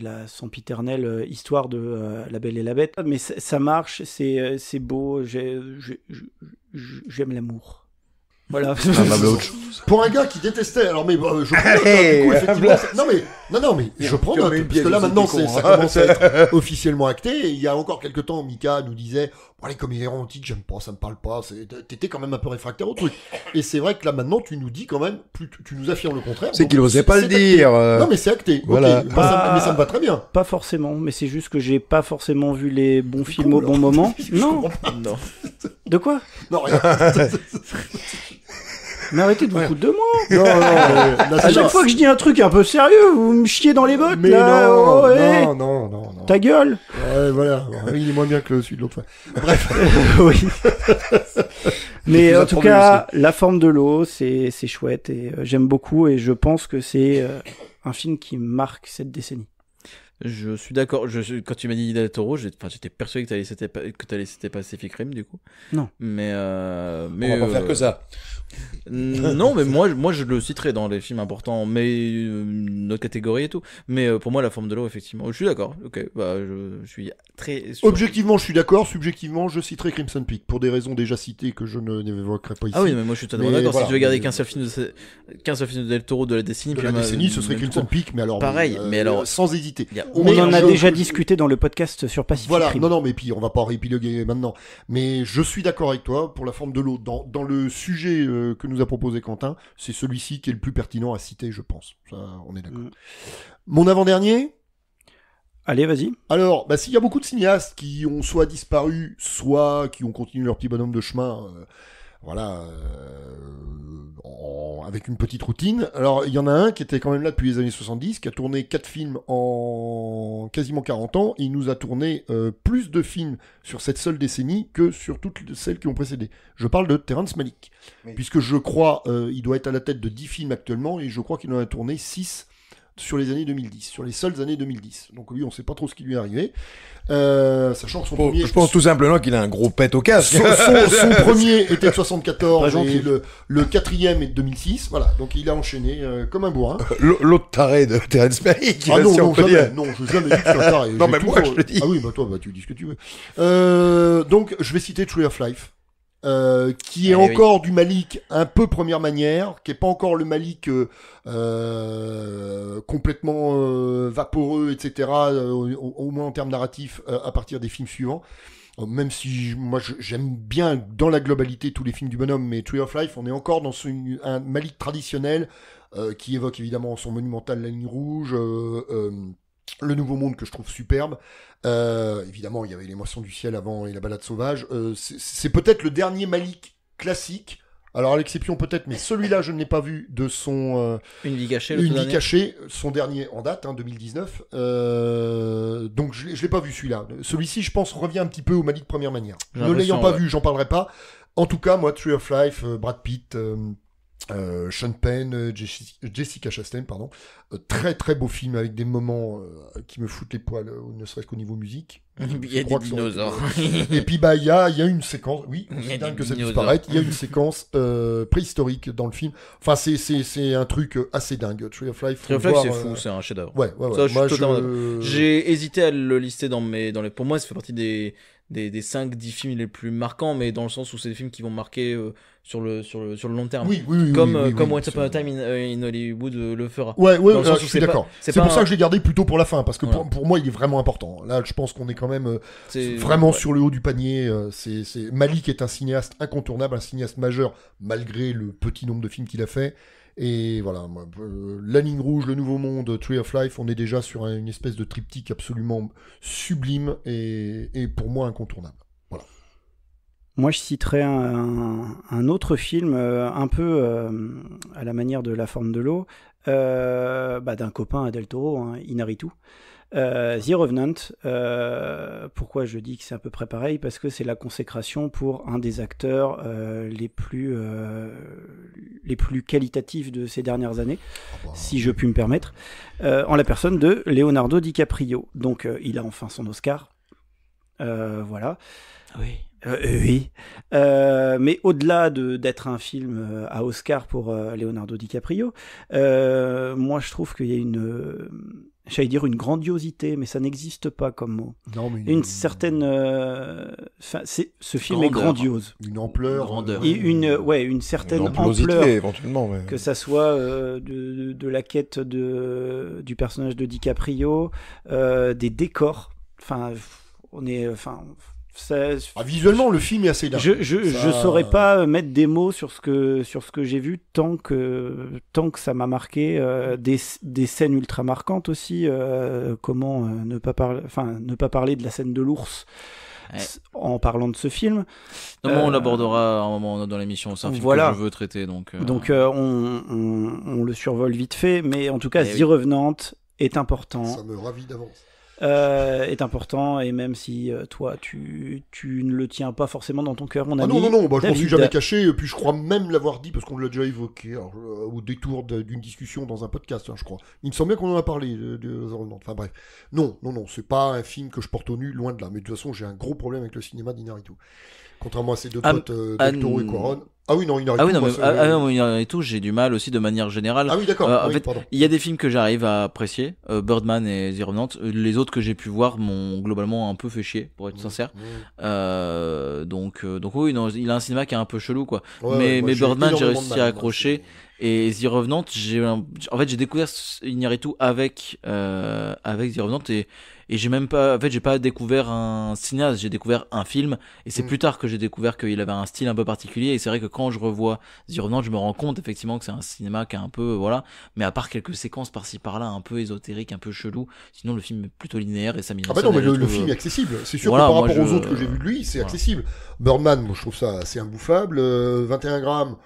la sempiternelle histoire de La Belle et la Bête, mais ça marche, c'est beau. J'aime l'amour. Voilà.
Pour un gars qui détestait, alors mais je prends note, du coup, effectivement. Non mais je prends note parce que là maintenant ça commence à être officiellement acté. Et il y a encore quelques temps, Mika nous disait bon, les comédies romantiques, j'aime pas, ça me parle pas. T'étais quand même un peu réfractaire au truc. Et c'est vrai que là maintenant, tu nous dis quand même, tu nous affirmes le contraire.
C'est qu'il osait pas le dire.
Non mais c'est acté.
Voilà.
Okay. Mais ça me va très bien.
Pas forcément, mais c'est juste que j'ai pas forcément vu les bons films au bon moment. Non. De quoi?
Non, rien.
Mais arrêtez de vous foutre de moi.
Non,
à chaque fois que je dis un truc un peu sérieux, vous me chiez dans les bottes.
Mais
là.
Non.
Ta gueule.
Ouais, voilà. Il est moins bien que celui de l'autre fois. Bref.
Oui. Mais en tout cas, La forme de l'eau, c'est chouette et j'aime beaucoup et je pense que c'est un film qui marque cette décennie.
Je suis d'accord. Quand tu m'as dit Del Toro, j'étais persuadé que t'allais citer Pacific Rim, du coup.
Non.
Mais
on va pas faire que ça.
Non, mais moi je le citerai dans les films importants, mais notre catégorie et tout. Mais pour moi, La forme de l'eau, effectivement, je suis d'accord. Ok, je suis très.
Objectivement, je suis d'accord. Subjectivement, je citerai Crimson Peak pour des raisons déjà citées que je n'évoquerai pas ici.
Ah oui, mais moi je suis totalement d'accord. Voilà, si tu veux garder qu'un seul film de Del Toro de la décennie,
ce serait Crimson Peak, mais alors
pareil, mais alors
sans hésiter.
On en a déjà discuté dans le podcast sur Pacific Rim.
Voilà, non, mais puis on va pas réépiloguer maintenant. Mais je suis d'accord avec toi pour La forme de l'eau. Dans le sujet que nous a proposé Quentin, c'est celui-ci qui est le plus pertinent à citer, je pense. Ça, on est d'accord. Mon avant-dernier.
Allez, vas-y.
Alors, s'il y a beaucoup de cinéastes qui ont soit disparu, soit qui ont continué leur petit bonhomme de chemin, avec une petite routine. Alors, il y en a un qui était quand même là depuis les années 70, qui a tourné 4 films en quasiment 40 ans, et il nous a tourné plus de films sur cette seule décennie que sur toutes celles qui ont précédé. Je parle de Terrence Malick, puisque je crois, il doit être à la tête de 10 films actuellement, et je crois qu'il en a tourné 6 sur les années 2010, sur les seules années 2010. Donc lui, on sait pas trop ce qui lui est arrivé. Sachant que son premier...
Je pense tout simplement qu'il a un gros pet au casque.
Son premier était de 74 et le quatrième est de 2006. Voilà, donc il a enchaîné comme un bourrin.
L'autre taré de Terrence Malick.
Ah non, si jamais dit que c'est un taré.
Non, mais moi je le dis.
Ah oui, toi, tu dis ce que tu veux. Donc, je vais citer Tree of Life. Qui est encore du Malick un peu première manière, qui est pas encore le Malick complètement vaporeux, etc. Au moins en termes narratifs à partir des films suivants. Même si moi j'aime bien dans la globalité tous les films du bonhomme, mais Tree of Life, on est encore dans un Malick traditionnel qui évoque évidemment son monumental La Ligne Rouge. Le Nouveau Monde que je trouve superbe. Évidemment, il y avait L'émotion du ciel avant et La balade sauvage. C'est peut-être le dernier Malick classique. Alors à l'exception peut-être, mais celui-là je ne l'ai pas vu de son
Une vie cachée,
Une vie cachée, son dernier en date, 2019. Donc je l'ai pas vu celui-là. Celui-ci, je pense, revient un petit peu au Malick Première Manière. Ne l'ayant pas vu, j'en parlerai pas. En tout cas, moi, Tree of Life, Brad Pitt, Sean Penn, Jessica Chastain, pardon. Très très beau film avec des moments qui me foutent les poils, ne serait-ce qu'au niveau musique.
Il y a des dinosaures.
Et puis bah il y a une séquence, oui, c'est dingue que ça disparaisse. Il y a une séquence préhistorique dans le film. Enfin c'est un truc assez dingue. Tree of Life,
c'est fou, c'est un chef-d'œuvre.
Ouais.
Ça, moi, j'ai hésité à le lister dans les. Pour moi, ça fait partie des 5-10 films les plus marquants, mais dans le sens où c'est des films qui vont marquer sur le long terme.
Oui,
comme Once Upon a Time in Hollywood le fera.
Ouais, je suis d'accord. C'est pour ça que je l'ai gardé plutôt pour la fin, parce que
voilà.
pour moi il est vraiment important. Là, je pense qu'on est quand même vraiment sur le haut du panier. Malick est un cinéaste incontournable, un cinéaste majeur, malgré le petit nombre de films qu'il a fait. Et voilà, La Ligne Rouge, Le Nouveau Monde, Tree of Life, on est déjà sur une espèce de triptyque absolument sublime et pour moi incontournable. Voilà.
Moi, je citerais un autre film un peu à la manière de La Forme de l'eau, d'un copain à Del Toro, Inarritu. The Revenant, pourquoi je dis que c'est à peu près pareil, parce que c'est la consécration pour un des acteurs les plus qualitatifs de ces dernières années, si je puis me permettre, en la personne de Leonardo DiCaprio. Donc il a enfin son Oscar, voilà.
Oui.
Oui. Mais au-delà d'être un film à Oscar pour Leonardo DiCaprio, moi je trouve qu'il y a j'allais dire une grandiosité, mais ça n'existe pas comme mot.
Non, mais
une certaine... ce film est grandiose.
Une ampleur.
Et une certaine ampleur.
Éventuellement. Mais...
Que ça soit de la quête du personnage de DiCaprio, des décors. Enfin, on est...
visuellement, le film est assez dingue.
Je saurais pas mettre des mots sur ce que j'ai vu tant que ça m'a marqué. Des scènes ultra marquantes aussi. Comment ne pas parler de la scène de l'ours en parlant de ce film.
On l'abordera à un moment dans l'émission. C'est un film que je veux traiter. Donc
on le survole vite fait. Mais en tout cas, The Revenant est important.
Ça me ravit d'avance.
Est important, et même si toi tu ne le tiens pas forcément dans ton cœur, mon ami.
Non, je m'en suis jamais caché, et puis je crois même l'avoir dit parce qu'on l'a déjà évoqué au détour d'une discussion dans un podcast, je crois. Il me semble bien qu'on en a parlé de The Revenant. Enfin bref, non, c'est pas un film que je porte au nu, loin de là. Mais de toute façon, j'ai un gros problème avec le cinéma d'Inarritu. Contrairement à ses deux potes, Del Toro et Cuarón. Ah oui, non,
Inarritu, j'ai du mal aussi de manière générale.
Ah oui, d'accord.
En fait, il y a des films que j'arrive à apprécier, Birdman et The Revenant. Les autres que j'ai pu voir m'ont globalement un peu fait chier, pour être sincère. Donc oui, non, il a un cinéma qui est un peu chelou, quoi. Mais Birdman, j'ai réussi à accrocher. Et The Revenant, j'ai découvert Inarritu avec The Revenant et j'ai même pas, j'ai pas découvert un cinéaste, j'ai découvert un film, et c'est plus tard que j'ai découvert qu'il avait un style un peu particulier. Et c'est vrai que quand je revois The Revenant, je me rends compte effectivement que c'est un cinéma qui est un peu, voilà, mais à part quelques séquences par-ci par-là, un peu ésotériques, un peu chelou, sinon le film est plutôt linéaire et ça
Ah bah non, mais le film est accessible. C'est sûr que par rapport aux autres que j'ai vus de lui, c'est accessible. Birdman, moi je trouve ça assez imbouffable. 21 grammes.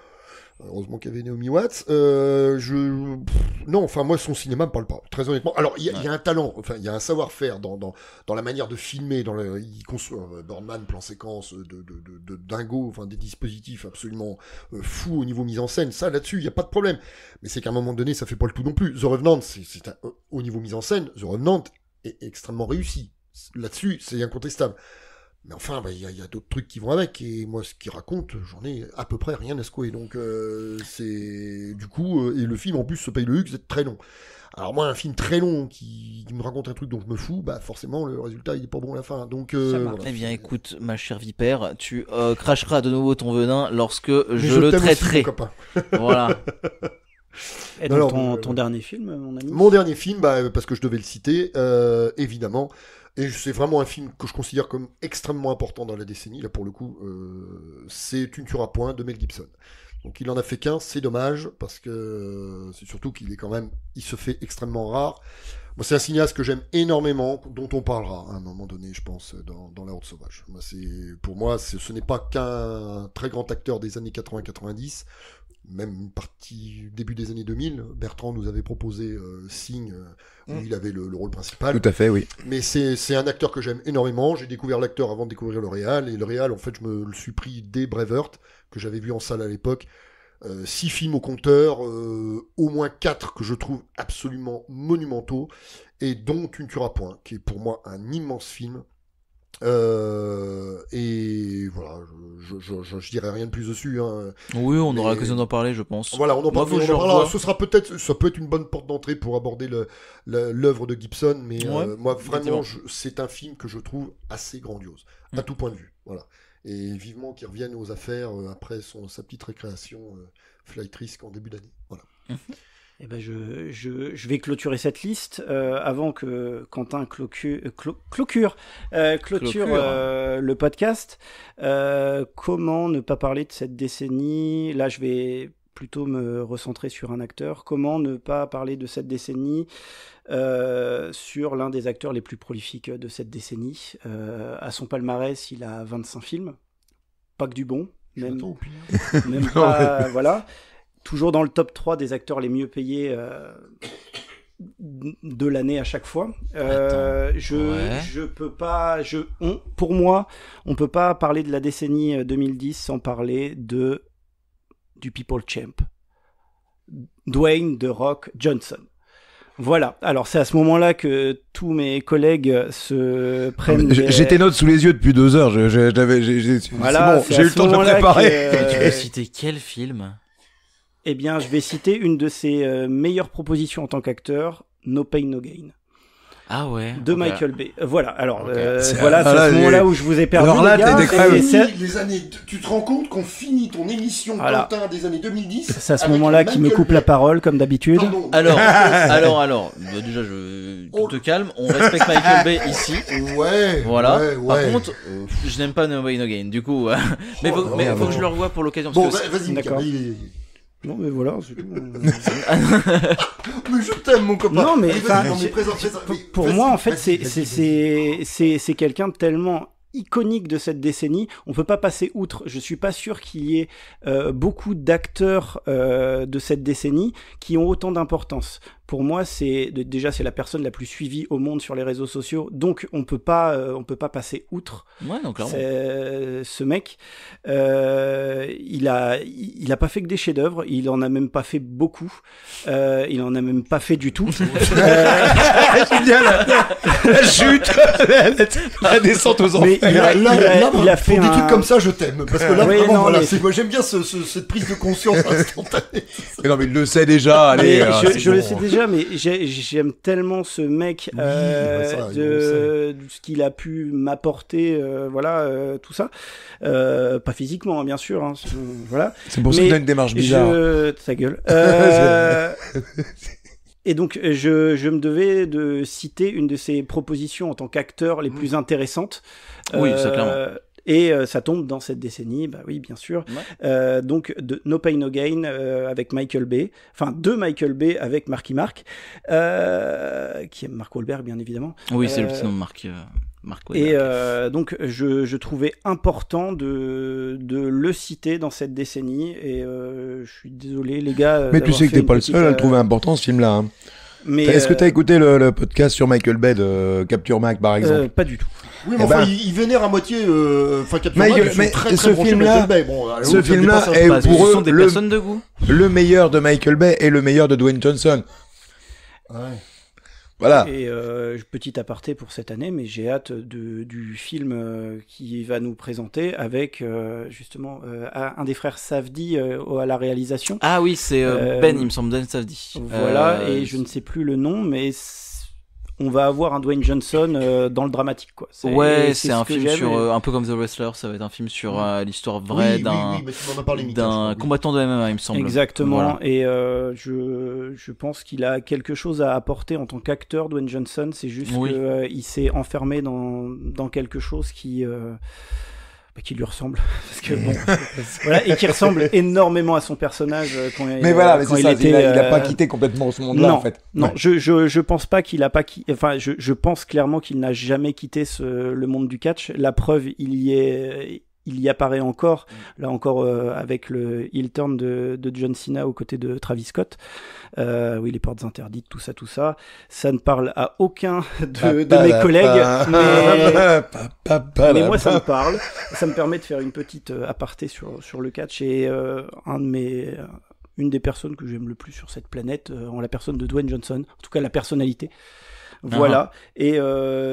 Heureusement qu'il y avait Naomi Watts. Non, enfin moi son cinéma me parle pas. Très honnêtement. Alors il y a un talent, enfin il y a un savoir-faire dans la manière de filmer. Il conçoit Birdman, plan séquence de dingo, enfin des dispositifs absolument fous au niveau mise en scène. Ça là-dessus il y a pas de problème. Mais c'est qu'à un moment donné ça fait pas le tout non plus. The Revenant, au niveau mise en scène, The Revenant est extrêmement réussi. Là-dessus c'est incontestable. Mais enfin, il y a d'autres trucs qui vont avec, et moi, ce qu'il raconte, j'en ai à peu près rien à secouer. Donc, c'est du coup, et le film en plus se paye le luxe d'être très long. Alors moi, un film très long qui me raconte un truc dont je me fous, forcément, le résultat, il est pas bon à la fin. Donc, voilà.
Eh bien, écoute, ma chère vipère, tu cracheras de nouveau ton venin lorsque je le traiterai.
Aussi, mon copain.
Voilà.
Et donc, ton dernier film, mon ami ?
Mon dernier film, parce que je devais le citer, évidemment. Et c'est vraiment un film que je considère comme extrêmement important dans la décennie. Là, pour le coup, c'est Tu ne tueras point de Mel Gibson. Donc, il en a fait qu'un. C'est dommage parce que c'est surtout qu'il est quand même, il se fait extrêmement rare. Moi, c'est un cinéaste que j'aime énormément, dont on parlera à un moment donné, je pense, dans La Horde Sauvage. Moi, pour moi, ce n'est pas qu'un très grand acteur des années 80-90, même une partie début des années 2000. Bertrand nous avait proposé Sing, où il avait le rôle principal.
Tout à fait, oui.
Mais c'est un acteur que j'aime énormément. J'ai découvert l'acteur avant de découvrir le réal, et le réal, en fait, je me le suis pris dès Braveheart, que j'avais vu en salle à l'époque. 6 films au compteur, au moins 4 que je trouve absolument monumentaux, et dont Tu ne tueras point, qui est pour moi un immense film. Et voilà, je dirais rien de plus dessus. Hein.
Oui, on aura l'occasion d'en parler, je pense.
Voilà, on en
Moi,
parlera. Ça peut être une bonne porte d'entrée pour aborder l'œuvre de Gibson, mais moi vraiment, c'est un film que je trouve assez grandiose, à tout point de vue. Voilà. Et vivement qu'il revienne aux affaires après sa petite récréation Flight Risk en début d'année. Voilà.
Eh ben je vais clôturer cette liste avant que Quentin clôture le podcast. Comment ne pas parler de cette décennie ? Là, je vais plutôt me recentrer sur un acteur. Comment ne pas parler de cette décennie sur l'un des acteurs les plus prolifiques de cette décennie. À son palmarès, il a 25 films. Pas que du bon. Même pas, voilà. Toujours dans le top 3 des acteurs les mieux payés de l'année à chaque fois. Je peux pas... pour moi, on peut pas parler de la décennie 2010 sans parler du People Champ. Dwayne The Rock Johnson. Voilà, alors c'est à ce moment-là que tous mes collègues se prennent...
J'ai tes notes sous les yeux depuis 2 heures,
voilà,
j'ai eu le temps de me préparer.
Tu veux citer quel film ?
Eh bien, je vais citer une de ses meilleures propositions en tant qu'acteur, No Pain No Gain.
Ah ouais.
De Michael Bay. Voilà. Alors,
c'est
c'est à ce moment-là où je vous ai perdu.
Alors là,
les gars,
les années. Tu te rends compte qu'on finit ton émission Quentin des années 2010.
C'est à ce moment-là qu'il me coupe la parole, comme d'habitude.
Pardon.
Alors. Déjà, tu te calmes. On respecte Michael Bay ici.
Ouais.
Voilà.
Ouais.
Par contre, je n'aime pas No Way No Gain. Du coup, mais faut que je le revoie pour l'occasion.
Bon, vas-y.
D'accord. Non, mais voilà, c'est tout.
Mais je t'aime, mon copain.
Non, mais
pour
moi, en fait, c'est quelqu'un de tellement iconique de cette décennie. On peut pas passer outre. Je suis pas sûr qu'il y ait beaucoup d'acteurs de cette décennie qui ont autant d'importance. Pour moi, c'est la personne la plus suivie au monde sur les réseaux sociaux. Donc, on peut pas passer outre.
Ouais, non, clairement.
Ce mec, il a pas fait que des chefs-d'œuvre. Il en a même pas fait beaucoup. Il en a même pas fait du tout.
J'aime bien la chute, la descente aux enfers.
Il a fait
des
trucs comme ça, je t'aime. Parce que là,
oui,
vraiment,
non,
voilà,
mais...
moi, j'aime bien cette prise de conscience instantanée.
Mais non, mais il le sait déjà. Allez,
je le sais déjà, mais j'aime tellement ce mec de ce qu'il a pu m'apporter, tout ça. Pas physiquement, bien sûr. Hein, voilà.
C'est pour ça qu'il a une démarche bizarre.
Ta gueule. Et donc, je me devais de citer une de ses propositions en tant qu'acteur les plus intéressantes.
Oui, ça clairement.
Et ça tombe dans cette décennie, bah oui, bien sûr. Ouais. Donc, de No Pain No Gain avec Michael Bay, enfin de Michael Bay avec Marky Mark, qui est Mark Wahlberg, bien évidemment.
Oui, c'est le petit nom de Mark
et donc je trouvais important de le citer dans cette décennie et je suis désolé les gars.
Mais tu sais que t'es pas le seul à le trouver important ce film-là. Hein.
Mais
est-ce que t'as écouté le podcast sur Michael Bay de Capture Mac par exemple?
Pas du tout.
Oui, mais enfin, il vénère à moitié. Capture Mac,
mais
très
ce film-là, ce film-là est pour eux le meilleur de Michael Bay et le meilleur de Dwayne Johnson.
Ouais.
Voilà.
Et petit aparté pour cette année, mais j'ai hâte du film qui va nous présenter avec justement un des frères Safdie à la réalisation.
Ah oui, c'est Ben, il me semble, Ben Safdie.
Voilà, et je ne sais plus le nom, mais on va avoir un Dwayne Johnson dans le dramatique, quoi.
C'est un film sur un peu comme The Wrestler, ça va être un film sur l'histoire vraie d'un combattant de MMA, il me semble.
Exactement. Voilà. Et je pense qu'il a quelque chose à apporter en tant qu'acteur, Dwayne Johnson. C'est juste qu'il s'est enfermé dans quelque chose qui qui lui ressemble, parce que bon, voilà, et qui ressemble énormément à son personnage quand
mais voilà, mais
quand
c'est
il
ça,
était.
il a pas quitté complètement ce monde-là,
non,
en fait.
non,
Ouais.
je pense pas qu'il a pas quitté. Enfin, je pense clairement qu'il n'a jamais quitté le monde du catch. La preuve, il y apparaît encore, là encore avec le heel turn de John Cena aux côtés de Travis Scott. Oui, les portes interdites, tout ça. Ça ne parle à aucun de mes collègues, mais moi ça me parle. Ça me permet de faire une petite aparté sur le catch et une des personnes que j'aime le plus sur cette planète, en la personne de Dwayne Johnson, en tout cas la personnalité. Voilà. Et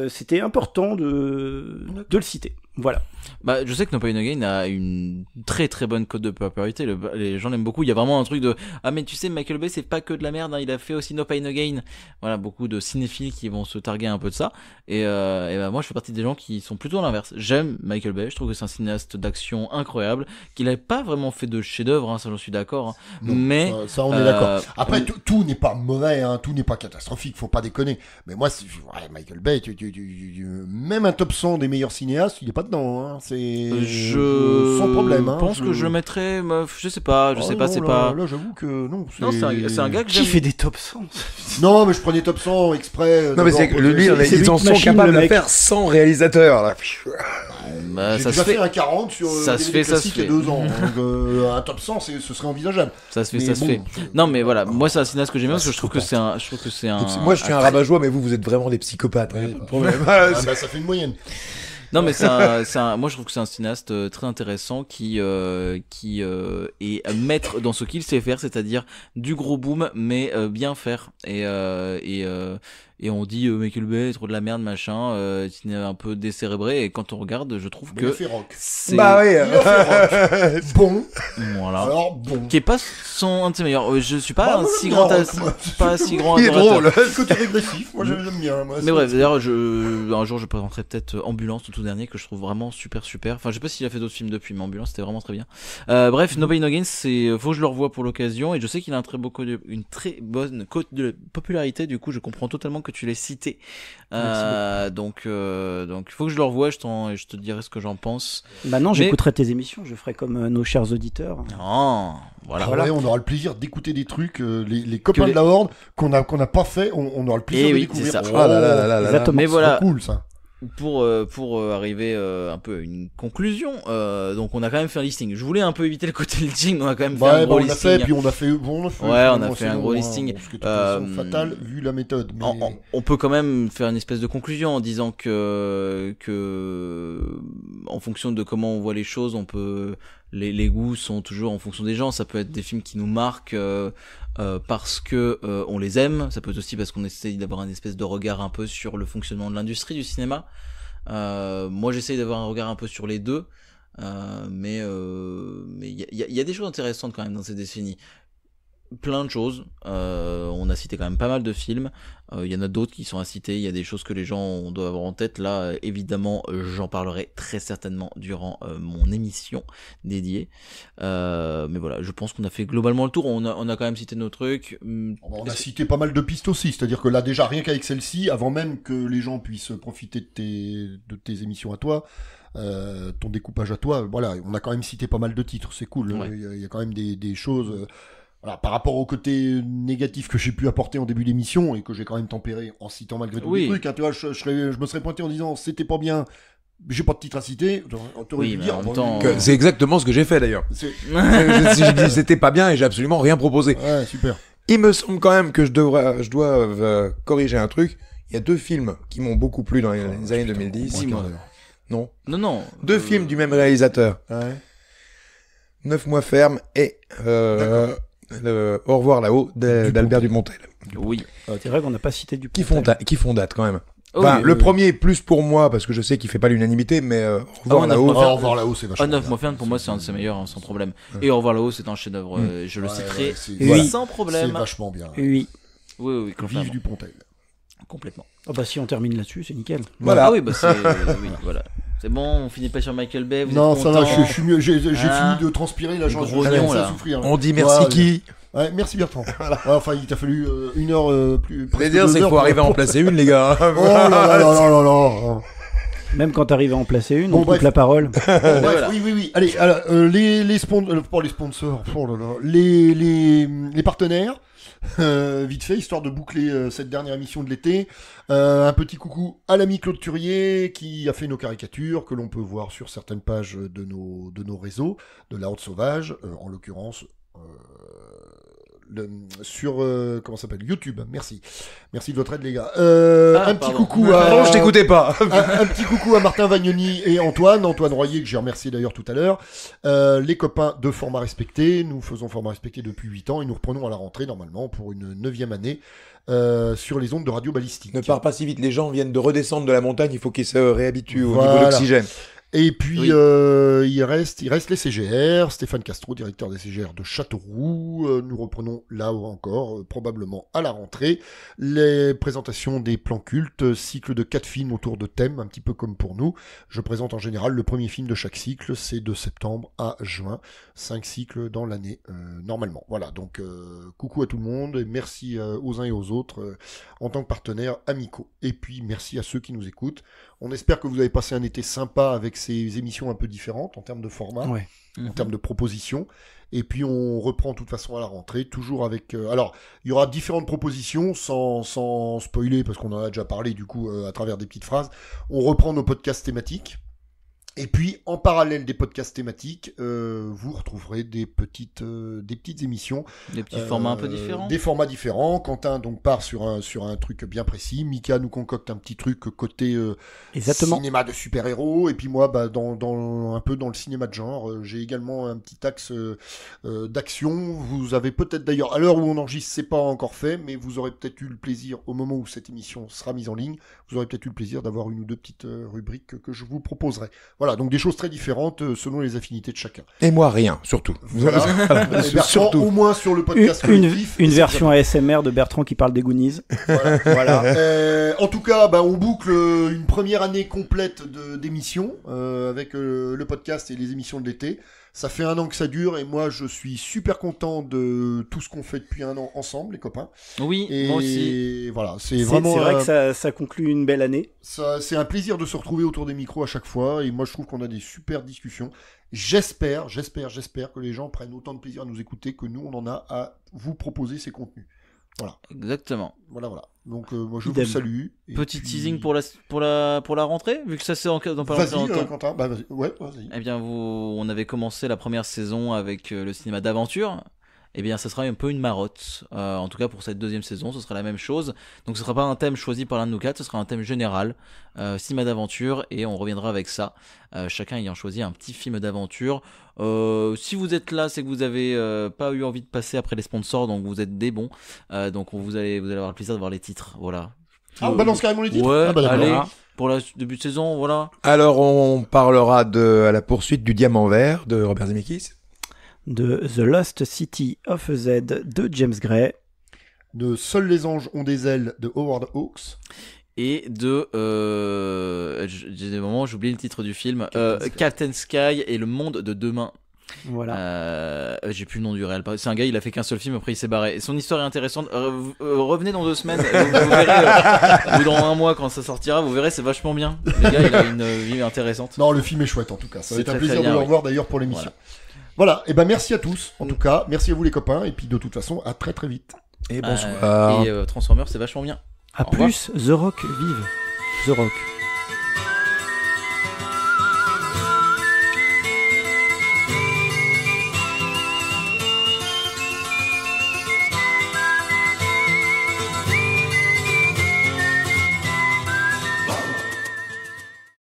c'était important de le citer. Voilà.
Bah, je sais que No Pain No Gain a une très très bonne cote de popularité. Les gens l'aiment beaucoup. Il y a vraiment un truc de mais tu sais, Michael Bay c'est pas que de la merde. Hein. Il a fait aussi No Pain No Gain. Voilà, beaucoup de cinéphiles qui vont se targuer un peu de ça. Et bah, moi, je fais partie des gens qui sont plutôt à l'inverse. J'aime Michael Bay. Je trouve que c'est un cinéaste d'action incroyable. Qu'il n'avait pas vraiment fait de chef-d'œuvre. Hein, ça, j'en suis d'accord. Hein.
Non,
mais
ça, on est d'accord. Après, tout n'est pas mauvais. Hein, tout n'est pas catastrophique. Faut pas déconner. Mais moi, Michael Bay, même un top 100 des meilleurs cinéastes, il est pas dedans. Hein. C'est sans problème.
Je pense que je le mettrais. Je sais pas. C'est
là,
pas.
Là, j'avoue que non.
Non, c'est un gars que
Qui
j'aime.
fait des top 100?
Non, mais je prenais top 100 exprès.
Non, mais c'est que lui, ils en sont
machine,
capables
le
de
mec.
faire 100 réalisateurs, là.
Bah,
J'ai
ça
déjà
se fait.
fait un 40 sur
Ça se fait, ça se
il y a
fait.
2 ans. Donc un top 100, ce serait envisageable.
Ça se fait,
Mais
ça se
bon,
fait. Non, mais voilà, moi c'est un cinéaste que j'aime bien parce que je trouve que c'est un.
Moi, je suis un rabat-joie, mais vous êtes vraiment des psychopathes. Hein, pas de problème.
Ah, bah, ça fait une moyenne.
Non, mais moi je trouve que c'est un cinéaste très intéressant qui est maître dans ce qu'il sait faire, c'est-à-dire du gros boom, mais bien faire. Et on dit Michael Bay, trop de la merde, machin, ciné un peu décérébré. Et quand on regarde, je trouve
Mais il a
que
fait rock.
c'est
Bah oui.
Il a fait rock. Bon.
voilà.
Alors bon.
Qui est pas un de ses meilleurs. Je suis pas
Bah,
un
moi,
si
j'aime
grand,
bien rock, moi.
pas si grand.
Il est
adorateur.
drôle.
Le côté régressif, moi j'aime bien. Moi,
Mais bref, d'ailleurs, un jour je présenterai peut-être Ambulance, le tout dernier, que je trouve vraiment super. Enfin, je sais pas s'il a fait d'autres films depuis, mais Ambulance c'était vraiment très bien. Bref, No Pain No Gain, faut que je le revoie pour l'occasion, et je sais qu'il a une très bonne cote de popularité, du coup je comprends totalement que tu l'aies cité. Donc faut que je le revoie, je te dirai ce que j'en pense.
Bah non, j'écouterai tes émissions, je ferai comme nos chers auditeurs.
Non, voilà.
Ah ouais, on aura le plaisir d'écouter des trucs, les copains de la Horde qu'on a pas fait, on aura le plaisir
Et
de
oui,
découvrir.
c'est ça.
Oh,
Ah là là là là là.
Exactement.
Mais
c'est
voilà,
trop cool ça.
pour arriver un peu à une conclusion, donc on a quand même fait un listing. Je voulais un peu éviter le côté listing, mais on a quand même fait un gros
On a
listing.
fait, puis on a fait
un gros listing.
Ce qui était fatal vu la méthode. Mais...
On peut quand même faire une espèce de conclusion en disant que en fonction de comment on voit les choses, on peut les goûts sont toujours en fonction des gens. Ça peut être des films qui nous marquent parce que on les aime. Ça peut être aussi parce qu'on essaye d'avoir une espèce de regard un peu sur le fonctionnement de l'industrie du cinéma. Moi, j'essaye d'avoir un regard un peu sur les deux, mais il y a des choses intéressantes quand même dans ces décennies. Plein de choses. On a cité quand même pas mal de films. Il y en a d'autres qui sont à citer. Il y a des choses que les gens doivent avoir en tête. Là, évidemment, j'en parlerai très certainement durant mon émission dédiée. Mais voilà, je pense qu'on a fait globalement le tour. On a quand même cité nos trucs.
On a cité pas mal de pistes aussi. C'est-à-dire que là, déjà, rien qu'avec celle-ci, avant même que les gens puissent profiter de tes émissions à toi, ton découpage à toi, voilà, on a quand même cité pas mal de titres. C'est cool.
Ouais.
Il y a quand même des choses... Voilà, par rapport au côté négatif que j'ai pu apporter en début d'émission et que j'ai quand même tempéré en citant malgré tout des trucs, hein, tu vois, je me serais pointé en disant c'était pas bien, j'ai pas de titre à citer, t'aurais
Oui,
pu
mais
dire.
en même temps,
C'est exactement ce que j'ai fait d'ailleurs. J'ai dit c'était pas bien et j'ai absolument rien proposé.
Ouais, super.
Il me semble quand même que je dois corriger un truc. Il y a 2 films qui m'ont beaucoup plu dans les années 2010.
Dis-moi.
Non.
Non.
2 films du même réalisateur.
Ouais.
9 mois ferme et Au revoir là-haut d'Albert Dupontel.
Oui.
C'est vrai qu'on n'a pas cité du
Qui font date quand même.
Oh,
Enfin,
oui,
le
oui.
premier plus pour moi parce que je sais qu'il fait pas l'unanimité, mais Au revoir
Ah,
là-haut.
Au revoir là-haut, c'est vachement
9
bien.
mois ferme, pour moi, c'est un de ses meilleurs, hein, sans problème. Et Au revoir là-haut, c'est un chef-d'œuvre. Je le
Ouais,
citerai
ouais, c'est-
Oui.
sans
C'est
problème.
vachement bien.
Oui.
Oui,
Vive
complètement.
du Pontel.
Complètement.
Oh bah si on termine là-dessus, c'est nickel.
Voilà.
Ah oui, bah c'est. Oui, voilà. C'est bon, on finit pas sur Michael Bay. Vous
Non,
êtes
ça va,
contents
je suis mieux. J'ai
Ah.
fini de transpirer, là,
Le
j'en
grognon,
commence à
là.
souffrir.
On dit merci
Ouais,
qui
Ouais, merci Bertrand. Ouais, enfin, il t'a fallu 1 heure plus.
Je
presque
veux dire,
2
c'est qu'il
heures
faut
pour-
arriver à en placer une, les gars.
Oh là là là là là là.
Même quand t'arrives à en placer une,
Bon,
on coupe la parole.
Bref,
Voilà.
oui. Allez, alors, les sponsors, oh là là, les partenaires, vite fait, histoire de boucler cette dernière émission de l'été. Un petit coucou à l'ami Claude Turier qui a fait nos caricatures que l'on peut voir sur certaines pages de nos réseaux, de la Haute Sauvage, en l'occurrence. Sur comment ça s'appelle, YouTube. Merci de votre aide, les gars. Petit coucou à
Non, je t'écoutais pas.
un petit coucou à Martin Vagnoni et Antoine Royer, que j'ai remercié d'ailleurs tout à l'heure. Les copains de Format Respecté. Nous faisons Format Respecté depuis 8 ans et nous reprenons à la rentrée normalement pour une 9e année sur les ondes de Radio Balistique.
Ne pars pas si vite, les gens viennent de redescendre de la montagne, il faut qu'ils se réhabituent au
Voilà.
niveau d'oxygène.
Et puis
Oui.
il reste les CGR, Stéphane Castro, directeur des CGR de Châteauroux. Nous reprenons là encore, probablement à la rentrée, les présentations des plans cultes, cycle de 4 films autour de thèmes, un petit peu comme pour nous. Je présente en général le premier film de chaque cycle, c'est de septembre à juin, 5 cycles dans l'année normalement. Voilà, donc coucou à tout le monde et merci aux uns et aux autres en tant que partenaires amicaux. Et puis merci à ceux qui nous écoutent. On espère que vous avez passé un été sympa avec ces émissions un peu différentes en termes de format,
Ouais.
en termes de propositions. Et puis on reprend de toute façon à la rentrée, toujours avec... alors, il y aura différentes propositions, sans spoiler, parce qu'on en a déjà parlé du coup à travers des petites phrases. On reprend nos podcasts thématiques. Et puis, en parallèle des podcasts thématiques, vous retrouverez des petites émissions.
Des petits formats un peu différents.
Des formats différents. Quentin donc part sur un truc bien précis. Mika nous concocte un petit truc côté
Exactement.
cinéma de super-héros. Et puis moi, dans un peu dans le cinéma de genre, j'ai également un petit axe d'action. Vous avez peut-être d'ailleurs, à l'heure où on enregistre, c'est pas encore fait, mais vous aurez peut-être eu le plaisir, au moment où cette émission sera mise en ligne, vous aurez peut-être eu le plaisir d'avoir une ou deux petites rubriques que je vous proposerai. Voilà, donc des choses très différentes selon les affinités de chacun.
Et moi, rien, surtout.
Voilà. Et Bertrand, au moins sur le podcast collectif.
Une version ASMR de Bertrand qui parle des Goonies.
Voilà. En tout cas, on boucle une première année complète d'émissions avec le podcast et les émissions de l'été. Ça fait 1 an que ça dure et moi je suis super content de tout ce qu'on fait depuis 1 an ensemble, les copains.
Oui,
Et
moi aussi.
voilà, c'est vraiment.
C'est vrai que ça conclut une belle année.
C'est un plaisir de se retrouver autour des micros à chaque fois et moi je trouve qu'on a des super discussions. J'espère que les gens prennent autant de plaisir à nous écouter que nous on en a à vous proposer ces contenus. Voilà.
Exactement.
Voilà. Donc moi je
Idem.
vous salue. Et
Petit
puis-
teasing pour la rentrée, vu que ça c'est dans pas
Vas-y,
longtemps.
Quentin. Vas-y. Ouais, vas-y.
Eh bien, on avait commencé la première saison avec le cinéma d'aventure. Eh bien, ça sera un peu une marotte. En tout cas, pour cette 2e saison, ce sera la même chose. Donc, ce sera pas un thème choisi par l'un de nous 4, ce sera un thème général, cinéma d'aventure, et on reviendra avec ça. Chacun ayant choisi un petit film d'aventure. Si vous êtes là, c'est que vous avez pas eu envie de passer après les sponsors, donc vous êtes des bons. Donc, vous allez avoir le plaisir de voir les titres. Voilà.
Ah, on balance carrément les titres.
Ouais,
Ah, d'accord.
allez. Pour le début de saison, voilà.
Alors, on parlera à la poursuite du diamant vert de Robert Zemeckis.
De The Lost City of Z de James Gray.
De Seuls les anges ont des ailes de Howard Hawks.
Et de j'ai des moments j'oublie le titre du film, Captain Sky et le monde de demain.
Voilà.
J'ai plus le nom du réel. C'est un gars, il a fait qu'un seul film, après il s'est barré. Et son histoire est intéressante. Revenez dans 2 semaines, vous verrez, ou dans 1 mois quand ça sortira, vous verrez, c'est vachement bien. Le gars, il a une vie intéressante.
Non, le film est chouette en tout cas. Ça va
C'est
être un
très,
plaisir
très bien,
de le
oui.
revoir d'ailleurs pour l'émission. Voilà, et merci à tous en tout cas. Merci à vous les copains et puis de toute façon à très très vite.
Et bonsoir.
Et Transformers, c'est vachement bien.
À
Au revoir.
plus, The Rock vive. The Rock.